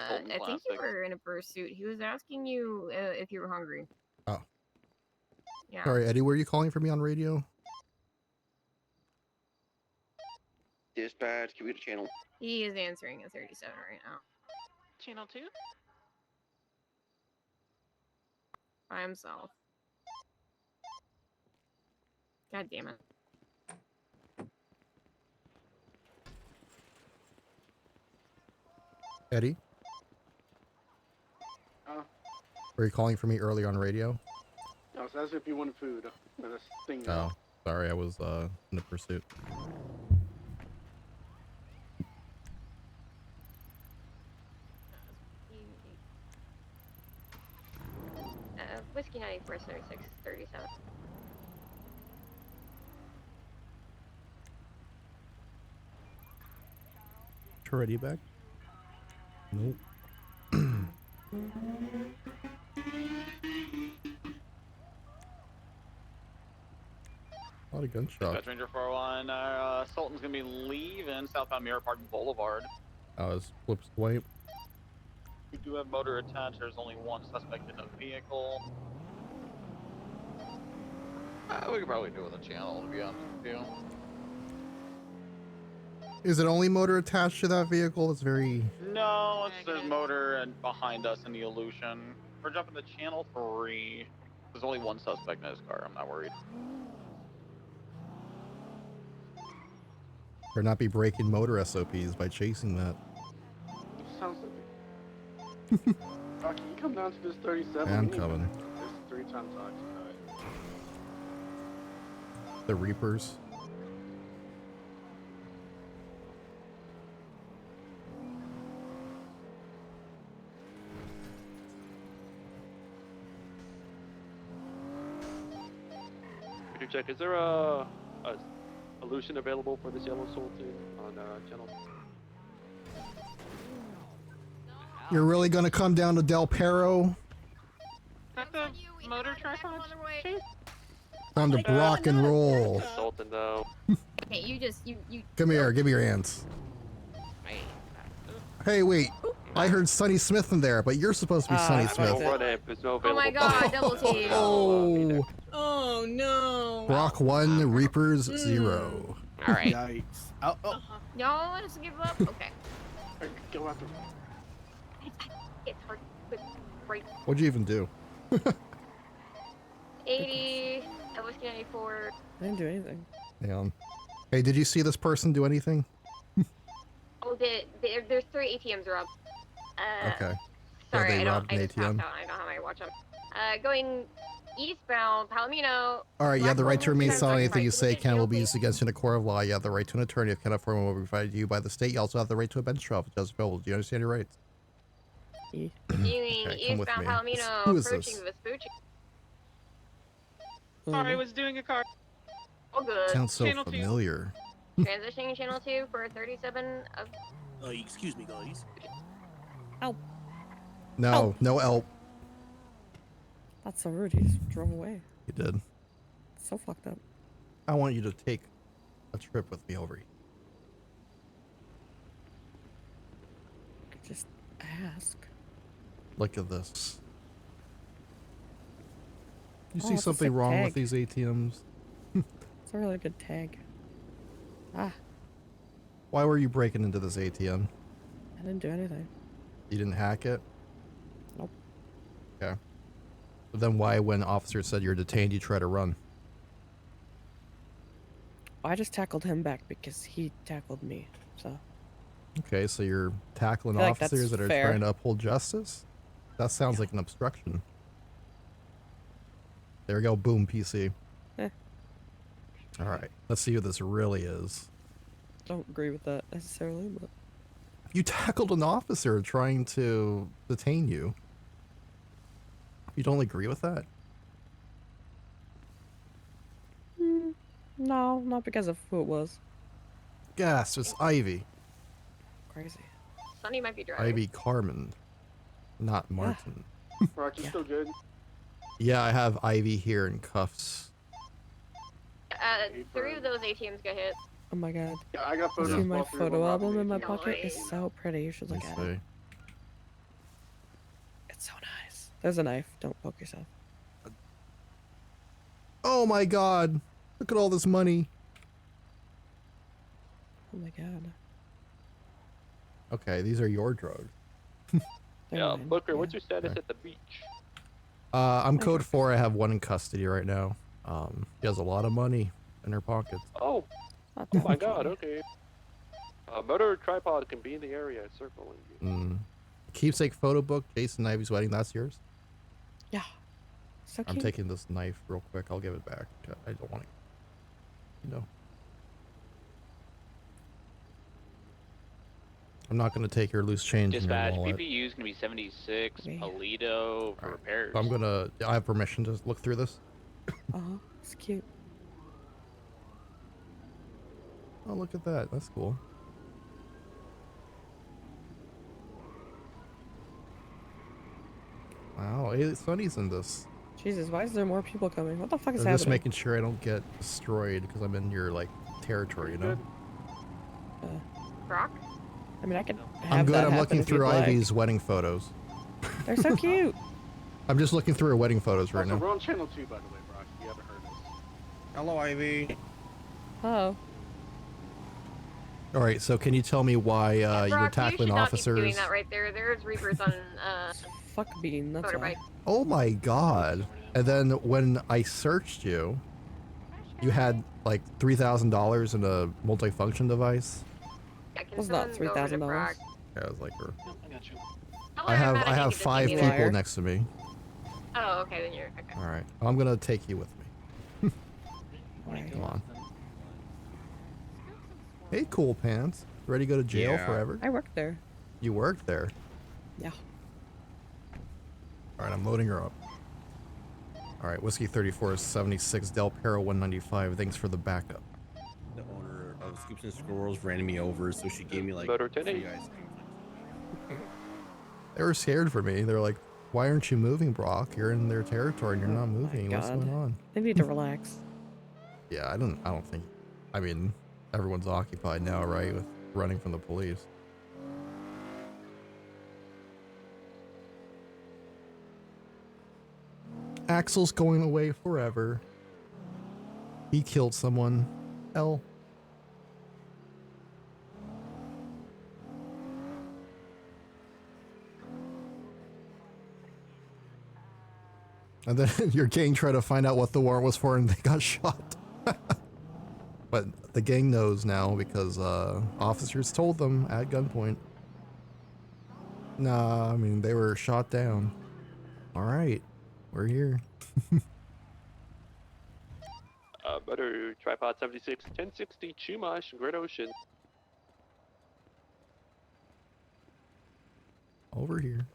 Sultan I think Classic. you were in a fursuit. He was asking you if you were hungry. Oh. Yeah. Sorry, Eddie, were you calling for me on radio? Dispatch, can we get a channel? He is answering at 37 right now. Channel 2? By himself. God damn it. Eddie? Were you calling for me earlier on radio? I was asking if you wanted food. And this thing. Oh, sorry, I was in a pursuit. Whiskey 94, 36, 37. Already back? Nope. A lot of gunshots. Dispatch Ranger 41. Sultan's gonna be leaving southbound Mirror Park Boulevard. Oh, it's flip swipe. We do have motor attached. There's only one suspect in the vehicle. We could probably do it with a channel, to be honest with you. Is it only motor attached to that vehicle? It's very... No, there's motor and behind us in the illusion. We're jumping to channel 3. There's only one suspect in his car. I'm not worried. Or not be breaking motor SOPs by chasing that. Sounds like it. Can you come down to this 37? I'm coming. There's 3 times occupied. The Reapers. Could you check? Is there a illusion available for this yellow Sultan on channel? You're really gonna come down to Del Perro? Is that the motor tripod? On to rock and roll. Sultan though. Okay, you just you. Come here, give me your hands. Hey, wait. I heard Sonny Smith in there, but you're supposed to be Sonny Smith. Oh my god, double team. Oh. Oh no. Rock 1, Reapers 0. All right. Yikes. Oh, oh. Y'all want us to give up? Okay. Go out the... It's hard with right. What'd you even do? 80, Whiskey 94. I didn't do anything. Damn. Hey, did you see this person do anything? Oh, there's 3 ATMs robbed. Okay. Sorry, they I don't. robbed I an just passed ATM? out. I don't have my watch on. Going eastbound, Palomino. Alright, you have the right to remain silent. Anything you say Right. can will be used against you in a court of law. You have the right to an attorney if cannot form will be provided to you by the state. You also have the right to a bench trial if it does available. Do you understand your rights? Continuing Okay, come with eastbound me. Palomino, Who is approaching this? Vespucci. Sorry, I was doing a car. All good. Sounds so Channel 2. familiar. Transitioning channel 2 for 37 of. Excuse me, guys. No, no help. That's so rude. He just drove away. You did. So fucked up. I want you to take a trip with me over here. Just ask. Look at this. You Oh, see it's a something sick wrong tag. with these ATMs? It's a really good tag. Ah, Why were you breaking into this ATM? I didn't do anything. You didn't hack it? Nope. Okay. But then why, when officers said you're detained, you try to run? I just tackled him back because he tackled me. So Okay, so you're tackling feel like that's officers that are fair. trying to uphold justice? That sounds like an obstruction. There we go, boom, PC. Eh. Alright, let's see who this really is. Don't agree with that necessarily, but You tackled an officer trying to detain you. You don't agree with that? no, not because of who it was. Yes, it's Ivy. Crazy. Sonny might be driving. Ivy Carmen, not Martin. Rock, you still good? Yeah, I have Ivy here in cuffs. 3 of those ATMs got hit. Oh my god. Yeah, I got You photos. see of my all three of photo them album robbing in my the pocket? ATM. It's so pretty. You should look Let at me it. see. It's so nice. There's a knife. Don't poke yourself. Oh my god! Look at all this money. Oh my god. Okay, these are your drugs. Yeah, Booker, what's your status at the beach? I'm code 4. I have one in custody right now. She has a lot of money in her pockets. Oh, oh my god, okay. Motor tripod can be in the area circling you. Keepsake photo book, Jason Ivy's wedding, that's yours? Yeah. So I'm cute. taking this knife real quick. I'll give it back. I don't want it. You know. I'm not going to take your loose change in your Dispatch, wallet. PPU is going to be 76, Polito for repairs. I'm going to... I have permission to look through this. It's cute. Oh, look at that. That's cool. Wow, hey, Sonny's in this. Jesus, why is there more people coming? What the fuck is I'm just happening? making sure I don't get destroyed because I'm in your, like, territory, you know? Brock? I mean, I could have I'm good. that I'm happen looking if you'd through like. Ivy's wedding photos. They're so cute. I'm just looking through her wedding photos right Also, now. we're on channel 2, by the way, Brock. If you haven't heard us. Hello, Ivy. Oh. All right, so can you tell me why you were Brock, you tackling should not officers? be doing that right there. There's Reapers on Fuck Bean, that's why. motorbike. Oh my god. And then when I searched you, you had like $3,000 in a multifunction device. Yeah, can Was not someone go over to $3,000. Brock? Yeah, I was like, I got you. Tell I her have about it, I you have can just 5 meet me people there. next to me. Oh, okay, then you're okay. All right, I'm gonna take you with me. Come on. Hey, Cool Pants. Ready to go to jail Yeah. forever? I worked there. You worked there. Yeah. All right, I'm loading her up. All right, Whiskey 34 is 76, Del Perro 195. Thanks for the backup. The owner of Scoops and Squirrels ran me over, so she gave me like Motor 10 free ice cream. They were scared for me. They were like, "Why aren't you moving, Brock? You're in their territory and you're not moving. What's God. going on?" They need to relax. Yeah, I don't think. I mean, everyone's occupied now, right? With running from the police. Axel's going away forever. He killed someone. L. And then your gang tried to find out what the warrant was for and they got shot. But the gang knows now because officers told them at gunpoint. Nah, I mean, they were shot down. Alright, we're here. Motor tripod 76, 1060 Chumash, Great Ocean. Over here.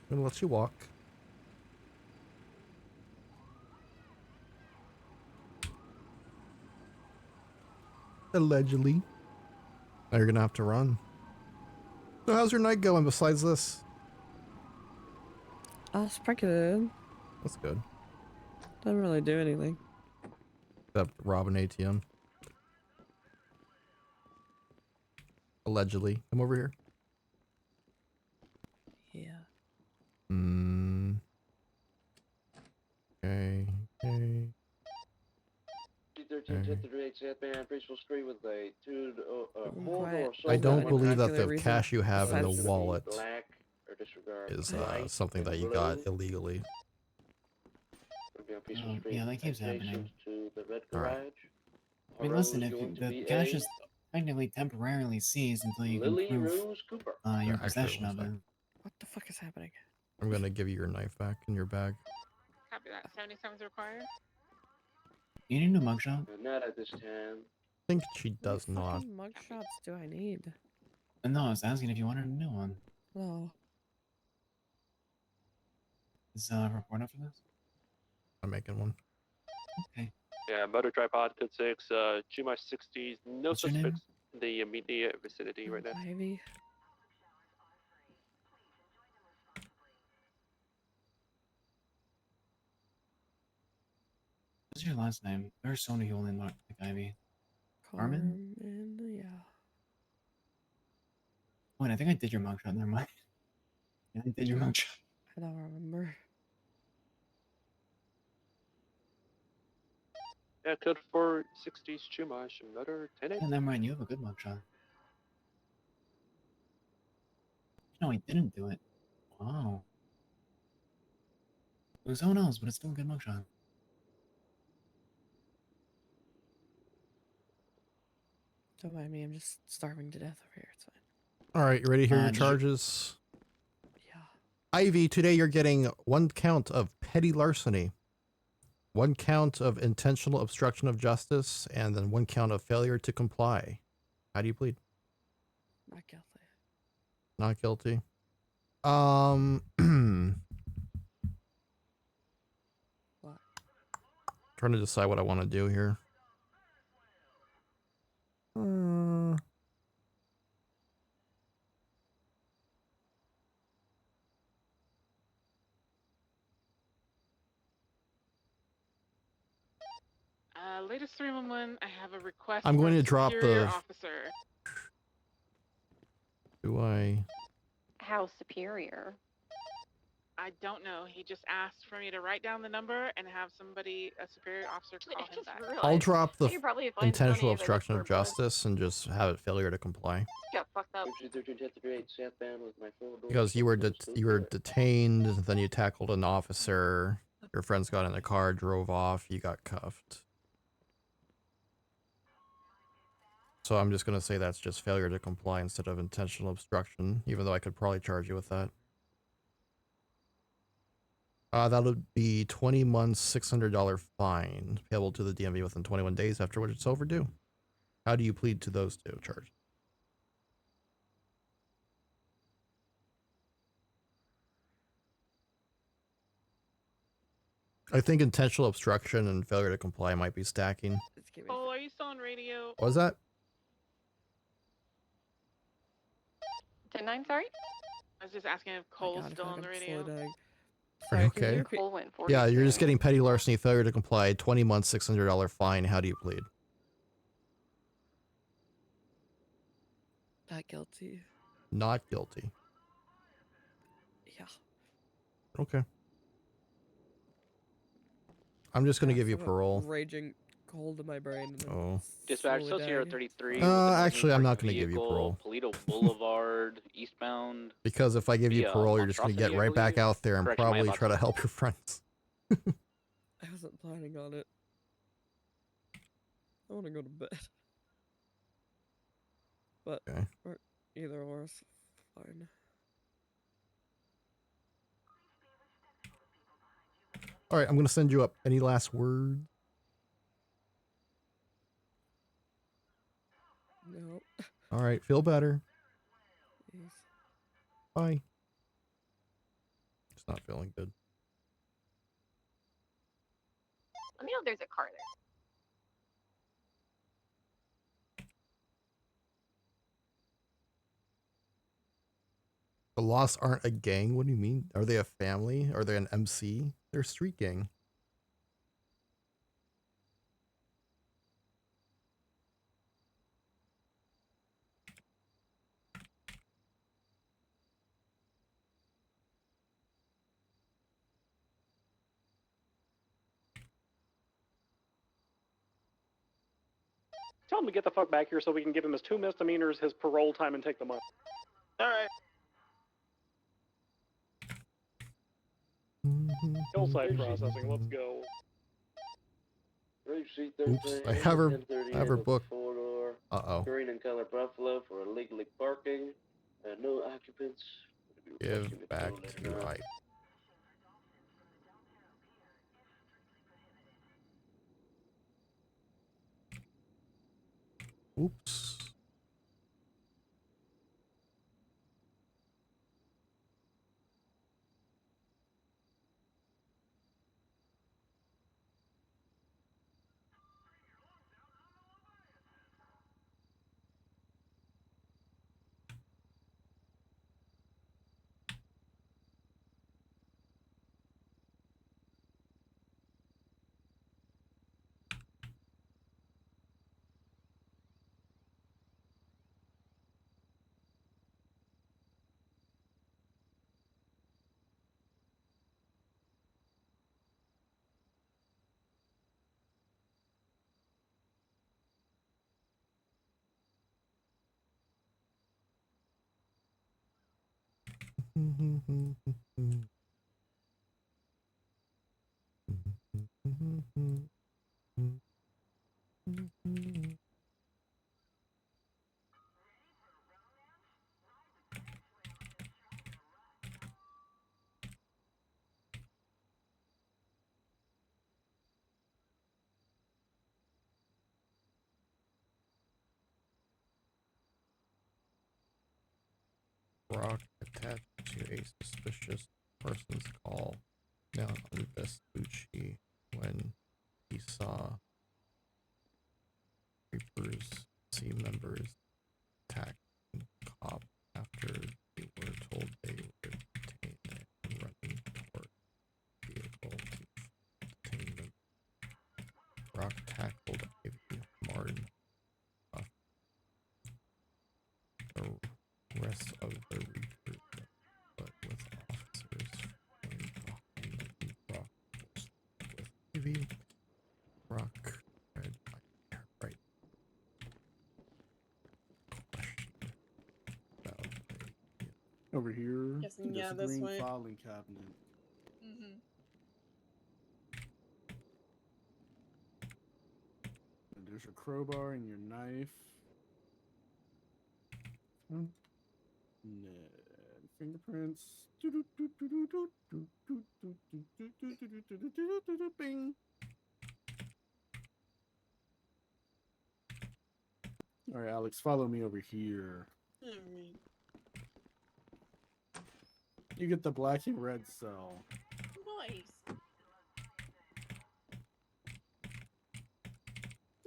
I'm gonna let you walk. Allegedly. Now you're gonna have to run. So how's your night going besides this? It's pretty good. That's good. Doesn't really do anything. Except rob an ATM. Allegedly. Come over here. Yeah. Okay. Okay. 13 to 38 southbound Bristol Street with a I don't believe that the cash you have in the wallet black or disregard is white something that and you blue. got illegally. Yeah, that keeps happening. To the red All right. garage. I mean, listen, if the cash is technically temporarily seized until you can Lily prove Rose Cooper. your Actually, possession one of it. sec. What the fuck is happening? I'm gonna give you your knife back in your bag. Copy that. 77 is required. You need a mugshot? Not at this time. I think she does How many not. fucking mugshots do I need? No, I was asking if you wanted a new one. No. Is report up for this? I'm making one. Okay. Yeah, motor tripod, code 6, Chumash 60s, no What's your name? suspects in the immediate vicinity right now. Ivy. What's your last name? There's so many people named like Ivy. Carmen? Yeah. Wait, I think I did your mugshot. Never mind. Yeah, I did your mugshot. I don't remember. Yeah, code 460s, Chumash, motor 10 Yeah, never mind. You have a good mugshot. No, I didn't do it. Wow. It was someone else, but it's still a good mugshot. Don't mind me. I'm just starving to death over here. It's fine. All right, you ready to hear your did you- charges? Yeah. Ivy, today you're getting 1 count of petty larceny, 1 count of intentional obstruction of justice, and then 1 count of failure to comply. How do you plead? Not guilty. Not guilty. What? Trying to decide what I want to do here. Latest 311, I have a request I'm for going a to drop superior the- officer. Do I? How superior? I don't know. He just asked for me to write down the number and have somebody, a superior officer, call him back. I'll drop the You probably find intentional plenty of obstruction of other purpose. justice and just have it failure to comply. Got fucked up. Because you were detained, then you tackled an officer, your friends got in the car, drove off, you got cuffed. So I'm just gonna say that's just failure to comply instead of intentional obstruction, even though I could probably charge you with that. That would be 20 months, $600 fine, payable to the DMV within 21 days, after which it's overdue. How do you plead to those two charges? I think intentional obstruction and failure to comply might be stacking. Oh, are you still on radio? What was that? 10-9, sorry? I was just asking if Cole's still on the radio. Are you okay? Cole went Yeah, you're 43. just getting petty larceny, failure to comply, 20 months, $600 fine. How do you plead? Not guilty. Not guilty. Yeah. Okay. I'm just gonna give you I have a parole. Raging cold in my brain. And then Oh. Dispatch, slowly Sierra dying. 33. Actually, I'm not gonna give you parole. Polito Boulevard, eastbound. Because if I give you via parole, you're just gonna get Monstrosity, I right back believe. out there and Correction, my probably thoughts. try to help your friends. I wasn't planning on it. I want to go to bed. But Okay. or either or is fine. All right, I'm gonna send you up. Any last words? No. All right, feel better. Yes. Bye. Just not feeling good. Let me know if there's a car there. The Lost aren't a gang? What do you mean? Are they a family? Are they an MC? They're a street gang. Tell him to get the fuck back here so we can give him his 2 misdemeanors, his parole time, and take the money. All right. Hillside processing, let's go. Oops, I have her booked. Uh-oh. Green and color buffalo for illegally parking. No occupants. Give back to I. Oops. Rock attached to a suspicious person's call. Now on Vespucci when he saw Reapers C members attack cop after they were told they would detain them, running toward vehicle to detain them. Rock tackled Ivy Martin. The rest of the Reapers, but with officers behind them. Rock was with Ivy. Rock read my right. Question about Over here. Guessing, there's yeah, a this green way. filing cabinet. Mm-hmm. And there's your crowbar and your knife. Fingerprints. Bing. All right, Alex, follow me over here. Alright. You get the black and red cell. Nice.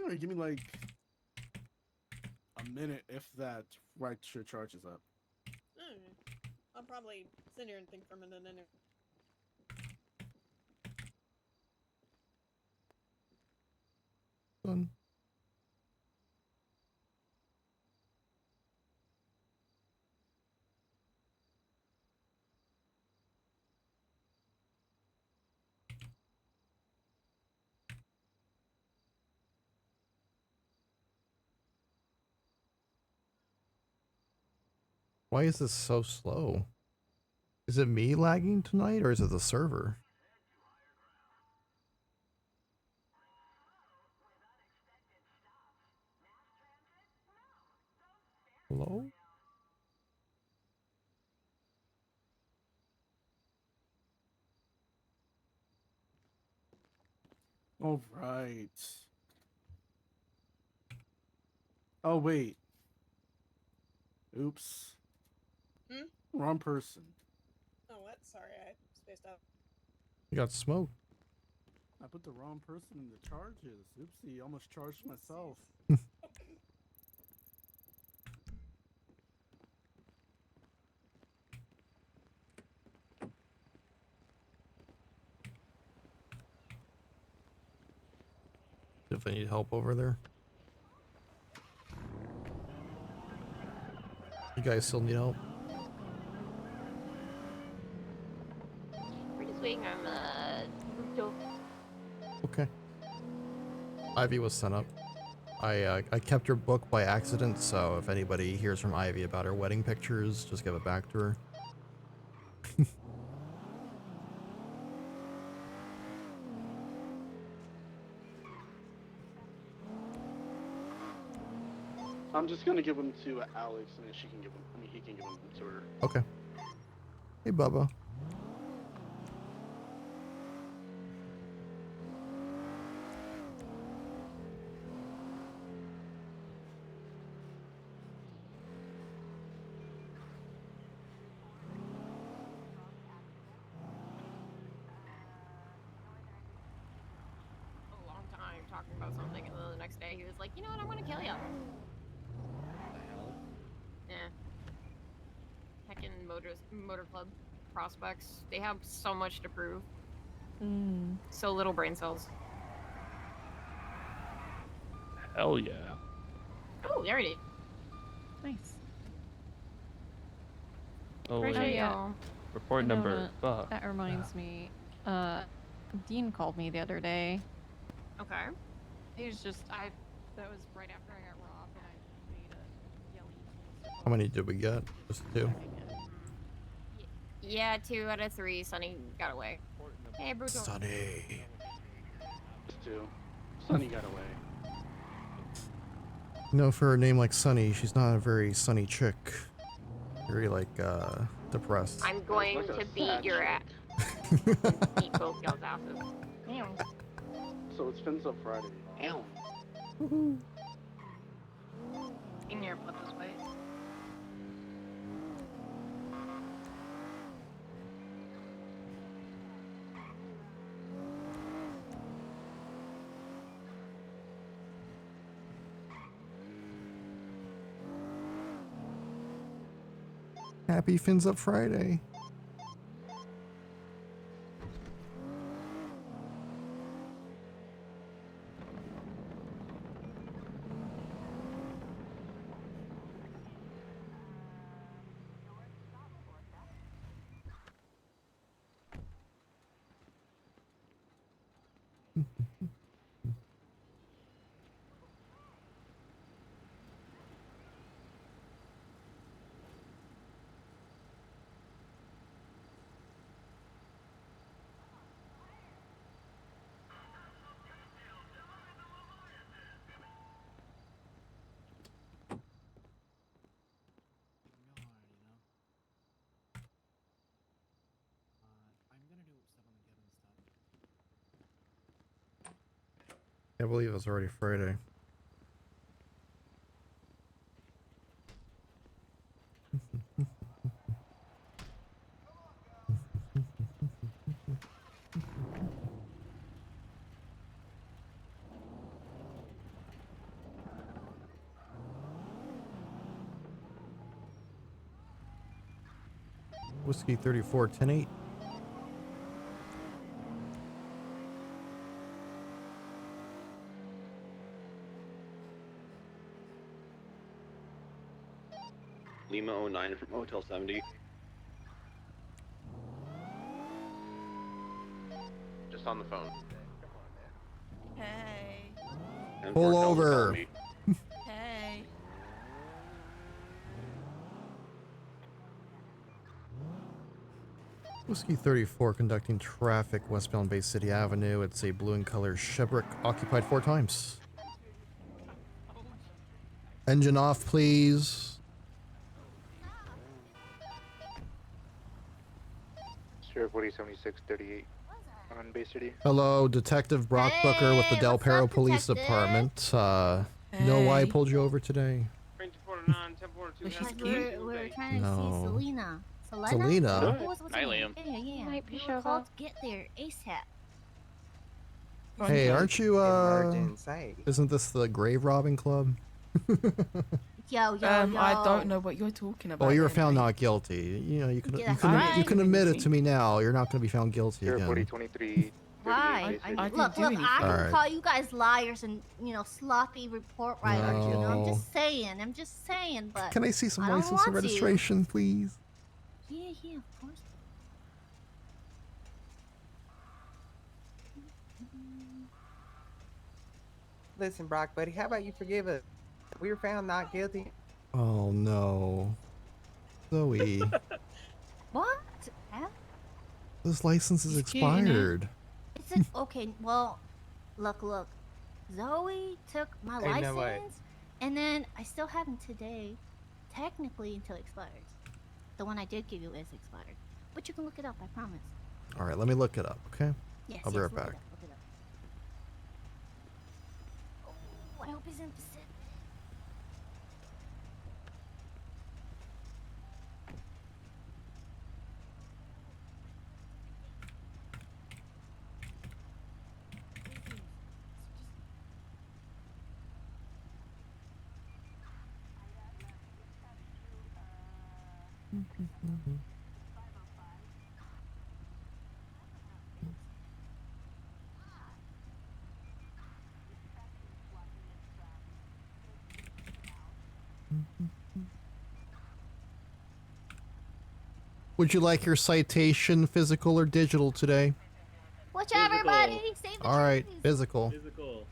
All right, give me like a minute, if that, right to charges up. Alright. I'll probably sit here and think for a minute anyway. Done. Why is this so slow? Is it me lagging tonight or is it the server? Hello? All right. Oh, wait. Oops. Hmm? Wrong person. Oh, what? Sorry, I spaced out. You got smoked. I put the wrong person in the charges. Oopsie, almost charged myself. If they need help over there. You guys still need help? We're just waiting on Joe. Okay. Ivy was sent up. I kept her book by accident, so if anybody hears from Ivy about her wedding pictures, just give it back to her. I'm just gonna give them to Alex, and then she can give them. I mean, he can give them to her. Okay. Hey, Bubba. A long time talking about something, and then the next day he was like, you know what, I'm gonna kill you. Yeah. Heckin' motor club prospects. They have so much to prove. So little brain cells. Hell yeah. Oh, there it is. Nice. Oh, Appreciate wait. y'all. Report You know number. what? Fuck. That reminds me. Dean called me the other day. Okay. He was just that was right after I got robbed, and I made a yelly. How many did we get? Just 2. Yeah, 2 out of 3. Sunny got away. Hey, Brutal. Sunny. Just 2. Sunny got away. No, for a name like Sunny, she's not a very sunny chick. Very like depressed. I'm going to beat your ass. Beat both y'all's asses. Damn. So it's Fins Up Friday. Ow. In your put this way. Happy Fins Up Friday. I believe it's already Friday. Whiskey 34 10-8. Lima 09 from Hotel 70. Just on the phone. Hey. And Pull Fort Delta over. called me. Hey. Whiskey 34 conducting traffic westbound Bay City Avenue. It's a blue and color Chevrolet occupied 4 times. Engine off, please. Sheriff Woody 7638 on Bay City. Hello, Detective Brock Booker with the Del Perro Police Department. Know why I pulled you over today? We're trying to No. see Selena. Selena? What's Hi, her Liam. name? Yeah. Hi, We were called to get there ASAP. Hey, aren't you, isn't this the grave robbing club? Yo. I don't know what you're talking about. Well, you were found not guilty. You know, you can Yeah, you can alright. you can admit it to me now. You're not going to be found guilty Sheriff Woody again. 23. Right. I didn't Look, do I anything. can Alright. call you guys liars and sloppy report writers. You know, I'm No. just saying. But Can I see some I don't license and want to. registration, please? Yeah, of course. Listen, Brock, buddy, how about you forgive us? We were found not guilty. Oh no, Zoe, What? Huh? this license is He's cheating, eh? expired. It's a, okay. Well, look. Zoe took my Ain't no way. license And then I still haven't today, technically until it expires. The one I did give you is expired. But you can look it up, I promise. All right, let me look it up, okay? Yes, I'll be right look it back. up, look it up. Oh, I hope he's in Pacific. Would you like your citation physical or digital today? Whichever, buddy. Save the All right, trees. physical. Physical.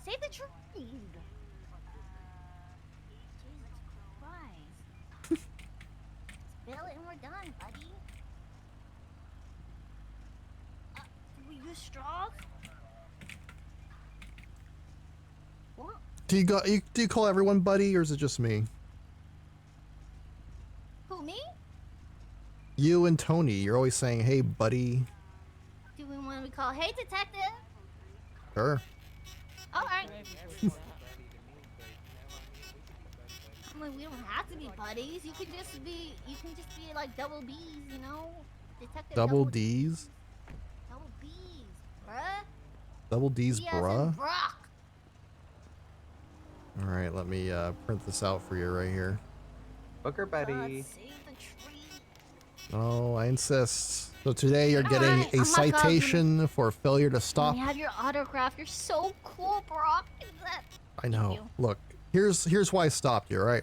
Save the trees. Jesus Christ. Spill it and we're done, buddy. Do we use straws? What? Do you call everyone buddy, or is it just me? Who, me? You and Tony, you're always saying, "Hey, buddy." Do we want to be called, hey, detective? Sure. All right. I mean, we don't have to be buddies. You can just be like double B's, you know? Detective Double D's. Double B's, bruh. Double D's, B as in bruh. Brock. All right, let me print this out for you right here. Booker buddy. Save the tree. Oh, I insist. So today you're getting Alright, a oh my God. citation for failure to stop. Let me have your autograph. You're so cool, Brock. Is that? I know. Look, here's why I stopped you. All right.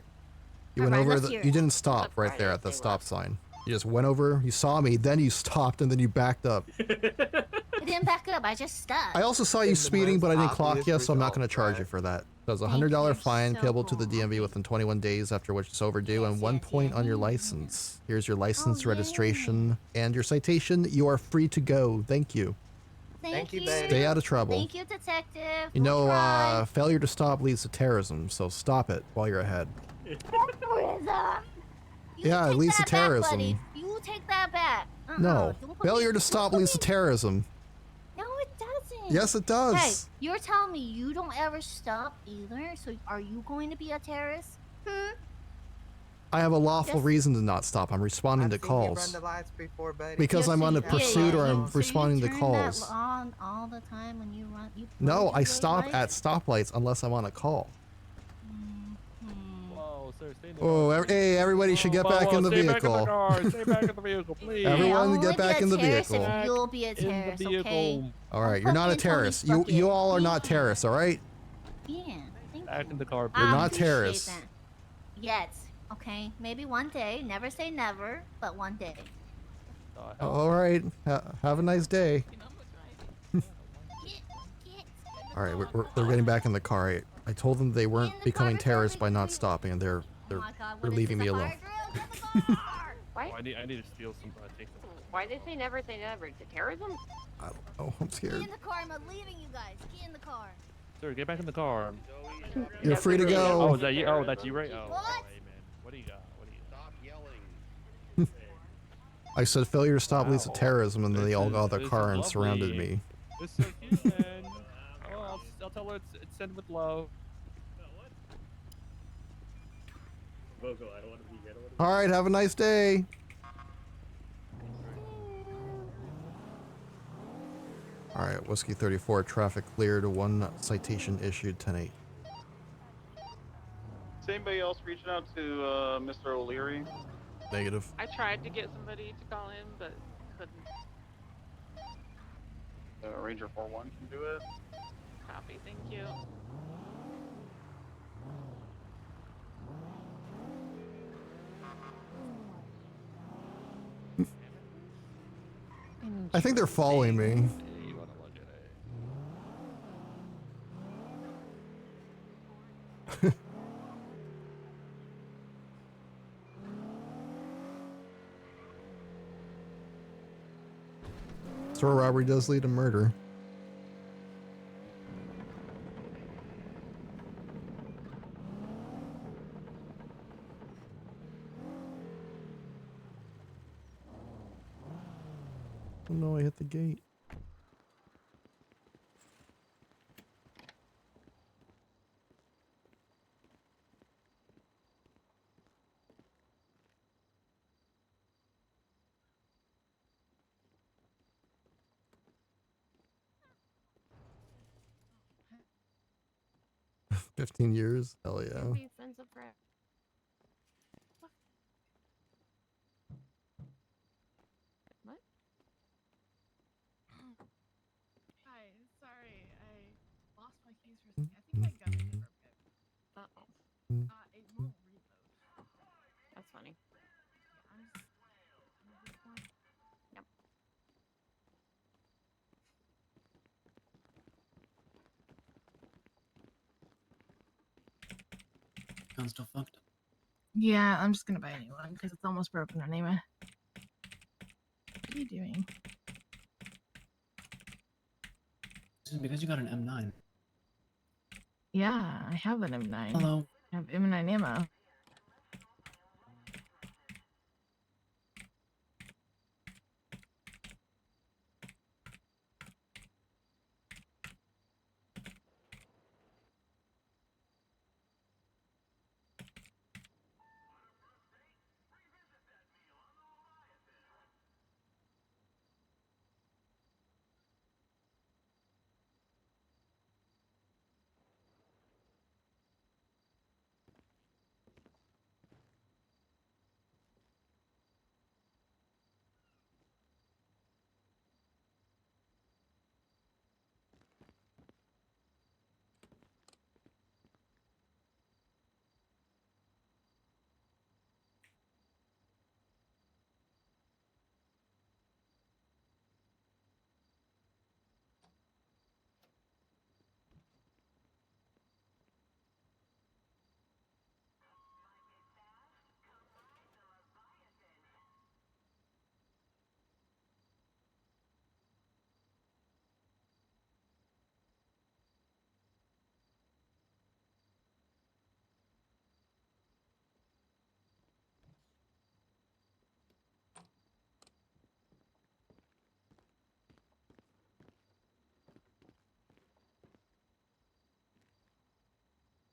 You went Alright, over. let's hear You it. didn't stop right there at the stop sign. You just went over. You saw me. Then you stopped, and then you backed up. I didn't back up. I just stopped. I also saw you speeding, but I didn't clock you, so I'm not going to charge you for that. There's a $100 fine payable to the DMV within 21 days, after which it's overdue, and 1 point on your license. Here's your license, registration, and your citation. You are free to go. Thank you. Thank you. Stay out of trouble. Thank you, detective. You know, failure to stop leads to terrorism, so stop it while you're ahead. Terrorism. Yeah, it leads to That back, terrorism. buddy. You take that back. No, Don't put failure me- to stop leads to terrorism. No, it doesn't. Yes, it does. Hey, you're telling me you don't ever stop either, so are you going to be a terrorist? I have a lawful Just- reason to not stop. I'm responding to I've seen you run calls. the lights before, buddy. Because I'm on a pursuit or I'm responding to turn calls. That on all the time when you run. You No, run I your stop red at stoplights unless I'm on a call. Whoa, sir, stay in the Oh, hey, everybody should get back in the stay vehicle. Back in the car. Stay back in the vehicle, please. Everyone get back in the terrorist if vehicle. You'll be a terrorist, okay? All right, you're not a terrorist. You all are not terrorists, all right? Yeah, thank Back in the car, You're please. not appreciate terrorists. that. Yet, okay? Maybe one day. Never say never, but one day. All right, have a nice day. All right, they're getting back in the car. I told them they weren't becoming terrorists by not stopping, and they're leaving me alone. Why? Oh, I need to steal some. Take some. Why they say never to terrorism? I don't know. I'm Get scared. in the car. I'm leaving you guys. Get in the car. Sir, get back in the car. You're free to go. Oh, is that you? Oh, that's you, right? Oh, What? hey, man. What do you got? What do you got? Stop yelling. I said failure to stop leads to terrorism, and then they all got out of This their is car and surrounded lovely. me. This is so cute, man. Oh, I'll tell her it's sent with love. Vocal, I don't want to be here. All right, have a nice day. All right, Whiskey 34, traffic cleared, 1 citation issued, 10-8. Is anybody else reaching out to Mr. O'Leary? Negative. I tried to get somebody to call him, but couldn't. Ranger 41 can do it. Copy, thank you. I think they're following me. So a robbery does lead to murder. Oh no, I hit the gate. $15. Hell yeah. Be friends of forever. What? Hi, sorry, I lost my keys for a second. I think my gun is broken. Uh-oh. It won't reload. That's funny. Yeah, I'm at this point. Yep. Gun's still fucked. Yeah, I'm just gonna buy a new one because it's almost broken anyway. What are you doing? This is because you got an M9. Yeah, I have an M9. Hello. I have M9 ammo.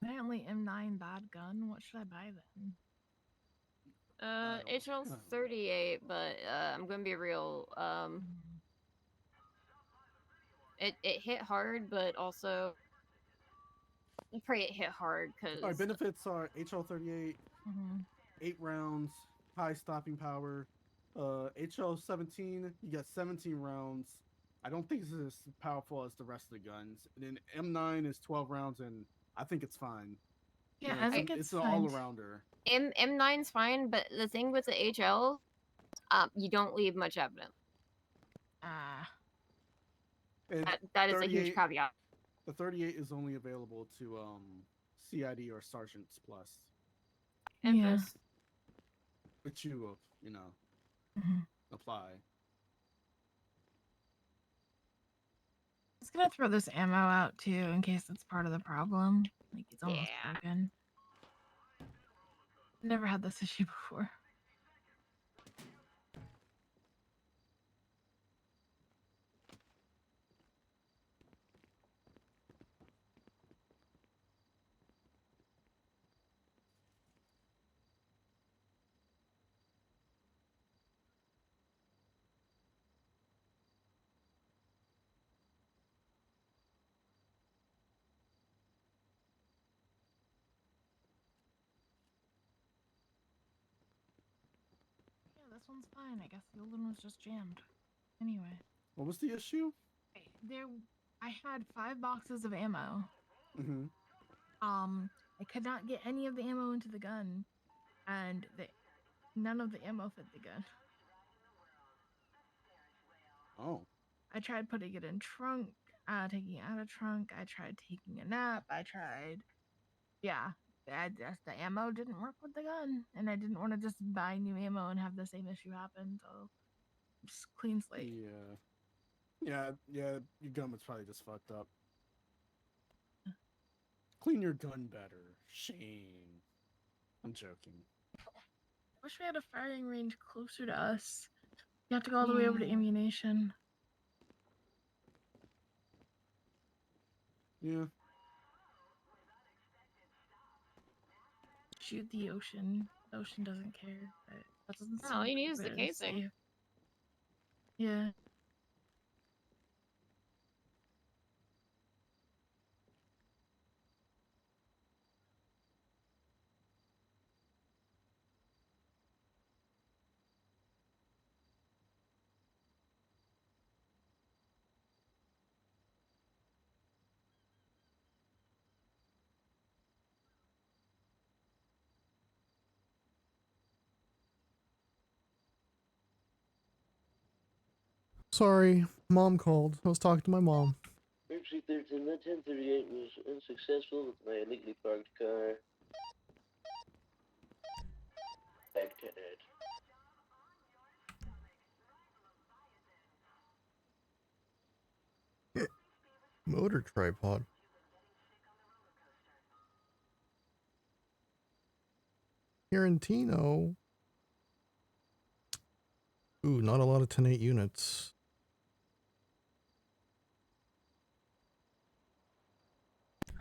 Apparently M9 bad gun. What should I buy then? HL 38, but I'm gonna be real. It hit hard, but also I pray it hit hard because. Alright, benefits are HL38, 8 rounds, high stopping power. HL17, you get 17 rounds. I don't think it's as powerful as the rest of the guns. And then M9 is 12 rounds, and I think it's fine. Yeah, You know, I think it's it's an fine. all-arounder. M9's fine, but the thing with the HL, you don't leave much evidence. And That is a huge 38 caveat. The 38 is only available to CID or Sergeants Plus, Yeah. which you apply. I was gonna throw this ammo out too in case it's part of the problem. Like it's almost broken. Never had this issue before. Yeah, this one's fine. I guess the old one was just jammed. Anyway. What was the issue? I had 5 boxes of ammo. Mm-hmm. I could not get any of the ammo into the gun, and none of the ammo fit the gun. Oh. I tried putting it in trunk, taking it out of trunk. I tried taking a nap. The ammo didn't work with the gun, and I didn't want to just buy new ammo and have the same issue happen. So, just clean slate. Yeah. Your gun was probably just fucked up. Clean your gun better. Shame. I'm joking. I wish we had a firing range closer to us, You have to go all the way over to ammunition. Yeah. Shoot the ocean. The ocean doesn't care. But that doesn't Oh, all seem you to need is the keep it casing. safe. Yeah. Sorry, mom called. I was talking to my mom. Emergency 13, my 1038 was unsuccessful with my illegally parked car. Back to it. Motor tripod. Tarantino. Ooh, not a lot of 10-8 units.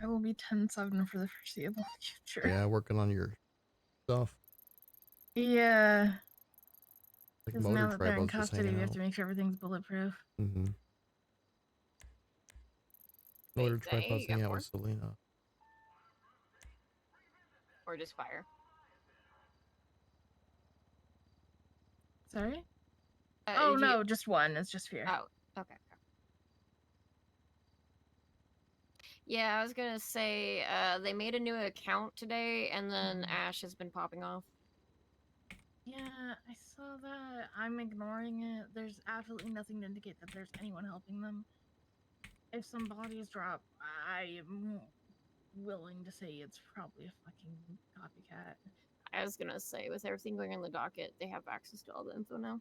I will be 10-7 for the foreseeable future. Yeah, working on your stuff. Yeah. Like Because motor now that they're in tripods just custody, hanging we have out. to make sure everything's bulletproof. Mm-hmm. Motor Wait, tripods you got hanging out more? with Selena. Or just fire? Sorry? Oh, did you- no, just one. It's just fear. Oh, okay. Yeah, I was gonna say, they made a new account today, and then Ash has been popping off. Yeah, I saw that. I'm ignoring it. There's absolutely nothing to indicate that there's anyone helping them. If some bodies drop, I am willing to say it's probably a fucking copycat. I was gonna say, with everything going on the docket, they have access to all the info now.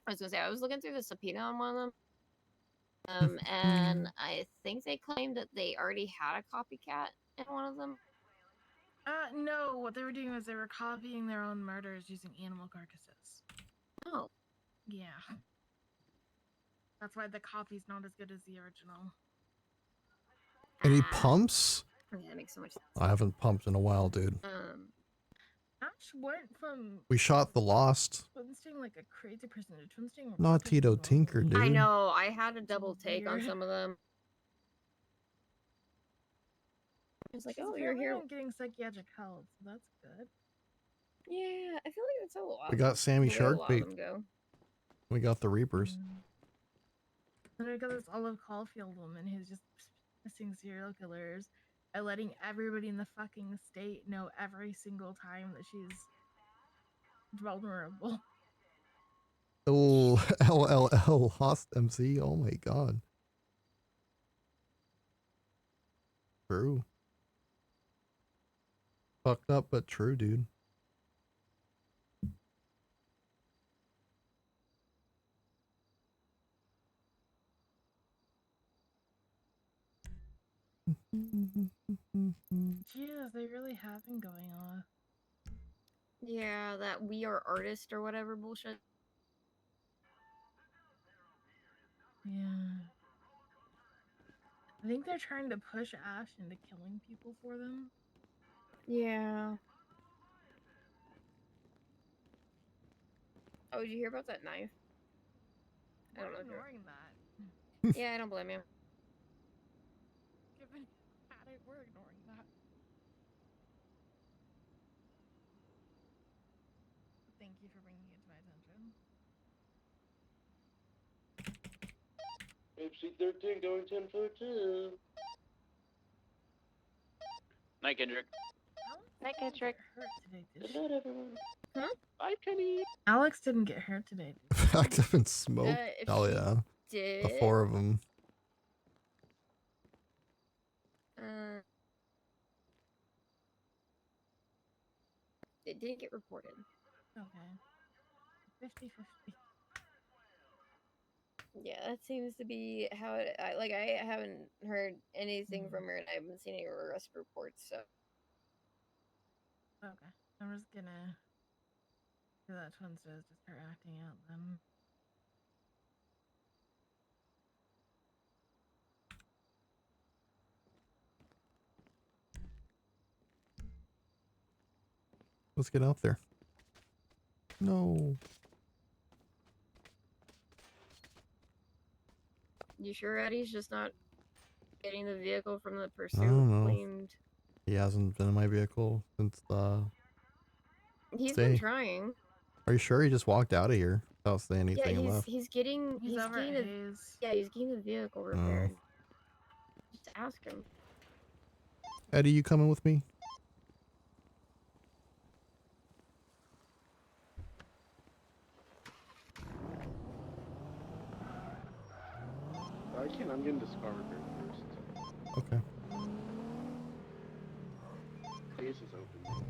I was gonna say, I was looking through the subpoena on one of them, and I think they claimed that they already had a copycat in one of them. No, what they were doing was they were copying their own murders using animal carcasses. Oh. Yeah. That's why the copy's not as good as the original. Any pumps? Yeah, that makes so much sense. I haven't pumped in a while, dude. Ash went from We shot the Lost. Twin Sting like a crazy person to Twin Sting. Not Tito Tinker, dude. I know, I had a double take on Weird. some of them. It's like, She's oh, you're here. apparently getting psychiatric help, so that's good. Yeah, I feel like that's a lot. We got Sammy the way a lot of Sharkbait. them go. We got the Reapers. Then we got this Olive Caulfield woman who's just missing serial killers and letting everybody in the fucking state know every single time that she's vulnerable. Oh, LLL Host MC. Oh my god. True. Fucked up, but true, dude. Jeez, they really have been going on. Yeah, that we are artists or whatever bullshit. Yeah. I think they're trying to push Ash into killing people for them. Yeah. Oh, did you hear about that knife? I don't know. We're if you're- ignoring that. Yeah, I don't blame you. Given at it, we're ignoring that. Thank you for bringing it to my attention. MC 13 going 10-4-2. Night, Kendrick. Night, Kendrick. Hurt today, did Good she? night, everyone. Huh? Bye, Penny. Alex didn't get hurt today. In fact, I've been smoked. If Hell she yeah. did, The 4 of them. It didn't get reported. Okay. 50-50. Yeah, that seems to be how it. I haven't heard anything from her, and I haven't seen any arrest reports. So Okay. I'm just gonna that Twins does to start acting out then. Let's get out there. No. You sure Eddie's just not getting the vehicle from the I pursuit don't know. claimed? He hasn't been in my vehicle since the He's stay. been trying. Are you sure he just walked out of here without saying Yeah, anything and left? he's getting He's over at getting Hayes. yeah, he's getting the vehicle repaired. Just ask him. Eddie, you coming with me? I can't. I'm getting discovered first. Okay. Case is open.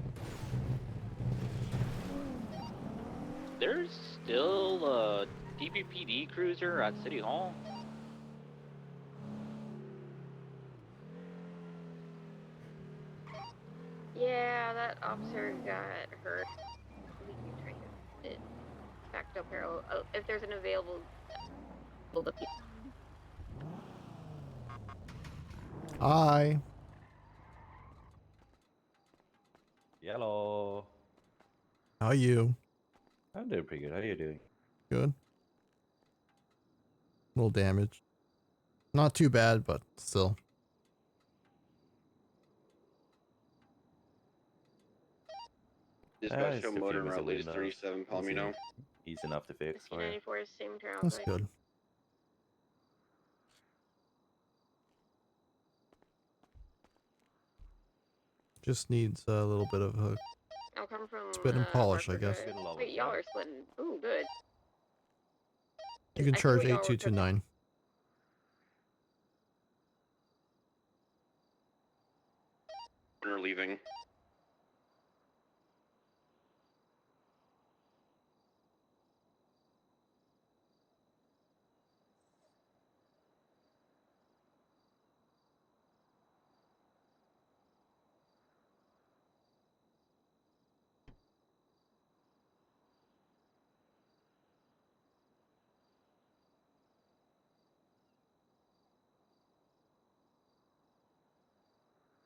There's still a DPPD cruiser at City Hall. Yeah, that officer got hurt. We can try to get it backed up here. Oh, if there's an available, Hi. Yellow. How are you? I'm doing pretty good. How are you doing? Good. A little damage. Not too bad, but still. Dispatch it's show a few motor route miscellaneous. latest 37 Palomino. Easy enough to fix for you. 94 is same turn That's good. Just needs a little bit of a I'll come from spit and polish, I guess. Wait, y'all are splitting. Ooh, good. You can I see charge what y'all were cooking. 8229. Corner leaving.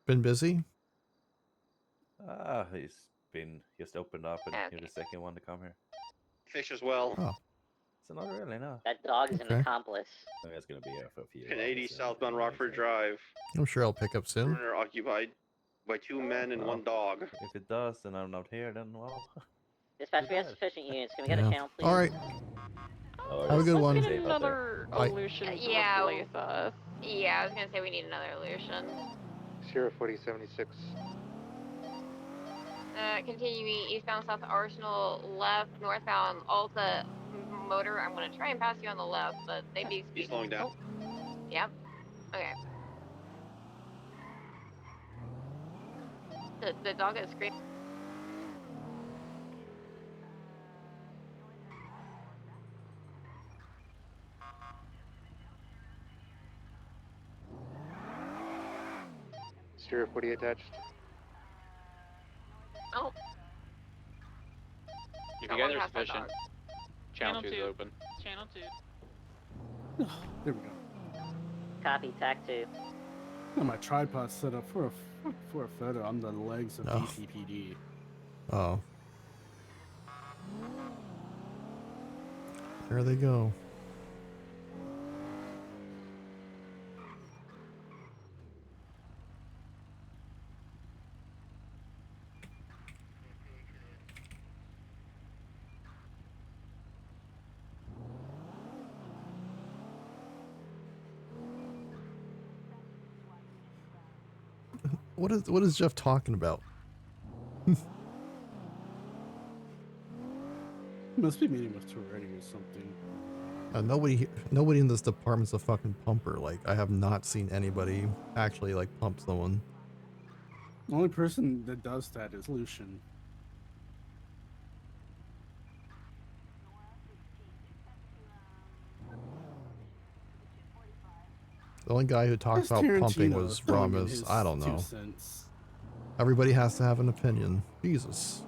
Been busy? He's been just opened up and you're the second one to come here. Fish as well. Oh. So not really, no. That dog is an Okay. accomplice. I think it's gonna be here for a few. An 80 southbound Rockford Drive. I'm sure I'll pick up soon. Corner occupied by 2 men and 1 dog. If it does, and I'm not here, then well. Dispatch, we have sufficient units. Can we get a Yeah. channel, please? All right. Have a good one. Let's get another Bye. Aleutian to Yeah. replace us. Yeah, I was gonna say we need another Aleutian. Sierra 4076. Continuing eastbound South Arsenal, left, northbound Alta motor. I'm gonna try and pass you on the left, but they be He's speeding. slowing down. Yep. Okay. The dog is screaming. Sierra 40 attached. Oh. If Got you guys one are past that sufficient, dog. channel 2 is 2. open. Channel 2. There we go. Copy, TAC 2. Got my tripod set up for a photo. I'm the legs of Oh. DCPD. Oh. There they go. What is Jeff talking about? Must be meeting with Toretti or something. Nobody in this department's a fucking pumper. Like, I have not seen anybody actually like pump someone. The only person that does that is Lucian. The only guy who talks That's about pumping Tarantino was throwing in Ramos. his I don't 2 know. cents. Everybody has to have an opinion. Jesus.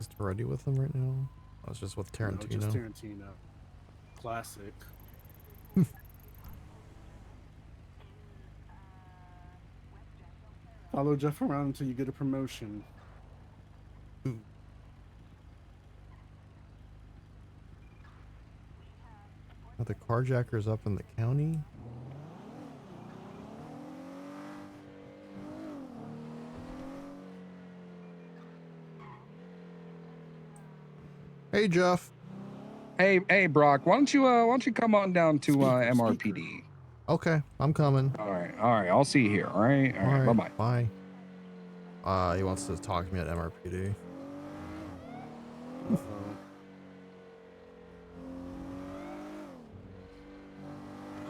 just already with them right now? I was just with Tarantino. No, just Tarantino. Classic. Follow Jeff around until you get a promotion. Ooh. Are the carjackers up in the county? Hey, Jeff. Hey, Brock. Why don't you come on down to MRPD? Okay, I'm coming. All right. I'll see you here. All right. Bye-bye. Bye. He wants to talk to me at MRPD.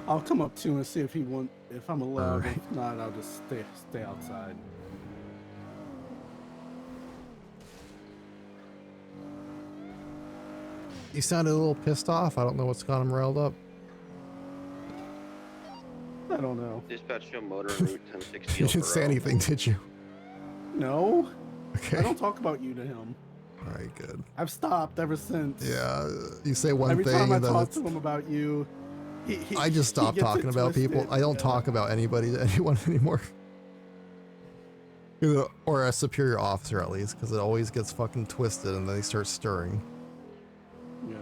I'll come up to him and see if if I'm allowed. Alright. If not, I'll just stay outside. He sounded a little pissed off. I don't know what's got him riled up. I don't know. Dispatch show motor route 1060. You didn't say anything, did you? No. Okay. I don't talk about you to him. All right, good. I've stopped ever since. Yeah, you say one Every thing time I and then talk it's... to him about you, I just stopped gets it talking about people. twisted. I don't talk about anybody to anyone anymore. Or a superior officer, at least, because it always gets fucking twisted and then they start stirring. Yeah.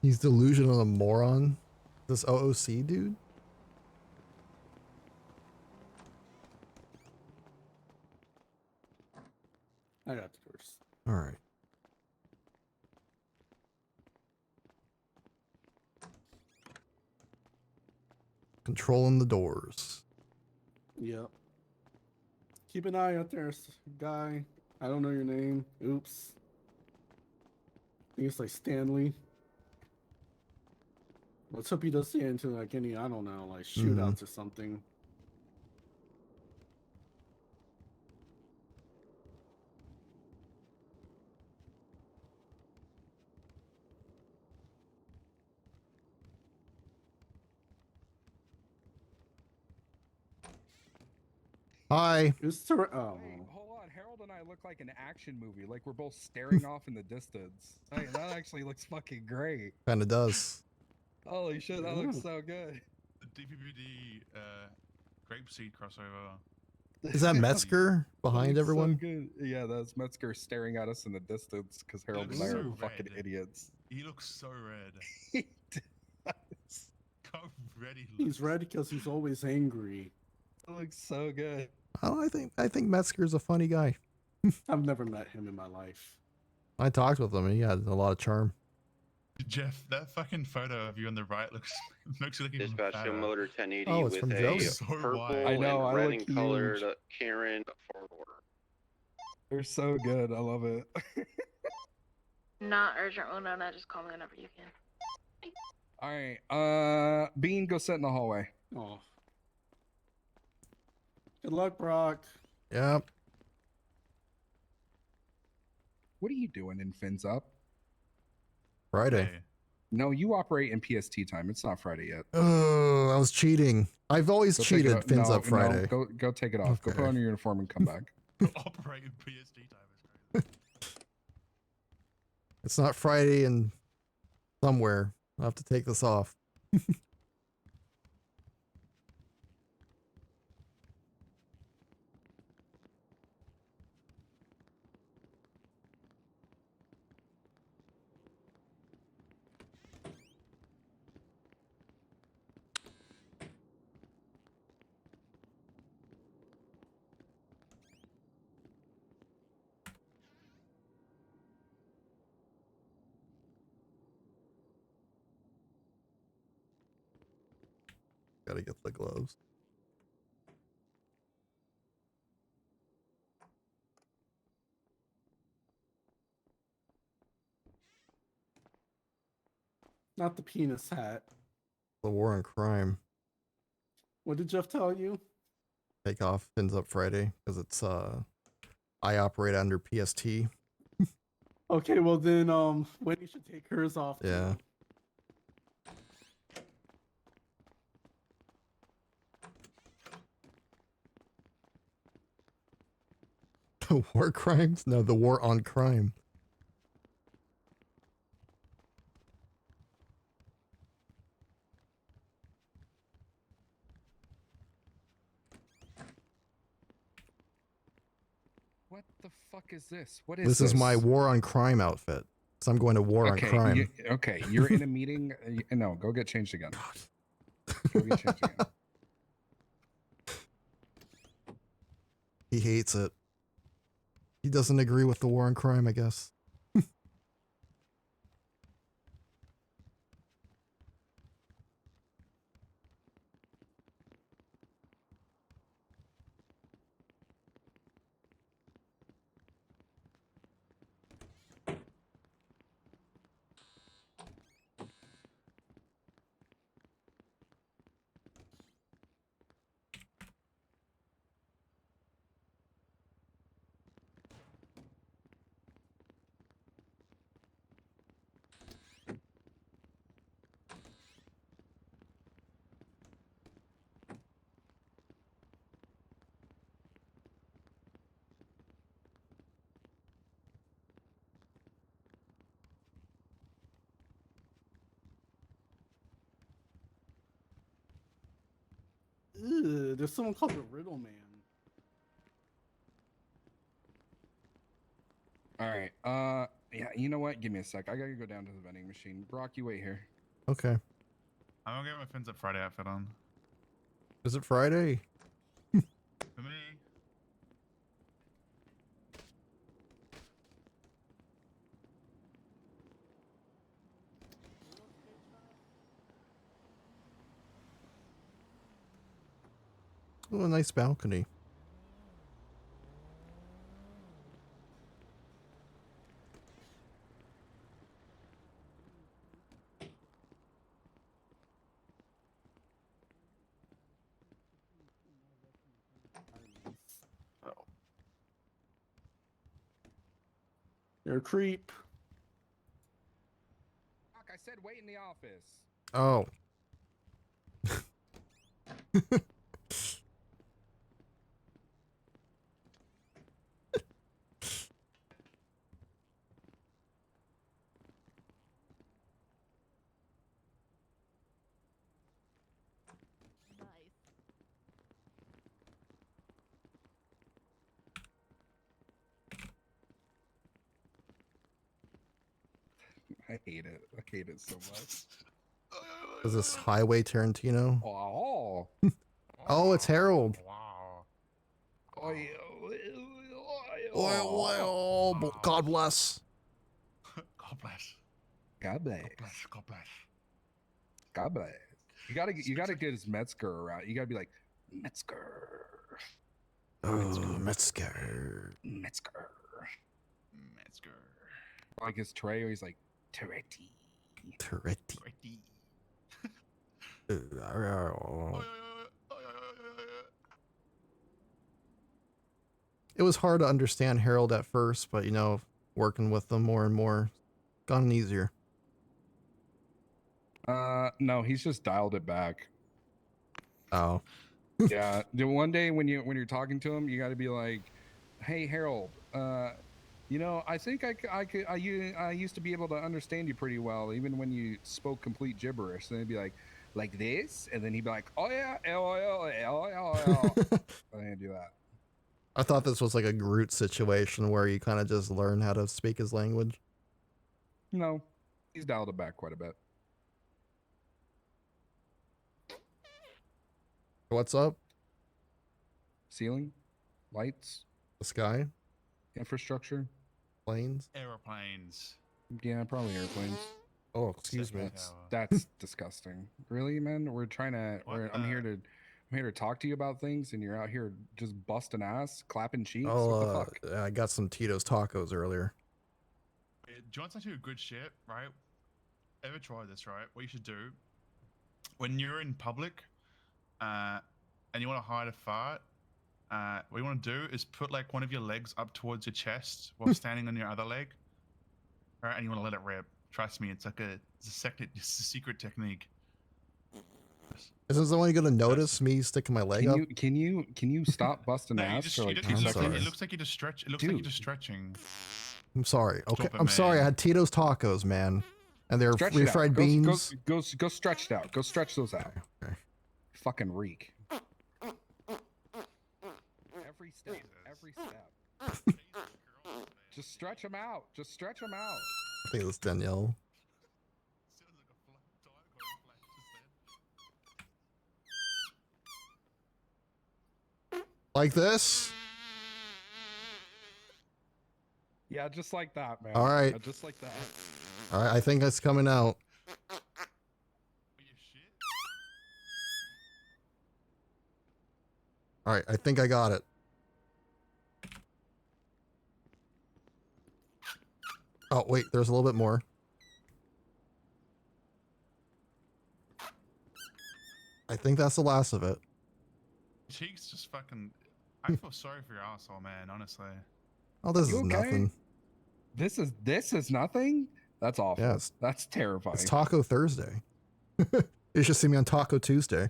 He's delusional and a moron. This OOC dude? I got the first. All right. Controlling the doors. Yep. Keep an eye out there, guy. I don't know your name. Oops. I think it's like Stanley. Let's hope he doesn't get into like any, I don't know, like shootouts or something. Hi. It's oh. Hey, hold on. Harold and I look like an action movie. Like we're both staring off in the distance. Hey, that actually looks fucking great. Kinda does. Holy shit, that looks so good. The DPPD grapeseed crossover. Is that Metzger behind Looks everyone? So good. Yeah, that's Metzger staring at us in the distance because Harold and I are fucking idiots. He looks so red. He does. How red he looks. He's red because he's always angry. That looks so good. Oh, I think Metzger's a funny guy. I've never met him in my life. I talked with him and he had a lot of charm. Jeff, that fucking photo of you on the right makes you look even Dispatch show fatter. motor 1080 Oh, it's with from a Joey. So purple wide. I know, I and red look and colored huge. Karen forward order. They're so good. I love it. Not urgent, Winona. Just call me whenever you can. All right. Bean, go sit in the hallway. Oh. Good luck, Brock. Yep. What are you doing in Fins Up? Friday. No, you operate in PST time. It's not Friday yet. Oh, I was cheating. I've always Go take it cheated off. Fins No, Up Friday. No, go take it off. Go put on your uniform and come back. Operate in PST time. It's not Friday and somewhere. I'll have to take this off. Gotta get the gloves. Not the penis hat. The war on crime. What did Jeff tell you? take off Fins Up Friday because it's I operate under PST. Okay, well then, Wendy should take hers off. Yeah. War crimes? No, the war on crime. What the fuck is this? What is This is my war on crime outfit. So I'm going to war on crime. Okay, you're in a meeting. No, go get changed again. Go get changed again. He hates it. He doesn't agree with the war on crime, I guess. Ew, there's someone called the Riddle Man. All right. Yeah. You know what? Give me a sec. I gotta go down to the vending machine. Brock, you wait here. Okay. I'm gonna get my Fins Up Friday outfit on. Is it Friday? For me. Oh, a nice balcony. You're a creep. Fuck, I said wait in the office. Oh. I hate it. I hate it so much. Is this Highway Tarantino? Oh. Oh, it's Harold. God bless. God bless. God bless. God bless. God bless. You gotta get his Metzger out. You gotta be like Metzger. Oh, Metzger. Metzger. Metzger. Like his tray, he's like Toretti. Toretti. It was hard to understand Harold at first, but you know, working with them more and more, gotten easier. No, he's just dialed it back. Oh. Yeah. The one day when you're talking to him, you got to be like, "Hey, Harold. You know, I think I used to be able to understand you pretty well, even when you spoke complete gibberish." And they'd be like this, and then he'd be like, "Oh yeah, and he'd do that. I thought this was like a Groot situation where you kind of just learn how to speak his language. No, he's dialed it back quite a bit. What's up? Ceiling, lights, the sky, infrastructure, planes, aeroplanes. Yeah, probably airplanes. Oh, excuse me. That's disgusting. Really, man? I'm here to talk to you about things, and you're out here just busting ass, clapping cheeks. What the fuck? I got some Tito's tacos earlier. Do you want to do a good shit, right? Ever try this, right? What you should do when you're in public, and you want to hide a fart, what you want to do is put like one of your legs up towards your chest while standing on your other leg. All right, and you want to let it rip. Trust me, it's a secret technique. Isn't someone gonna notice me sticking my leg up? Can you stop busting No, ass for like it 2 looks seconds? like, it looks like you're just stretch. It looks like you're just stretching. I'm sorry. Okay, Stop it, I'm sorry. I man. had Tito's tacos, man, and they're Stretch it out. refried beans. Go stretch it out. Go stretch those out. Okay. Fucking reek. Every step. Just stretch them out. Just stretch them out. I think it was Danielle. Like this? Yeah, just like that, man. All right. Yeah, just like that. All right, I think it's coming out. All right, I think I got it. Oh, wait, there's a little bit more. I think that's the last of it. Cheeks just fucking. I feel sorry for your asshole, man. Honestly. Oh, this You is okay? nothing. This is nothing? That's awful. Yes. That's terrifying. It's Taco Thursday. You should see me on Taco Tuesday.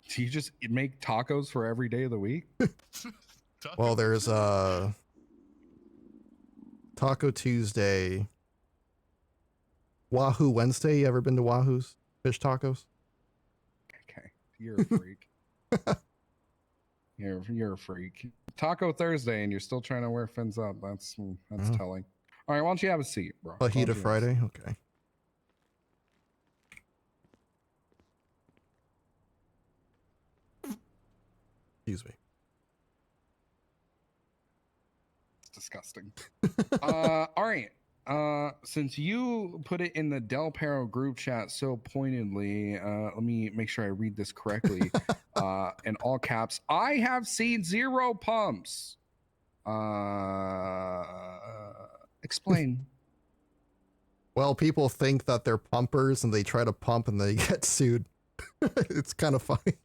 Do you just make tacos for every day of the week? Well, there's Taco Tuesday, Wahoo Wednesday. You ever been to Wahoo's fish tacos? Okay, you're a freak. You're a freak. Taco Thursday, and you're still trying to wear fins up. That's Oh. telling. All right, why don't you have a seat, bro? Why don't you Fajita have a Friday. Okay. Excuse me. It's disgusting. All right. Since you put it in the Del Perro group chat so pointedly, let me make sure I read this correctly. In all caps, I have seen 0 pumps. Explain. Well, people think that they're pumpers and they try to pump and they get sued. It's kind of funny.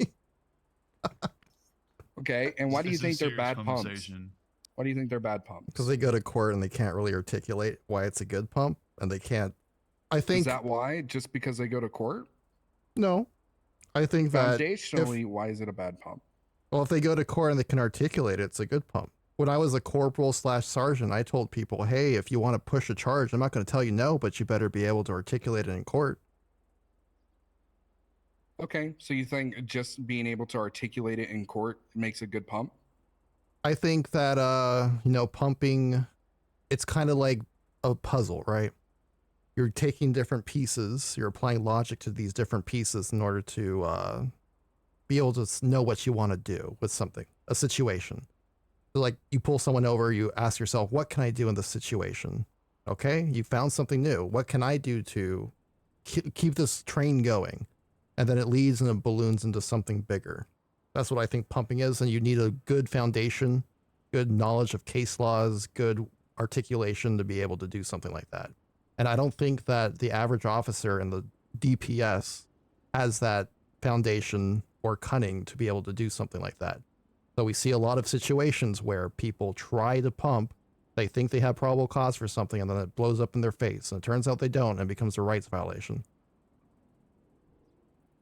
Okay, and why do you This is think they're serious bad pumps? conversation. Why do you think they're bad pumps? Because they go to court and they can't really articulate why it's a good pump, and they can't. I think Is that why? Just because they go to court? no. I think that Foundationally, why is it a bad pump? well, if they go to court and they can articulate it, it's a good pump. When I was a corporal / sergeant, I told people, hey, if you want to push a charge, I'm not going to tell you no, but you better be able to articulate it in court. Okay, so you think just being able to articulate it in court makes a good pump? I think that, pumping, it's kind of like a puzzle, right? You're taking different pieces, you're applying logic to these different pieces in order to be able to know what you want to do with something, a situation. So like you pull someone over, you ask yourself, what can I do in this situation? Okay, you found something new. What can I do to keep this train going? And then it leads and it balloons into something bigger. That's what I think pumping is. And you need a good foundation, good knowledge of case laws, good articulation to be able to do something like that. And I don't think that the average officer in the DPS has that foundation or cunning to be able to do something like that. So we see a lot of situations where people try to pump, they think they have probable cause for something, and then it blows up in their face. And it turns out they don't, and it becomes a rights violation.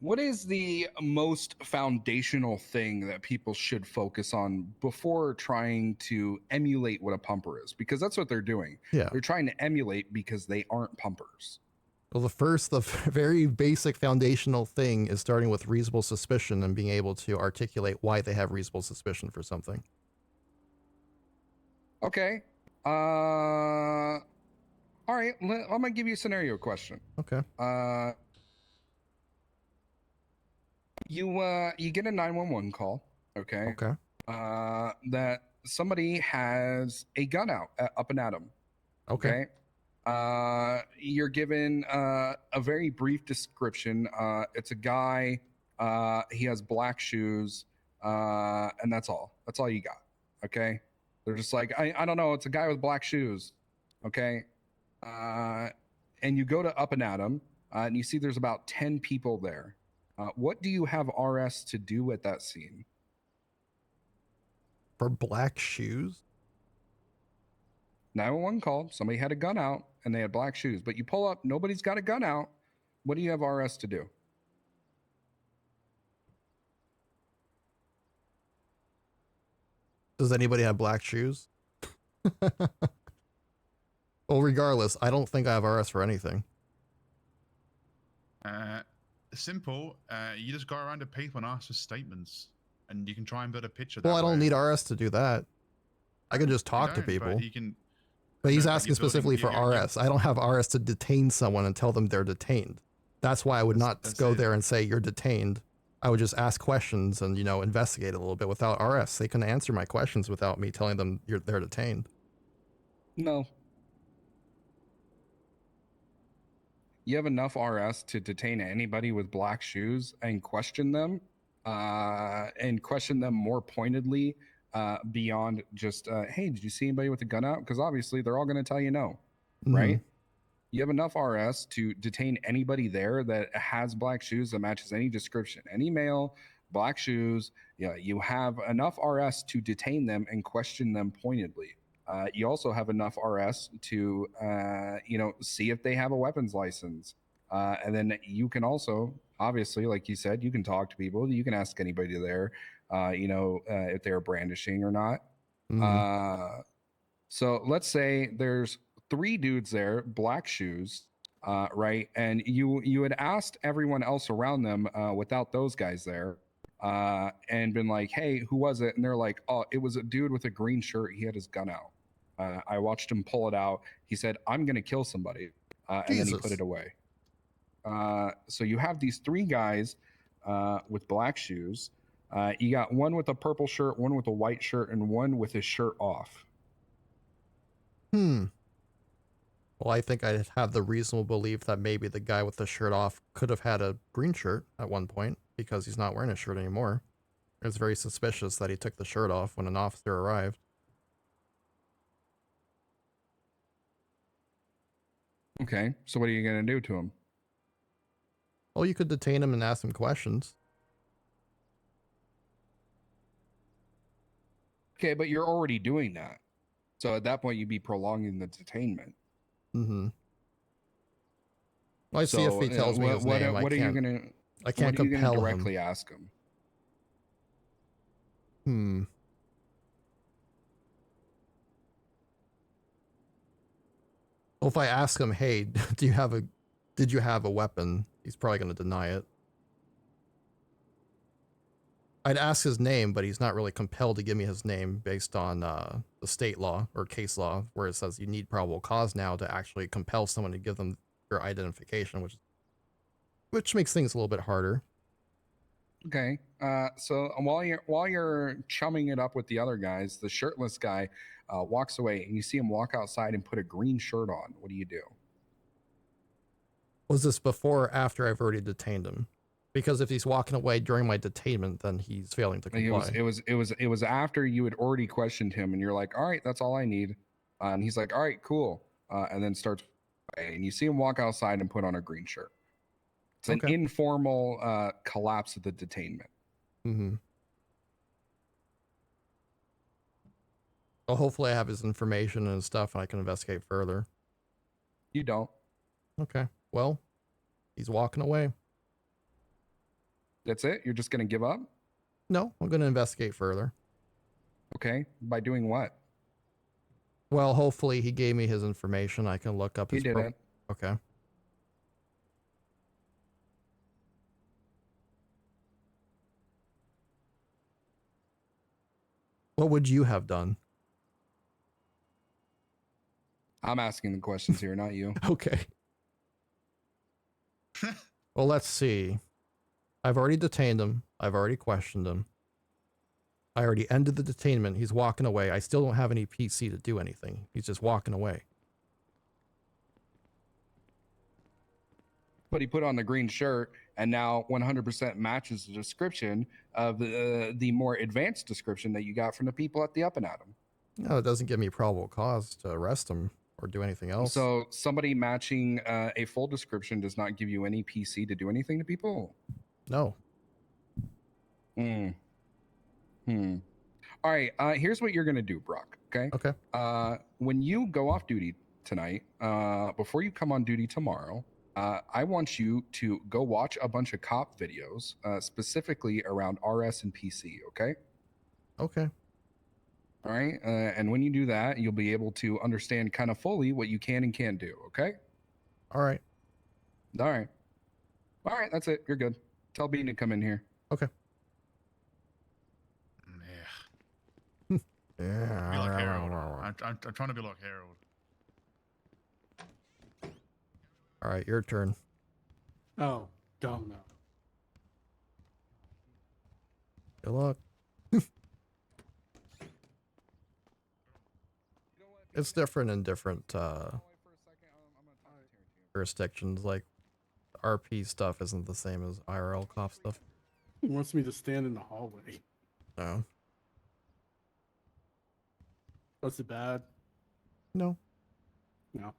What is the most foundational thing that people should focus on before trying to emulate what a pumper is? Because that's what they're doing. Yeah. They're trying to emulate because they aren't pumpers. Well, the very basic foundational thing is starting with reasonable suspicion and being able to articulate why they have reasonable suspicion for something. Okay. All right. I'm going to give you a scenario question. Okay. You get a 911 call, okay? Okay. That somebody has a gun out up and at them. Okay. You're given a very brief description. It's a guy. He has black shoes, and that's all. That's all you got. Okay. They're just like, I don't know. It's a guy with black shoes. Okay. And you go to up and at him, and you see there's about 10 people there. What do you have RS to do at that scene? For black shoes? 911 called. Somebody had a gun out and they had black shoes. But you pull up, nobody's got a gun out. What do you have RS to do? Does anybody have black shoes? Well, regardless, I don't think I have RS for anything. Simple. You just go around to people and ask for statements, and you can try and build a picture. Well, that I don't way. need RS to do that. I can just talk to don't, people. But you can. But he's No, but asking you're building- specifically for you're- RS. I don't have RS to detain someone and tell them they're detained. That's why I would not go there and say you're detained. I would just ask questions and, you know, investigate a little bit without RS. They can answer my questions without me telling them they're detained. No. You have enough RS to detain anybody with black shoes and question them more pointedly beyond just, hey, did you see anybody with a gun out? Because obviously they're all going to tell you no, right? You have enough RS to detain anybody there that has black shoes that matches any description. Any male, black shoes, yeah, you have enough RS to detain them and question them pointedly. You also have enough RS to, see if they have a weapons license. And then you can also, obviously, like you said, you can talk to people. You can ask anybody there, if they're brandishing or not. So let's say there's 3 dudes there, black shoes, right? And you had asked everyone else around them without those guys there, and been like, hey, who was it? And they're like, oh, it was a dude with a green shirt. He had his gun out. I watched him pull it out. He said, I'm going to kill somebody. And then he put it away. So you have these 3 guys with black shoes. You got one with a purple shirt, one with a white shirt, and one with his shirt off. Well, I think I have the reasonable belief that maybe the guy with the shirt off could have had a green shirt at one point because he's not wearing a shirt anymore. It's very suspicious that he took the shirt off when an officer arrived. Okay, so what are you going to do to him? Well, you could detain him and ask him questions. Okay, but you're already doing that. So at that point, you'd be prolonging the detainment. Well, I see if he tells me his name. What are you gonna? I can't compel him. Directly ask him. Well, if I ask him, hey, did you have a weapon? He's probably going to deny it. I'd ask his name, but he's not really compelled to give me his name based on the state law or case law, where it says you need probable cause now to actually compel someone to give them your identification, which makes things a little bit harder. Okay. So while you're chumming it up with the other guys, the shirtless guy walks away, and you see him walk outside and put a green shirt on. What do you do? Was this before or after I've already detained him? Because if he's walking away during my detainment, then he's failing to comply. It was after you had already questioned him, and you're like, all right, that's all I need. And he's like, all right, cool. And then starts, and you see him walk outside and put on a green shirt. It's an informal collapse of the detainment. Well, hopefully I have his information and stuff and I can investigate further. You don't. Okay. Well, he's walking away. That's it? You're just going to give up? No, I'm going to investigate further. Okay. By doing what? Well, hopefully he gave me his information. I can look up his... He didn't. Okay. What would you have done? I'm asking the questions here, not you. Okay. Well, let's see. I've already detained him. I've already questioned him. I already ended the detainment. He's walking away. I still don't have any PC to do anything. He's just walking away. But he put on the green shirt and now 100% matches the description of the more advanced description that you got from the people at the Up and Atom. No, it doesn't give me probable cause to arrest him or do anything else. So somebody matching a full description does not give you any PC to do anything to people? No. All right. Here's what you're gonna do, Brock. Okay. Okay. When you go off duty tonight, before you come on duty tomorrow, I want you to go watch a bunch of cop videos, specifically around RS and PC. Okay. Okay. All right. And when you do that, you'll be able to understand kind of fully what you can and can't do. Okay. All right. All right. All right. That's it. You're good. Tell Bean to come in here. Okay. Be like Harold. I'm trying to be like Harold. All right, your turn. Oh, don't know. Good luck. It's different in different jurisdictions. Like RP stuff isn't the same as IRL cop stuff. He wants me to stand in the hallway. No. Was it bad? No. No.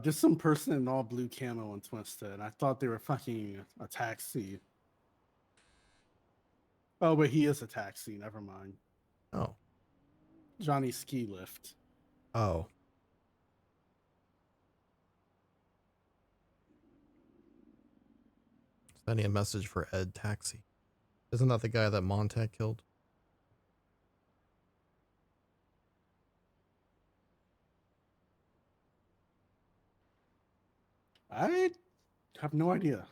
Just some person in all blue camo and Twisted. I thought they were fucking a taxi. Oh, but he is a taxi. Never mind. Oh. Johnny Ski Lift. Oh. Sending a message for Ed Taxi. Isn't that the guy that Montag killed? I have no idea.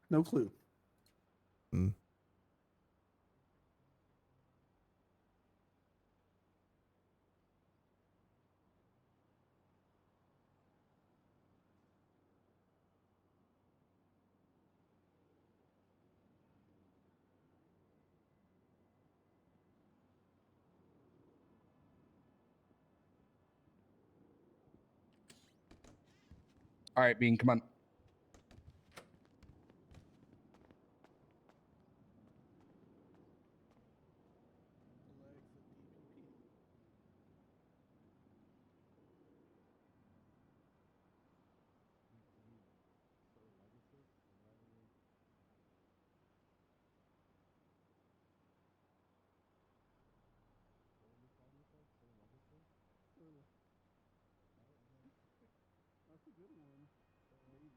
No clue. Hmm. All right, Bean, come on. That's a good one. Maybe.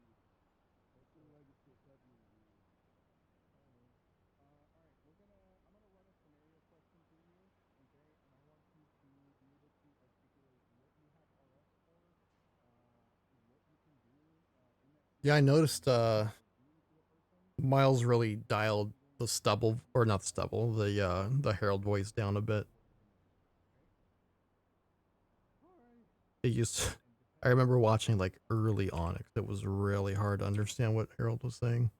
Yeah, I noticed Miles really dialed the stubble, or not the stubble, the Herald voice down a bit. It used to, I remember watching like early Onyx. It was really hard to understand what Harold was saying.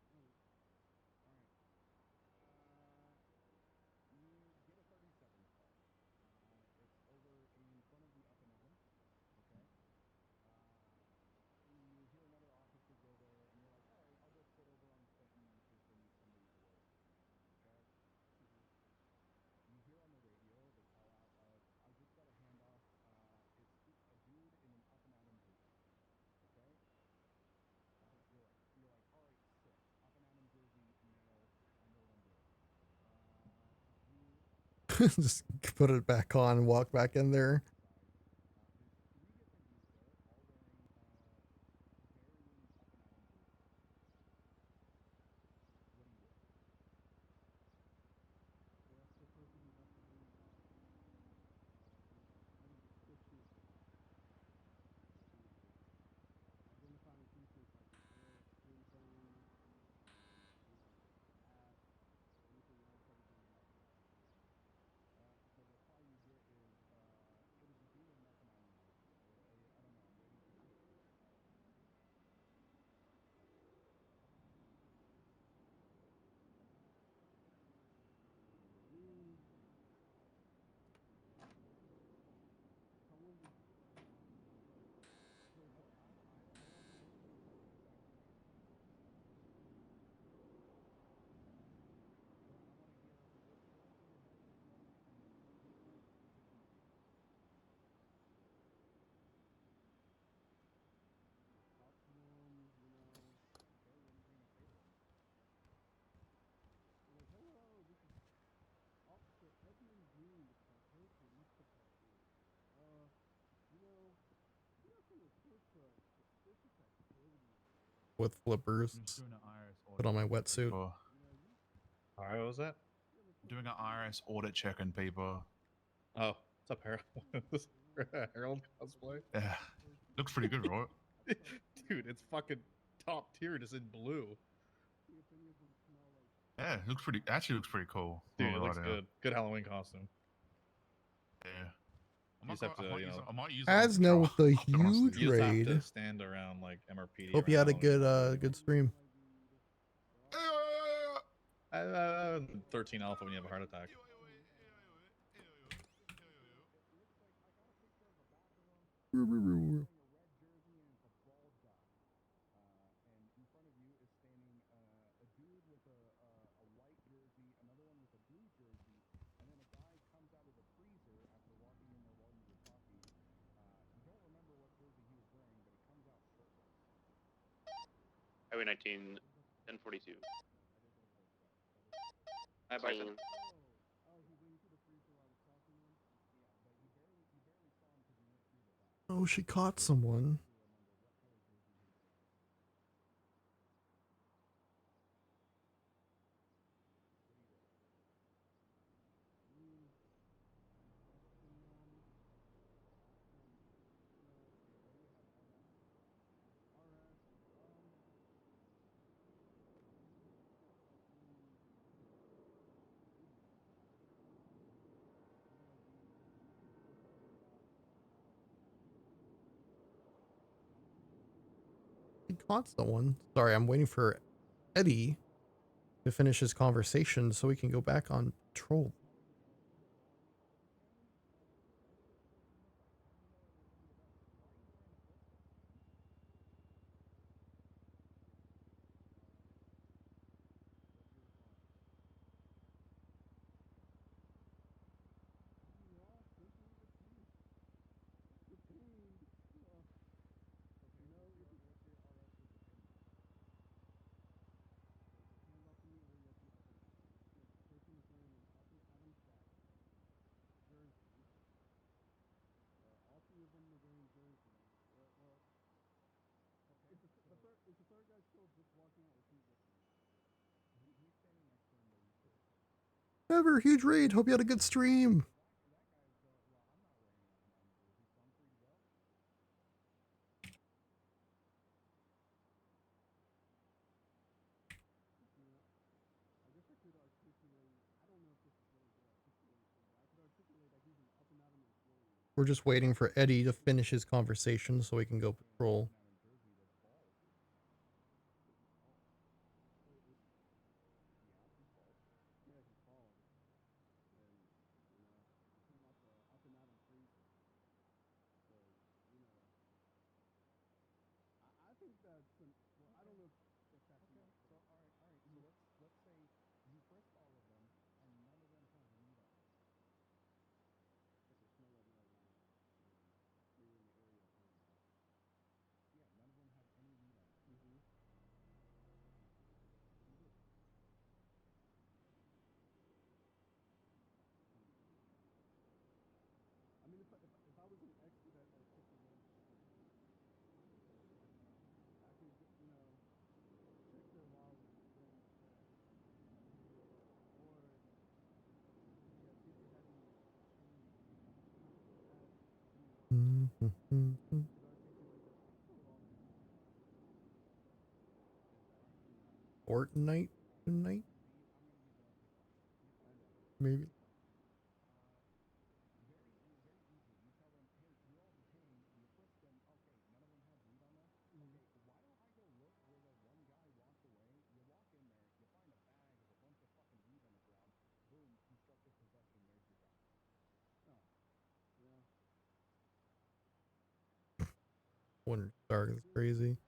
Just put it back on and walk back in there. with flippers. Put on my wetsuit. All right, what was that? Doing an IRS audit check on people. Oh, what's up, Harold? Harold cosplay? Yeah, looks pretty good, right? Dude, it's fucking top tier, just in blue. Yeah, looks pretty. Actually, looks pretty cool. Dude, Not it gonna looks lie to you. good. Good Halloween costume. Yeah. You just have to, you know. I might use it on Asno with the huge You just have raid. to stand around like MRPD. Hope you had a good stream. 13 alpha when you have a heart attack. Highway 19, 1042. Hi, Bison. Oh, she caught someone. He caught someone. Sorry, I'm waiting for Eddie to finish his conversation so we can go back on patrol. Ever, huge raid. Hope you had a good stream. We're just waiting for Eddie to finish his conversation so we can go patrol. Fortnite tonight? Maybe. Winter Star is crazy.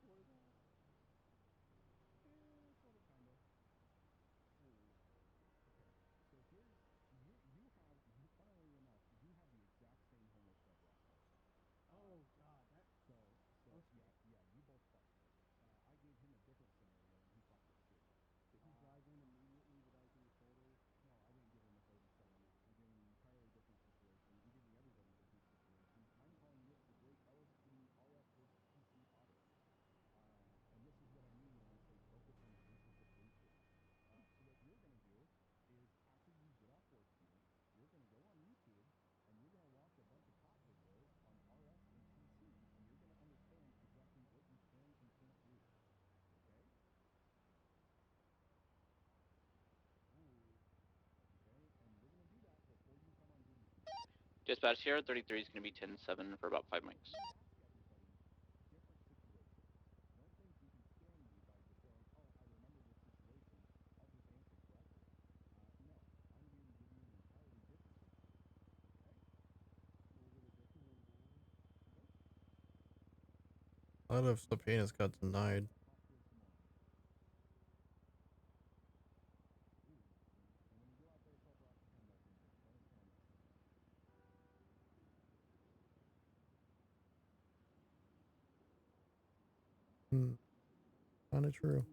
Dispatch Sierra 33 is going to be 10-7 for about 5 mics. A lot of subpoenas got denied. Kind of true.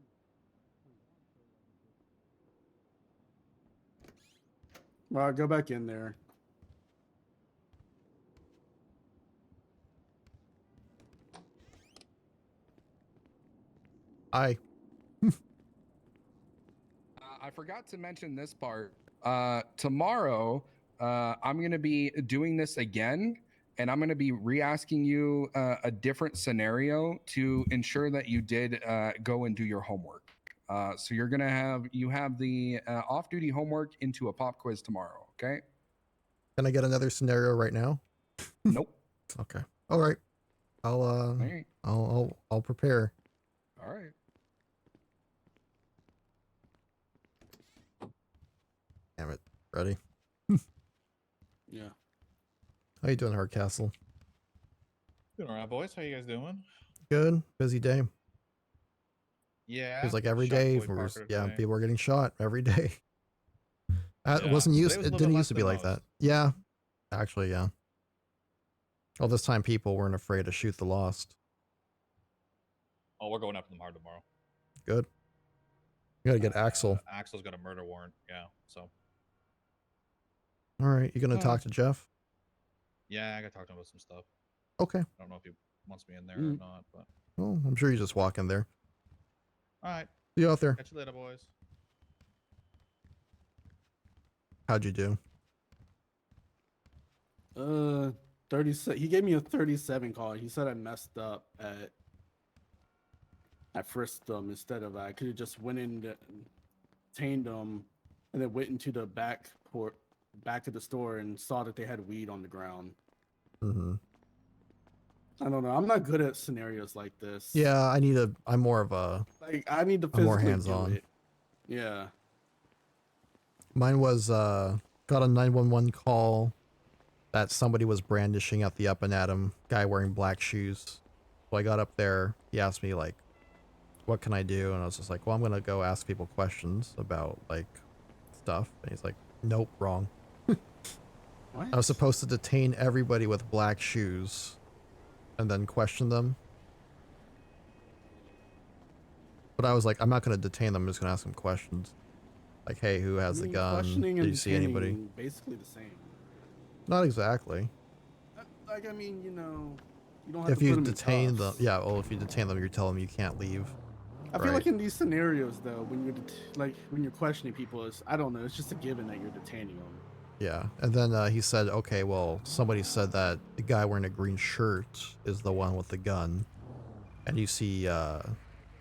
All right, go back in there. Hi. I forgot to mention this part. Tomorrow, I'm going to be doing this again, and I'm going to be re-asking you a different scenario to ensure that you did go and do your homework. So you're going to have the off-duty homework into a pop quiz tomorrow. Okay. Can I get another scenario right now? Nope. Okay. All right. I'll prepare. All right. Damn it. Ready? Yeah. How you doing, Hardcastle? Doing all right, boys. How you guys doing? Good. Busy day. Yeah. It's like every shot day. Floyd Parker today. People are getting shot every day. It Yeah, wasn't today used. was a It little didn't bit used to less be than like that. Yeah. Actually, yeah. All this time, people weren't afraid to shoot the lost. Oh, we're going after them hard tomorrow. Good. You gotta get Axel. Axel's got a murder warrant. Yeah. So. All right. You gonna talk to Jeff? Yeah, I got to talk to him about some stuff. Okay. I don't know if he wants me in there or not, but. Well, I'm sure you just walk in there. All right. See you out there. Catch you later, boys. How'd you do? 37. He gave me a 37 call. He said I messed up at frisked them instead of I could have just went in, detained them, and then went into the back of the store and saw that they had weed on the ground. Mm-hmm. I don't know. I'm not good at scenarios like this. Yeah, I'm more of a. Like I need to I'm more physically hands-on. do it. Yeah. Mine was got a 911 call that somebody was brandishing at the Up and Atom, guy wearing black shoes. So I got up there. He asked me like, "What can I do?" And I was just like, "Well, I'm gonna go ask people questions about like stuff." And he's like, "Nope, wrong." What? I was supposed to detain everybody with black shoes, and then question them. But I was like, I'm not gonna detain them. I'm just gonna ask them questions. Like, hey, who has the gun? Questioning Did and you see anybody? detaining, basically the same. Not exactly. Like, I mean, you know, you don't have If to you put them in detain them, cuffs. yeah. Well, if you detain them, you're telling them you can't leave. I feel like in these scenarios, though, when you're questioning people, I don't know, it's just a given that you're detaining them. Yeah, and then he said, okay, well, somebody said that the guy wearing a green shirt is the one with the gun, and you see a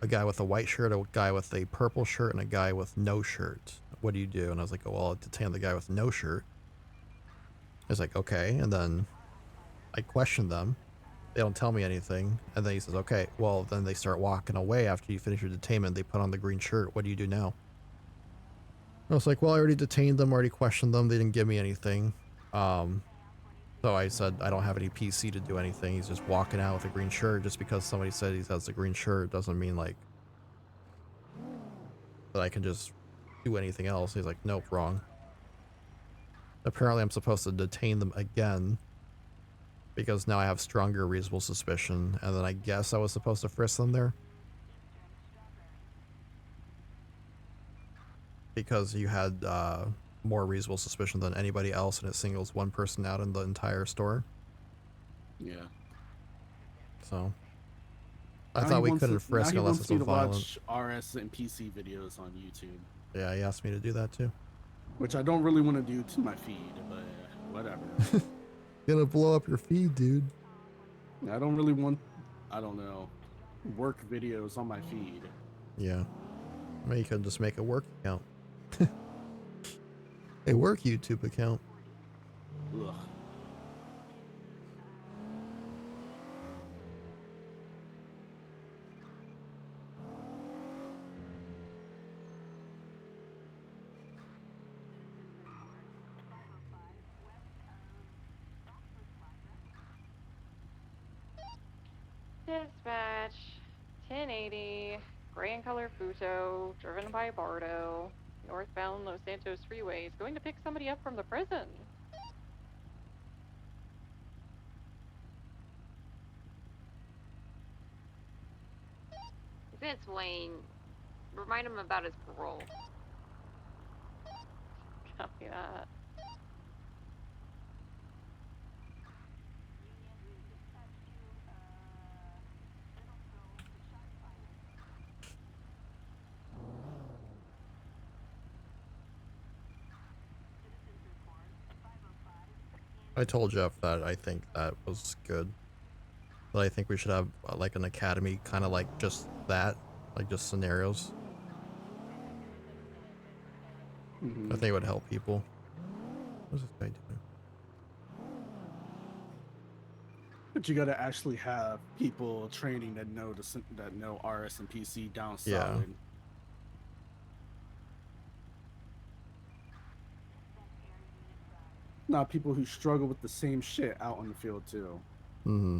guy with a white shirt, a guy with a purple shirt, and a guy with no shirt. What do you do? And I was like, oh, well, I'll detain the guy with no shirt. I was like, okay, and then I questioned them. They don't tell me anything, and then he says, okay, well, then they start walking away after you finish your detainment. They put on the green shirt. What do you do now? I was like, well, I already detained them, already questioned them. They didn't give me anything. So I said, I don't have any PC to do anything. He's just walking out with a green shirt. Just because somebody said he has a green shirt doesn't mean like that I can just do anything else. He's like, nope, wrong. Apparently I'm supposed to detain them again because now I have stronger reasonable suspicion. And then I guess I was supposed to frisk them there. Because you had more reasonable suspicion than anybody else, and it singles one person out in the entire store. Yeah. So I thought we couldn't frisk unless it's so violent. Watch RS and PC videos on YouTube. Yeah, he asked me to do that too. Which I don't really want to do to my feed, but whatever. Gonna blow up your feed, dude. I don't really want, I don't know, work videos on my feed. Yeah. I mean, you could just make a work account. A work YouTube account. Ugh. Dispatch, 1080, gray and color Fuso, driven by Bardo, northbound Los Santos Freeway, is going to pick somebody up from the prison. Vince Wayne, remind him about his parole. Copy that. I told Jeff that I think that was good. But I think we should have like an academy, kind of like just that, like just scenarios. I think it would help people. What's this guy doing? But you gotta actually have people training that know that know RS and PC down solid. Not people who struggle with the same shit out on the field too. Mm-hmm.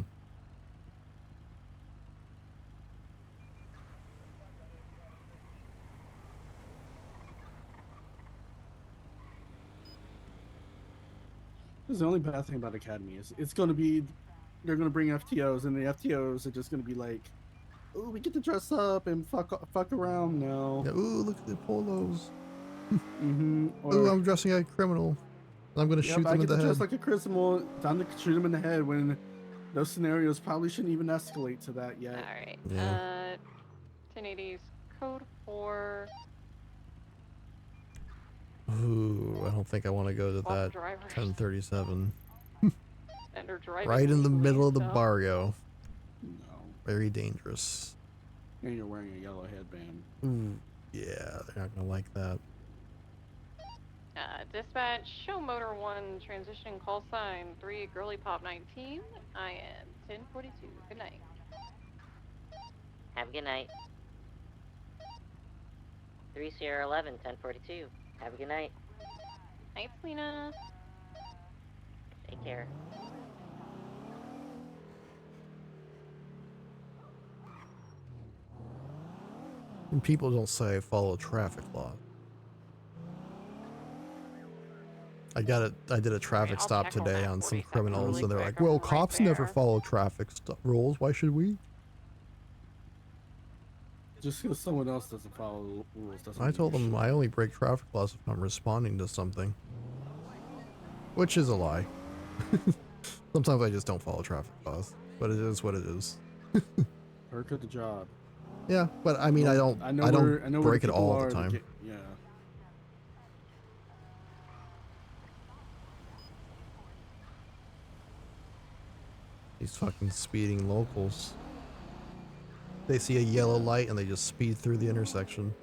This is the only bad thing about Academy is it's gonna be they're gonna bring FTOs and the FTOs are just gonna be like, oh, we get to dress up and fuck around. No. Yeah, ooh, look at the polos. Mm-hmm. Ooh, I'm dressing like a criminal. I'm gonna shoot them in the head. Just like a criminal, time to shoot them in the head when those scenarios probably shouldn't even escalate to that yet. All right. Yeah. 1080's code 4. Ooh, I don't think I want to go to that. Drivers. 1037. And are driving Right in the legally middle of the stuff. barrio. No. Very dangerous. And you're wearing a yellow headband. Ooh, yeah, they're not gonna like that. Dispatch, show motor 1, transition call sign 3, girly pop 19. I am 1042. Good night. Have a good night. 3 Sierra 11, 1042. Have a good night. Night, Selena. Take care. And people don't say follow traffic law. I did a traffic stop today on some criminals, and they're like, well, cops never follow traffic rules. Why should we? Just because someone else doesn't follow the rules doesn't I mean told you them I only break traffic laws if I'm responding to something. Which is a lie. Sometimes I just don't follow traffic laws, but it is what it is. Perk of the job. Yeah, but I mean, I don't break it all the time. Yeah. These fucking speeding locals. They see a yellow light and they just speed through the intersection.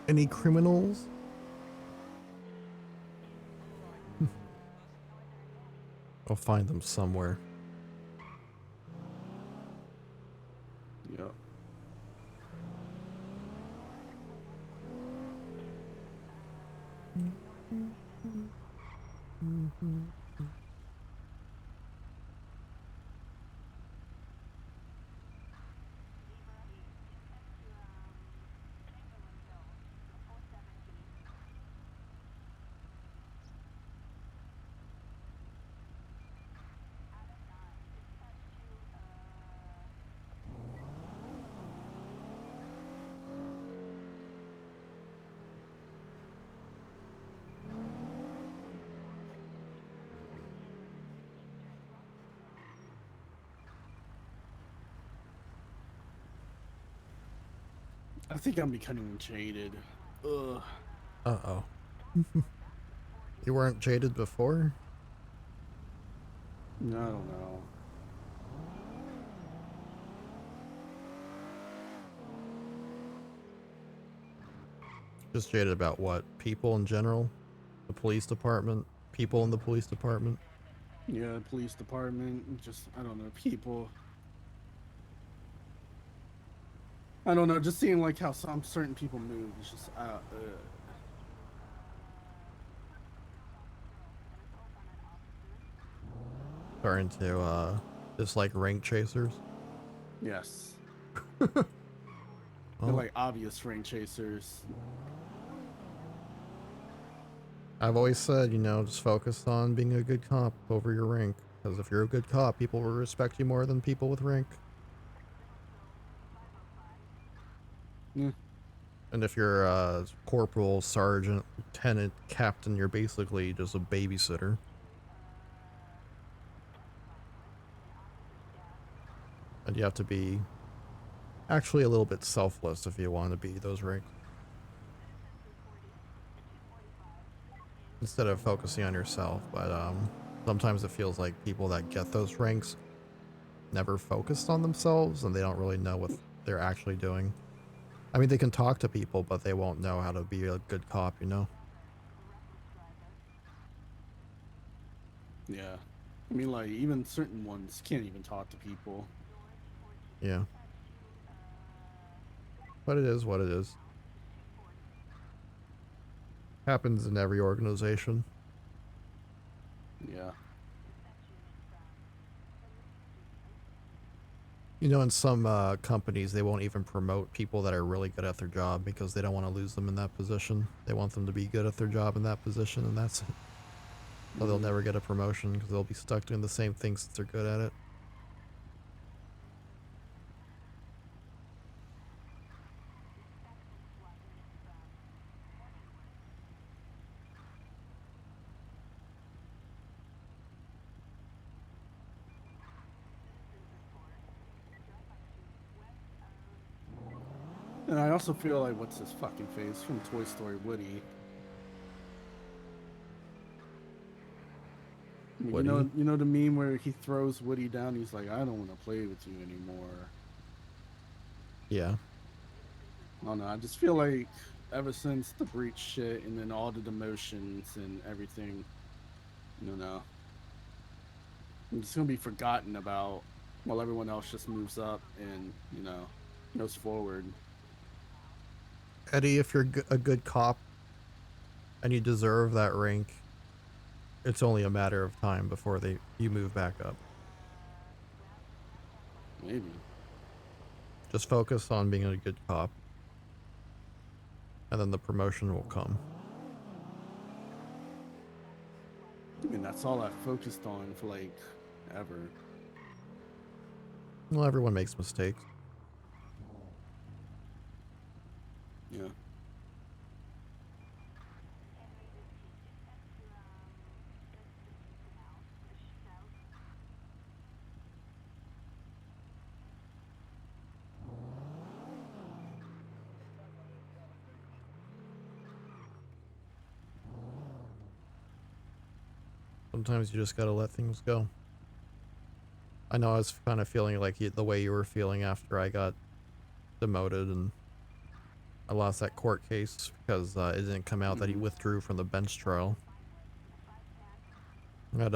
Any criminals? I'll find them somewhere. Yep. I think I'm becoming jaded. Ugh. Uh-oh. You weren't jaded before? I don't know. Just jaded about what? People in general? The police department? People in the police department? Yeah, police department, just, I don't know, people. I don't know, just seeing like how some certain people move, it's just, Starting to, dislike rank chasers? yes. Oh. They're like obvious ring chasers. I've always said, you know, just focus on being a good cop over your rank. Because if you're a good cop, people will respect you more than people with rank. Yeah. And if you're a corporal, sergeant, lieutenant, captain, you're basically just a babysitter. And you have to be actually a little bit selfless if you want to be those ranks. Instead of focusing on yourself, but sometimes it feels like people that get those ranks never focused on themselves and they don't really know what they're actually doing. I mean, they can talk to people, but they won't know how to be a good cop, you know? Yeah. I mean, like, even certain ones can't even talk to people. Yeah. But it is what it is. Happens in every organization. Yeah. You know, in some companies, they won't even promote people that are really good at their job because they don't want to lose them in that position. They want them to be good at their job in that position, and that's it. So they'll never get a promotion because they'll be stuck doing the same thing since they're good at it. And I also feel like, what's his fucking face from Toy Story, Woody. I mean, Woody? you know the meme where he throws Woody down. He's like, I don't want to play with you anymore. Yeah. I don't know. I just feel like ever since the breach shit and then all the demotions and everything, you know, I'm just gonna be forgotten about while everyone else just moves up and, you know, goes forward. Eddie, if you're a good cop and you deserve that rank, it's only a matter of time before you move back up. Maybe. Just focus on being a good cop, and then the promotion will come. I mean, that's all I've focused on for like ever. Well, everyone makes mistakes. Yeah. Sometimes you just gotta let things go. I know I was kind of feeling like the way you were feeling after I got demoted and I lost that court case because it didn't come out that he withdrew from the bench trial. I had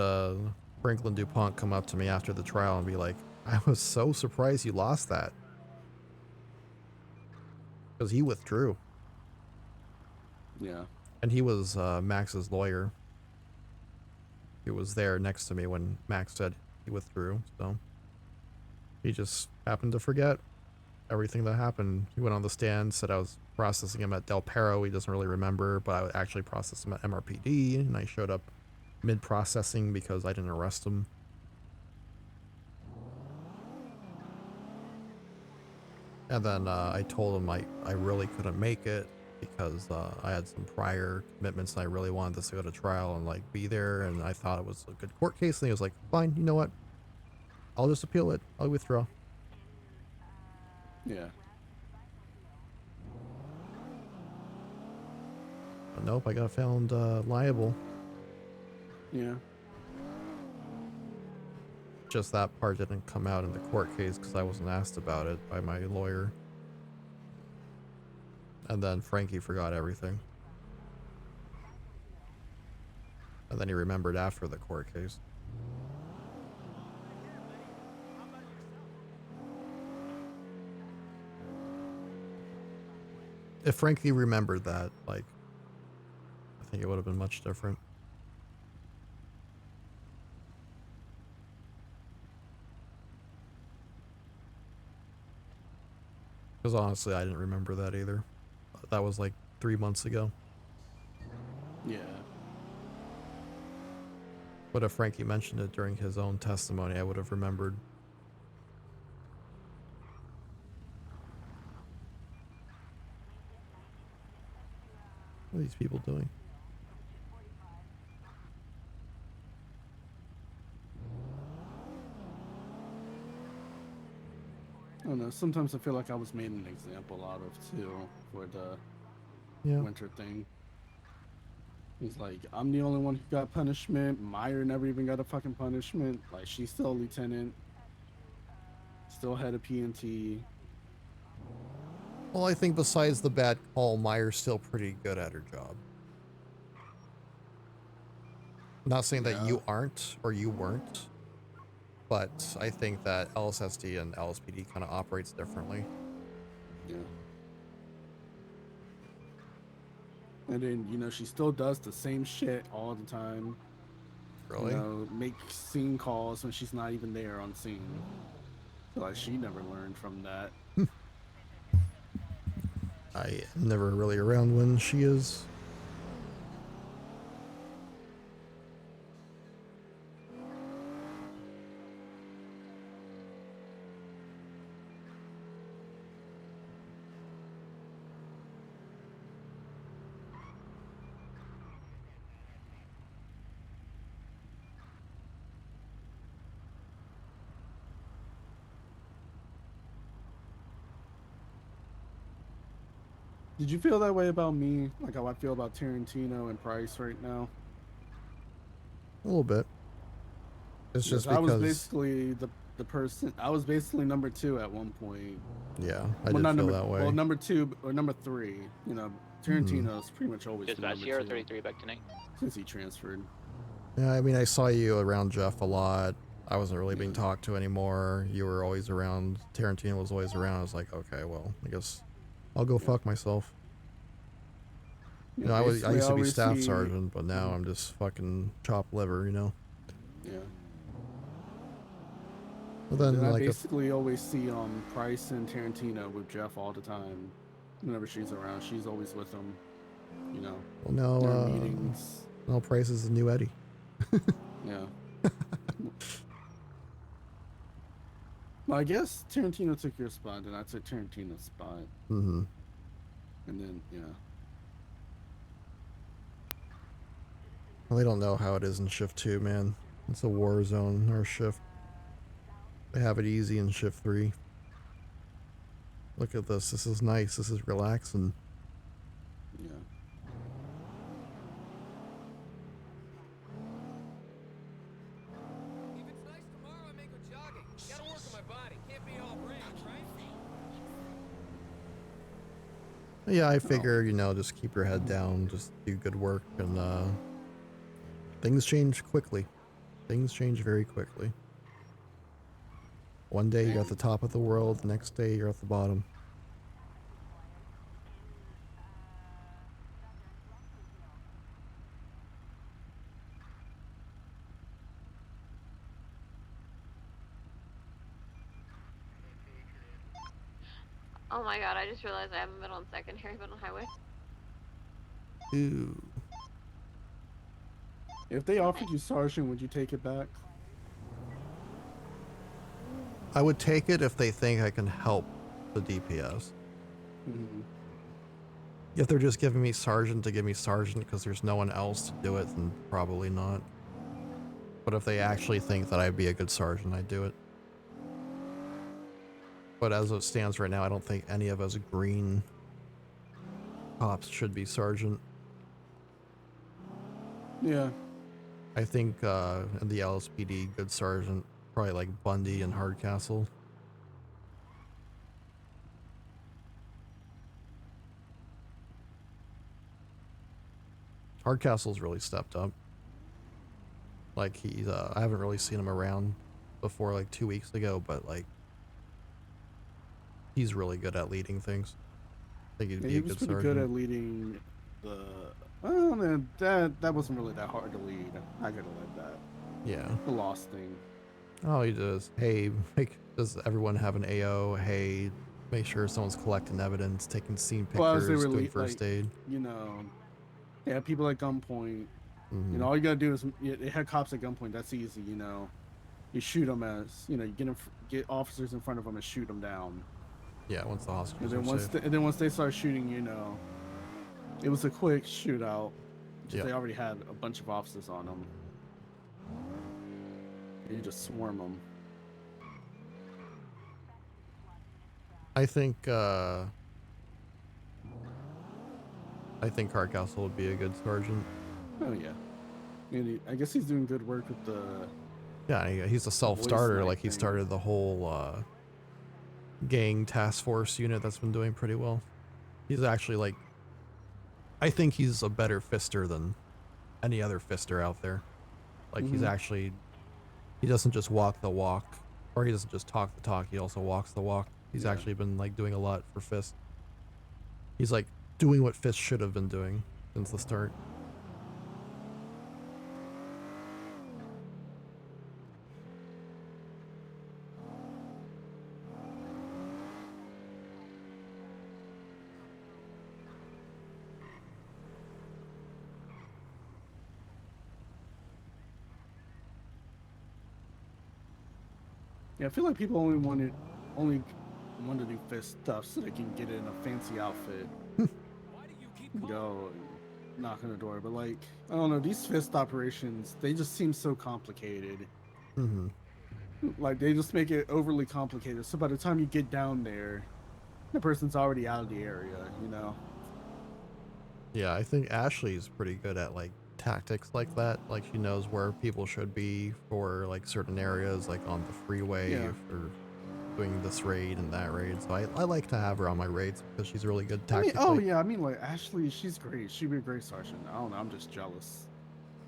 Franklin DuPont come up to me after the trial and be like, I was so surprised you lost that. Because he withdrew. Yeah. And he was Max's lawyer. He was there next to me when Max said he withdrew, so he just happened to forget everything that happened. He went on the stand, said I was processing him at Del Perro. He doesned really remember, but I would actually process him at MRPD, and I showed up mid-processing because I didn't arrest him. And then I told him I really couldn't make it because I had some prior commitments and I really wanted this to go to trial and like be there, and I thought it was a good court case, and he was like, fine, you know what, I'll just appeal it, I'll withdraw. Yeah. But nope, I got found liable. Yeah. Just that part didn't come out in the court case because I wasn't asked about it by my lawyer. And then Frankie forgot everything. And then he remembered after the court case. If Frankie remembered that, like, I think it would have been much different. Because honestly, I didn't remember that either. That was like 3 months ago. Yeah. But if Frankie mentioned it during his own testimony, I would have remembered. What are these people doing? I don't know. Sometimes I feel like I was made an example out of too for the winter thing. He's like, I'm the only one who got punishment. Meyer never even got a fucking punishment. Like, she's still a lieutenant. Still head of PNT. Well, I think besides the bad call, Meyer's still pretty good at her job. I'm not saying that you aren't or you weren't, but I think that LSSD and LSPD kind of operates differently. Yeah. And then, you know, she still does the same shit all the time. Really? You know, make scene calls when she's not even there on scene. Feel like she never learned from that. I am never really around when she is. Did you feel that way about me? Like how I feel about Tarantino and Price right now? A little bit. It's just because I was basically the person. I was basically number 2 at one point. Yeah, I did feel that way. Well, number 2 or number 3. You know, Tarantino's pretty much always been Dispatch number Sierra 2 33 back to 9. since he transferred. Yeah, I mean, I saw you around Jeff a lot. I wasn't really being talked to anymore. You were always around. Tarantino was always around. I was like, okay, well, I guess I'll go fuck myself. You know, I used to be staff sergeant, but now I'm just fucking chopped liver, you know? Yeah. Well, then, I like, basically always see Price and Tarantino with Jeff all the time. Whenever she's around, she's always with them. You know. well, their no, meetings. no, Price is the new Eddie. Yeah. Well, I guess Tarantino took your spot, and I took Tarantino's spot. Mm-hmm. And then, yeah. Well, they don't know how it is in shift 2, man. It's a war zone, our shift. They have it easy in shift 3. Look at this. This is nice. This is relaxing. Yeah. Yeah, I figure, you know, just keep your head down, just do good work, and things change quickly. Things change very quickly. One day you're at the top of the world, the next day you're at the bottom. Oh my god, I just realized I have a middle and secondary middle highway. Ooh. If they offered you sergeant, would you take it back? I would take it if they think I can help the DPS. Mm-hmm. If they're just giving me sergeant to give me sergeant because there's no one else to do it, then probably not. But if they actually think that I'd be a good sergeant, I'd do it. But as it stands right now, I don't think any of us green cops should be sergeant. Yeah. I think in the LSPD, good sergeant, probably like Bundy and Hardcastle. Hardcastle's really stepped up. Like he's, I haven't really seen him around before like 2 weeks ago, but like he's really good at leading things. I think he'd Yeah, be he a was good pretty sergeant. good at leading the. Well, man, that wasn't really that hard to lead. I could have led that. Yeah. The lost thing. All he does, hey, does everyone have an AO? Hey, make sure someone's collecting evidence, taking scene pictures, Well, as they were doing first like, aid. You know, they had people at gunpoint. Mhm. You know, all you gotta do is they had cops at gunpoint. That's easy. You know, you shoot them as you know, you get officers in front of them and shoot them down. Yeah, once the And hospitals then are safe. and then once they start shooting, you know, it was a quick shootout. Just Yeah. They already had a bunch of officers on them. You just swarm them. I think Hardcastle would be a good sergeant. Oh yeah. And I guess he's doing good work with the. Yeah, he's a self-starter. Like he started the whole gang task force unit that's been doing pretty well. He's actually like, I think he's a better fister than any other fister out there. Like he's Mhm. actually, he doesn't just walk the walk, or he doesn't just talk the talk. He also walks the walk. He's actually been like doing a lot for Fist. He's like doing what Fist should have been doing since the start. Yeah, I feel like people only want to do fist stuff so they can get in a fancy outfit. Go knock on the door, but like I don't know, these fist operations, they just seem so complicated. Mm-hmm. Like they just make it overly complicated. So by the time you get down there, the person's already out of the area, you know. Yeah, I think Ashley's pretty good at like tactics like that. Like she knows where people should be for like certain areas, like on the freeway Yeah. for doing this raid and that raid. So I like to have her on my raids because she's really good I mean, tactically. oh yeah, I mean like Ashley, she's great. She'd be a great sergeant. I don't know, I'm just jealous.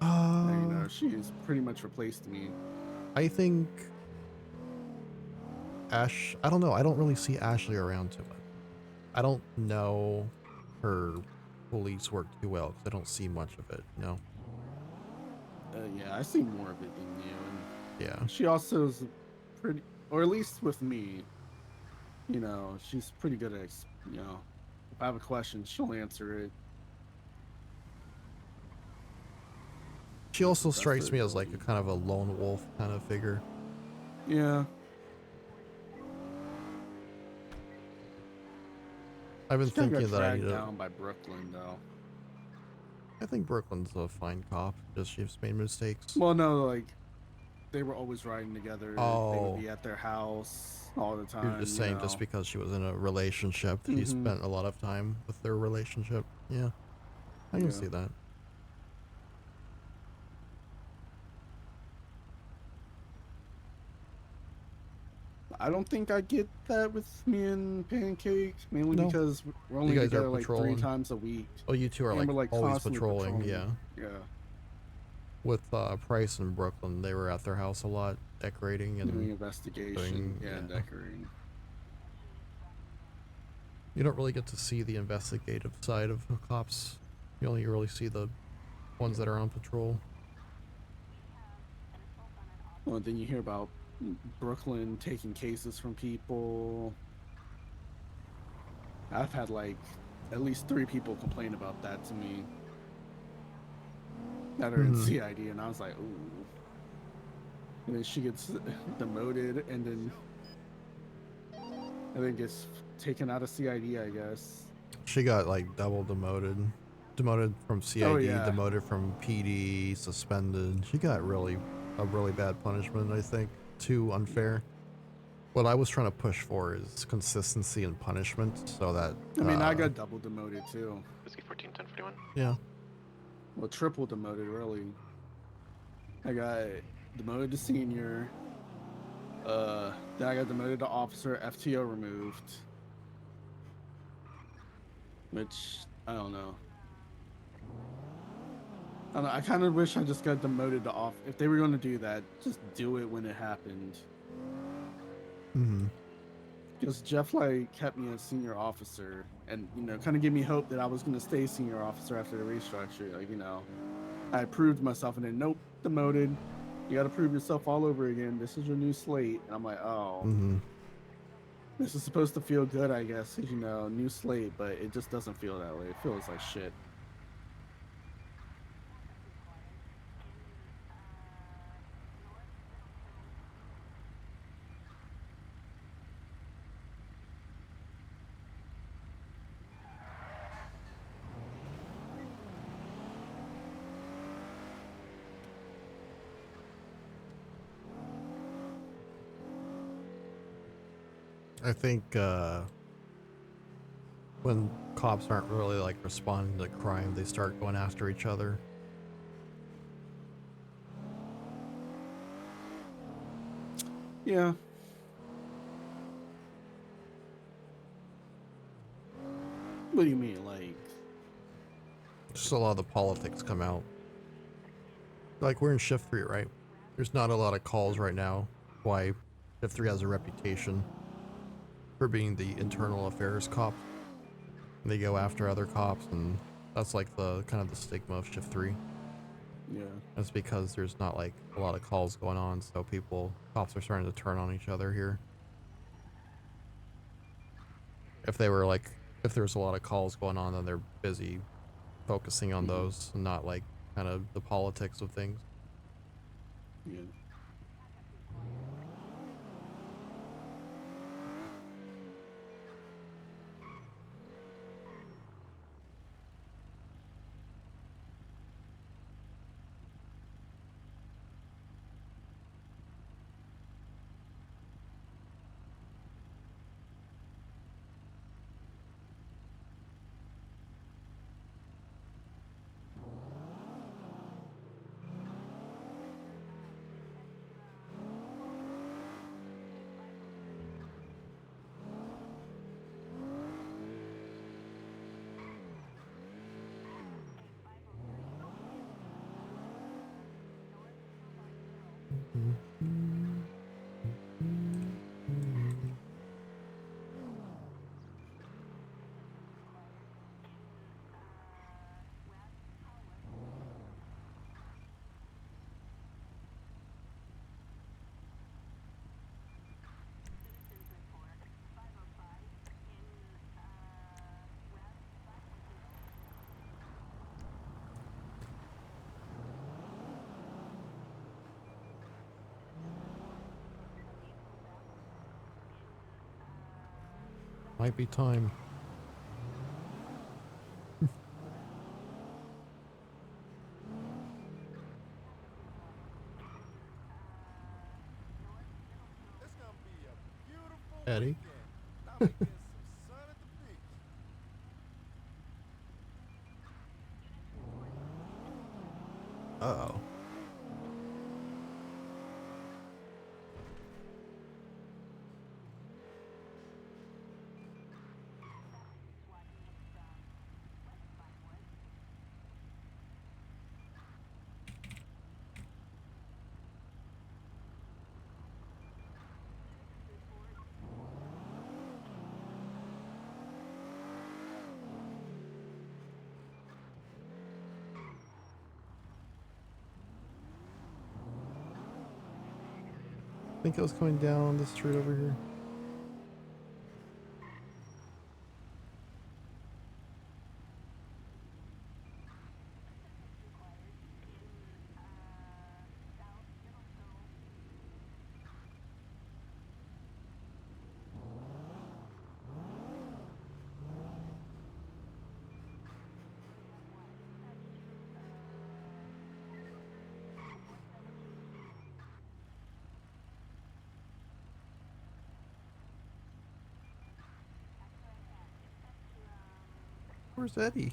You know, she's pretty much replaced me. I think I don't know. I don't really see Ashley around too much. I don't know her police work too well because I don't see much of it, you know? Yeah, I see more of it than you. And Yeah. she also is pretty, or at least with me, you know, she's pretty good at, you know, if I have a question, she'll answer it. She also strikes me as like a kind of a lone wolf kind of figure. Yeah. I've been She kinda thinking got that I dragged need to. down by Brooklyn, though. I think Brooklyn's a fine cop. Just she's made mistakes. Well, no, like they were always riding together. They Oh. would be at their house all the time. You're just saying just know. because she was in a relationship, she Mhm. spent a lot of time with their relationship. Yeah, I can Yeah. see that. I don't think I get that with me and Pancake, mainly No. because we're only You guys are together like 3 patrolling. times a week. Oh, you two are And like, we're, always constantly patrolling. Yeah. Yeah. With Price and Brooklyn, they were at their house a lot, decorating and Doing investigation, and decorating. You don't really get to see the investigative side of the cops. You only really see the ones that are on patrol. Well, then you hear about Brooklyn taking cases from people. I've had like at least 3 people complain about that to me that are in Mhm. CID, and I was like, ooh. And then she gets demoted, and then gets taken out of CID, I guess. She got like double demoted. Demoted from CID, yeah. demoted from PD, suspended. She got a really bad punishment, I think. Too unfair. What I was trying to push for is consistency in punishment so that I mean, I got double demoted too. Whiskey 14, 1041. yeah. well, triple demoted really. I got demoted to senior. Then I got demoted to officer, FTO removed. Which, I don't know. I kind of wish I just got demoted to off. If they were going to do that, just do it when it happened. Mm-hmm. Because Jeff like kept me as senior officer, and kind of gave me hope that I was going to stay senior officer after the restructure. Like I proved myself, and then nope, demoted. You got to prove yourself all over again. This is your new slate. And I'm like, oh, Mm-hmm. this is supposed to feel good, I guess. New slate, but it just doesn't feel that way. It feels like shit. I think when cops aren't really like responding to crime, they start going after each other. Yeah. What do you mean, like? Just a lot of the politics come out. Like, we're in shift 3, right? There's not a lot of calls right now. Why shift 3 has a reputation for being the internal affairs cop. They go after other cops, and that's like the kind of the stigma of shift 3. Yeah. That's because there's not like a lot of calls going on, so cops are starting to turn on each other here. If there's a lot of calls going on, then they're busy focusing on those and not like kind of the politics of things. Yeah. Might be time. Eddie? Uh-oh. I think I was coming down the street over here. Where's Eddie?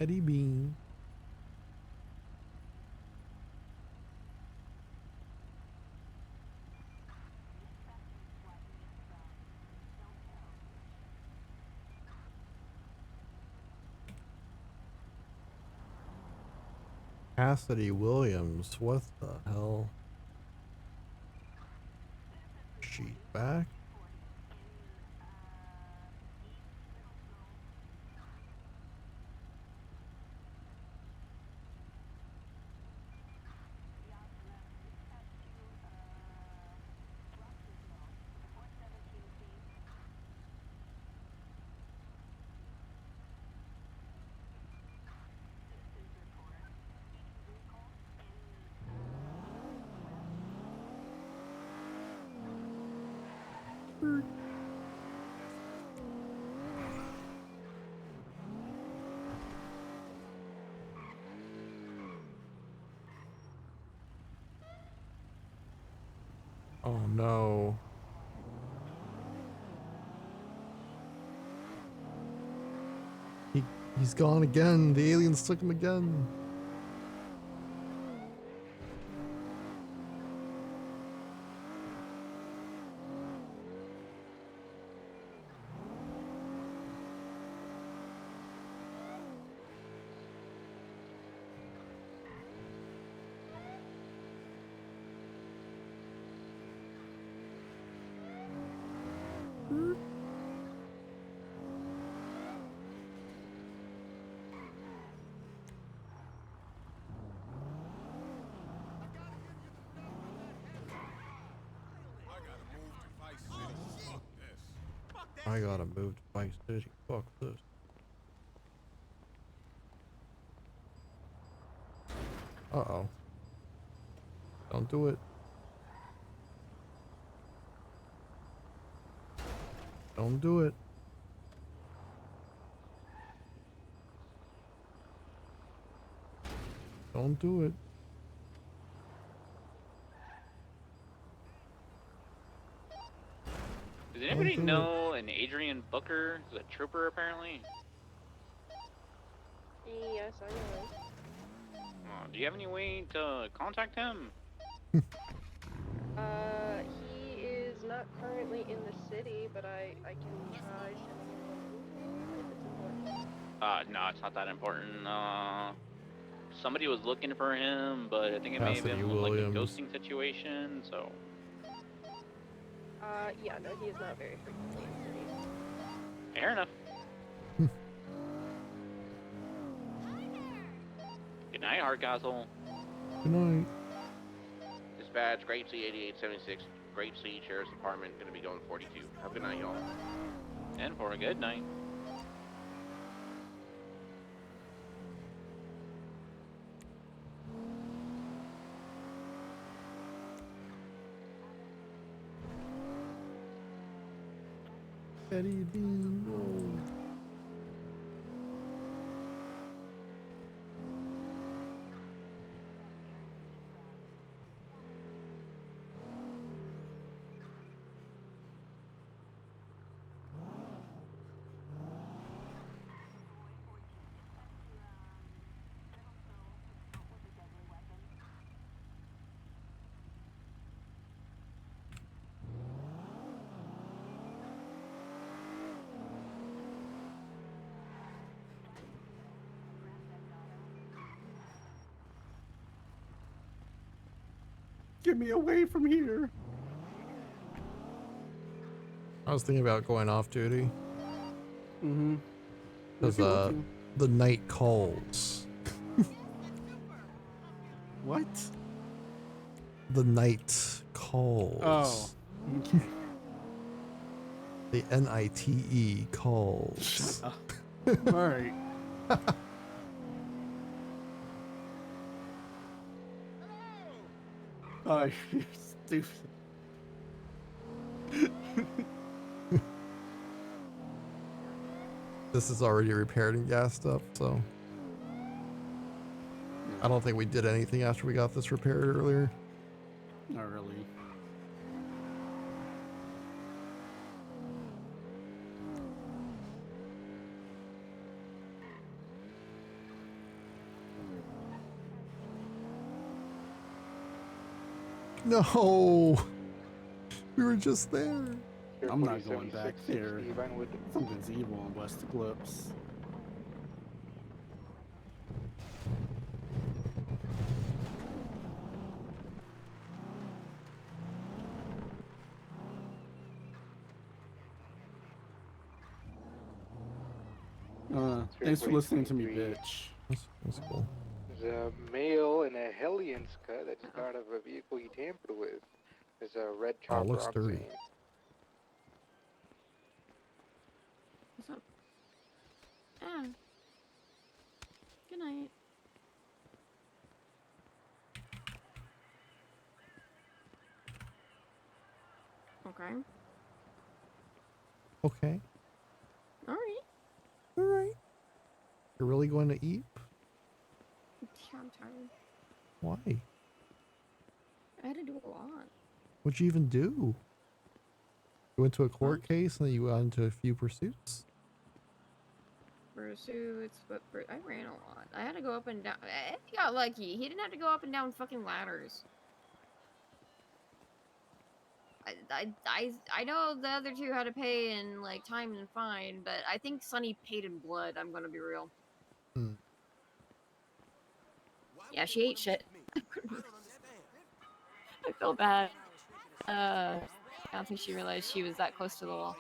Eddie Bean. Cassidy Williams, what the hell? Sheet back. Oh no. He's gone again. The aliens took him again. I gotta move to Vice City. Fuck this. Uh-oh. Don't do it. Don't do it. Don't do it. Does anybody know an Adrian Booker? He's a trooper, apparently. Yes, I know. Oh, do you have any way to contact him? He is not currently in the city, but I can try sending him if it's important. No, it's not that important. Somebody was looking for him, but I think it may have Cassidy been like a Williams. ghosting situation, so. Yeah, no, he is not very frequently in the city. Fair enough. Good night, Hardcastle. Good night. Dispatch, Grape C 8876, Grape C Sheriff's Department, gonna be going 42. Have a good night, y'all. And for a good night. Eddie Bean, no. Get me away from here. I was thinking about going off duty. Mm-hmm. Because the night calls. What? The night calls. Oh. Okay. The NITE calls. Alright. Oh, you're stupid. This is already repaired and gassed up, so I don't think we did anything after we got this repaired earlier. Not really. No. We were just there. I'm not going back there. Something's evil on West Eclipse. Thanks for listening to me, bitch. That's cool. There's a male in a Hellions cut that just got out of a vehicle he tampered with. There's a red Oh, chopper it looks on dirty. scene. What's up? Ah. Good night. Okay. Okay. Alright. All right. You're really going to eat? Yeah, I'm tired. Why? I had to do a lot. What'd you even do? You went to a court case and then you got into a few pursuits? Pursuits, but I ran a lot. I had to go up and down. He got lucky. He didn't have to go up and down fucking ladders. I know the other two had to pay in like time and fine, but I think Sunny paid in blood. I'm gonna be real. Hmm. Yeah, she ate shit. I feel bad. I don't think she realized she was that close to the wall.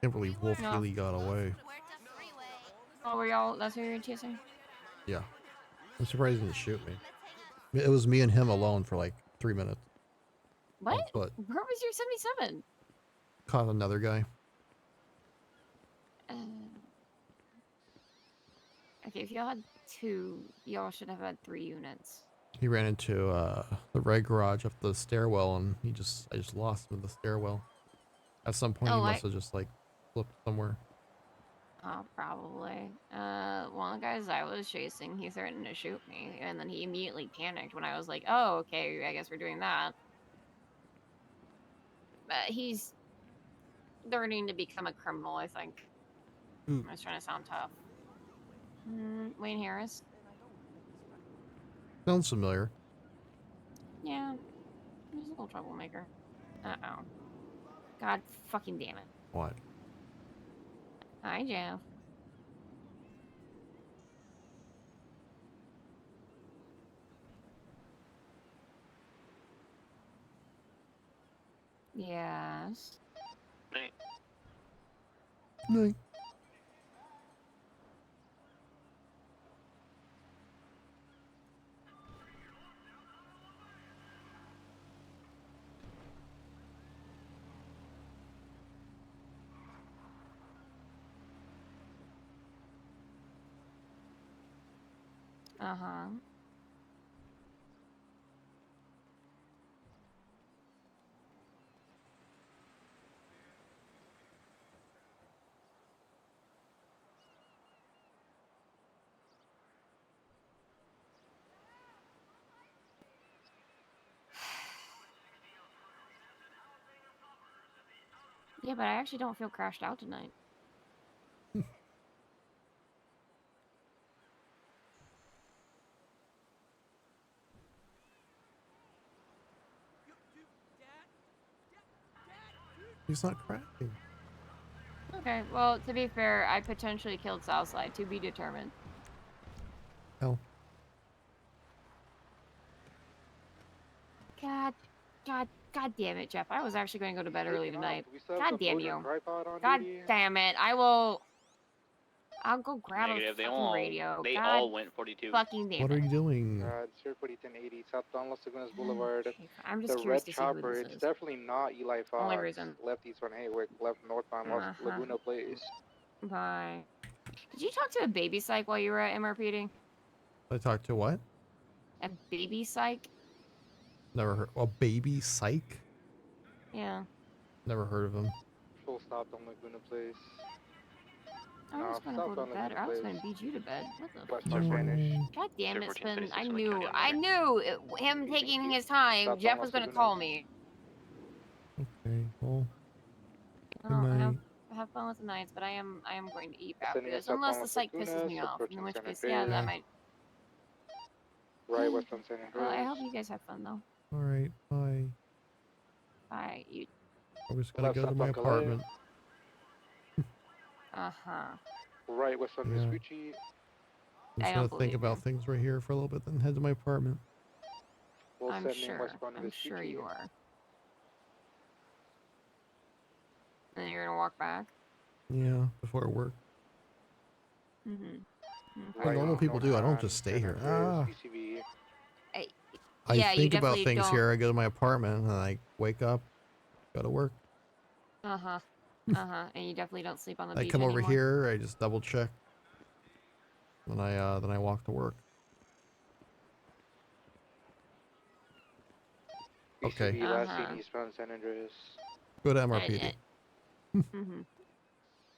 Can't believe Wolf really got away. Oh, were y'all? That's who you were chasing? Yeah. I'm surprised he didn't shoot me. It was me and him alone for like 3 minutes. What? But Where was your 77? caught another guy. Okay, if y'all had 2, y'all should have had 3 units. He ran into the red garage up the stairwell and I just lost him in the stairwell. At some point he must have just like flipped somewhere. Oh, probably. One of the guys I was chasing, he threatened to shoot me, and then he immediately panicked when I was like, oh, okay, I guess we're doing that. But he's learning to become a criminal, I think. Mm. I was trying to sound tough. Wayne Harris? Sounds familiar. Yeah, he's a little troublemaker. Uh-oh. God fucking damn it. What? Hi, Jeff. Yes. No. Uh-huh. Yeah, but I actually don't feel crashed out tonight. He's not cracking. Okay, well, to be fair, I potentially killed Southside, to be determined. Hell. God damn it, Jeff. I was actually going to go to bed early tonight. We still have God some damn Belgian you. tripod on God duty? damn it. I'll go grab Negative. a They fucking all radio. They God all went 42. fucking damn What it. are you doing? It's Airport 1080, southbound Los Lagunas Boulevard. I'm just The curious red to see who chopper, this it's is. definitely not Eli Fox. Only reason. Left east on Haywick, left northbound Los Laguna Place. Bye. Did you talk to a baby psych while you were at MRPD? I talked to what? A baby psych? Never heard. A baby psych? Yeah. Never heard of him. Full stop on Laguna Place. I was gonna go to bed, or I was gonna beat you to bed. What the West fuck? Spanish. God damn it, Spin. I knew California. him taking his time. Jeff was gonna call me. Okay, well. Oh, Good night. have fun with the nights, but I am going to eat after Sending this, us up unless on the Los psych pisses Lagunas, me off. In approaching which San case, yeah, Andreas. that might. Right west on San Andreas. Well, I hope you guys have fun though. All right, bye. Bye. You. I just gotta Left go to south my on Calais. apartment. Right west on Yeah. Vespucci. I'm I just don't gonna think believe about things right here for a little bit, then head to my apartment. I'm 170 sure. westbound I'm Vespucci. sure you are. And then you're gonna walk back. Yeah, before work. Mhm. Like normal people do. I don't just stay here. Ah. I Yeah, you think about definitely things don't. here. I go to my apartment and I wake up, go to work. And you definitely don't sleep on the I beach come over anymore. here. I just double check. Then I walk to work. Okay. BCB last seen eastbound San Andreas. Go to MRPD.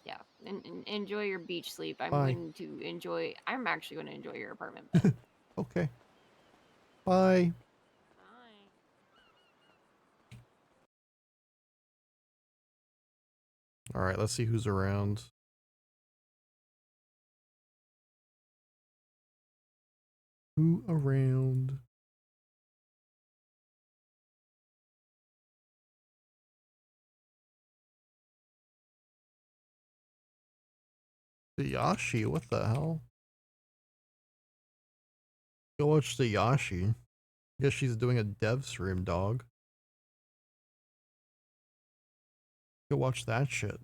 Yeah, and enjoy your beach sleep. I'm Bye. going to enjoy. I'm actually going to enjoy your apartment. Okay. Bye. All right, let's see who's around. Who around? The Yashi, what the hell? Go watch the Yashi. Guess she's doing a dev stream, dog. Go watch that shit.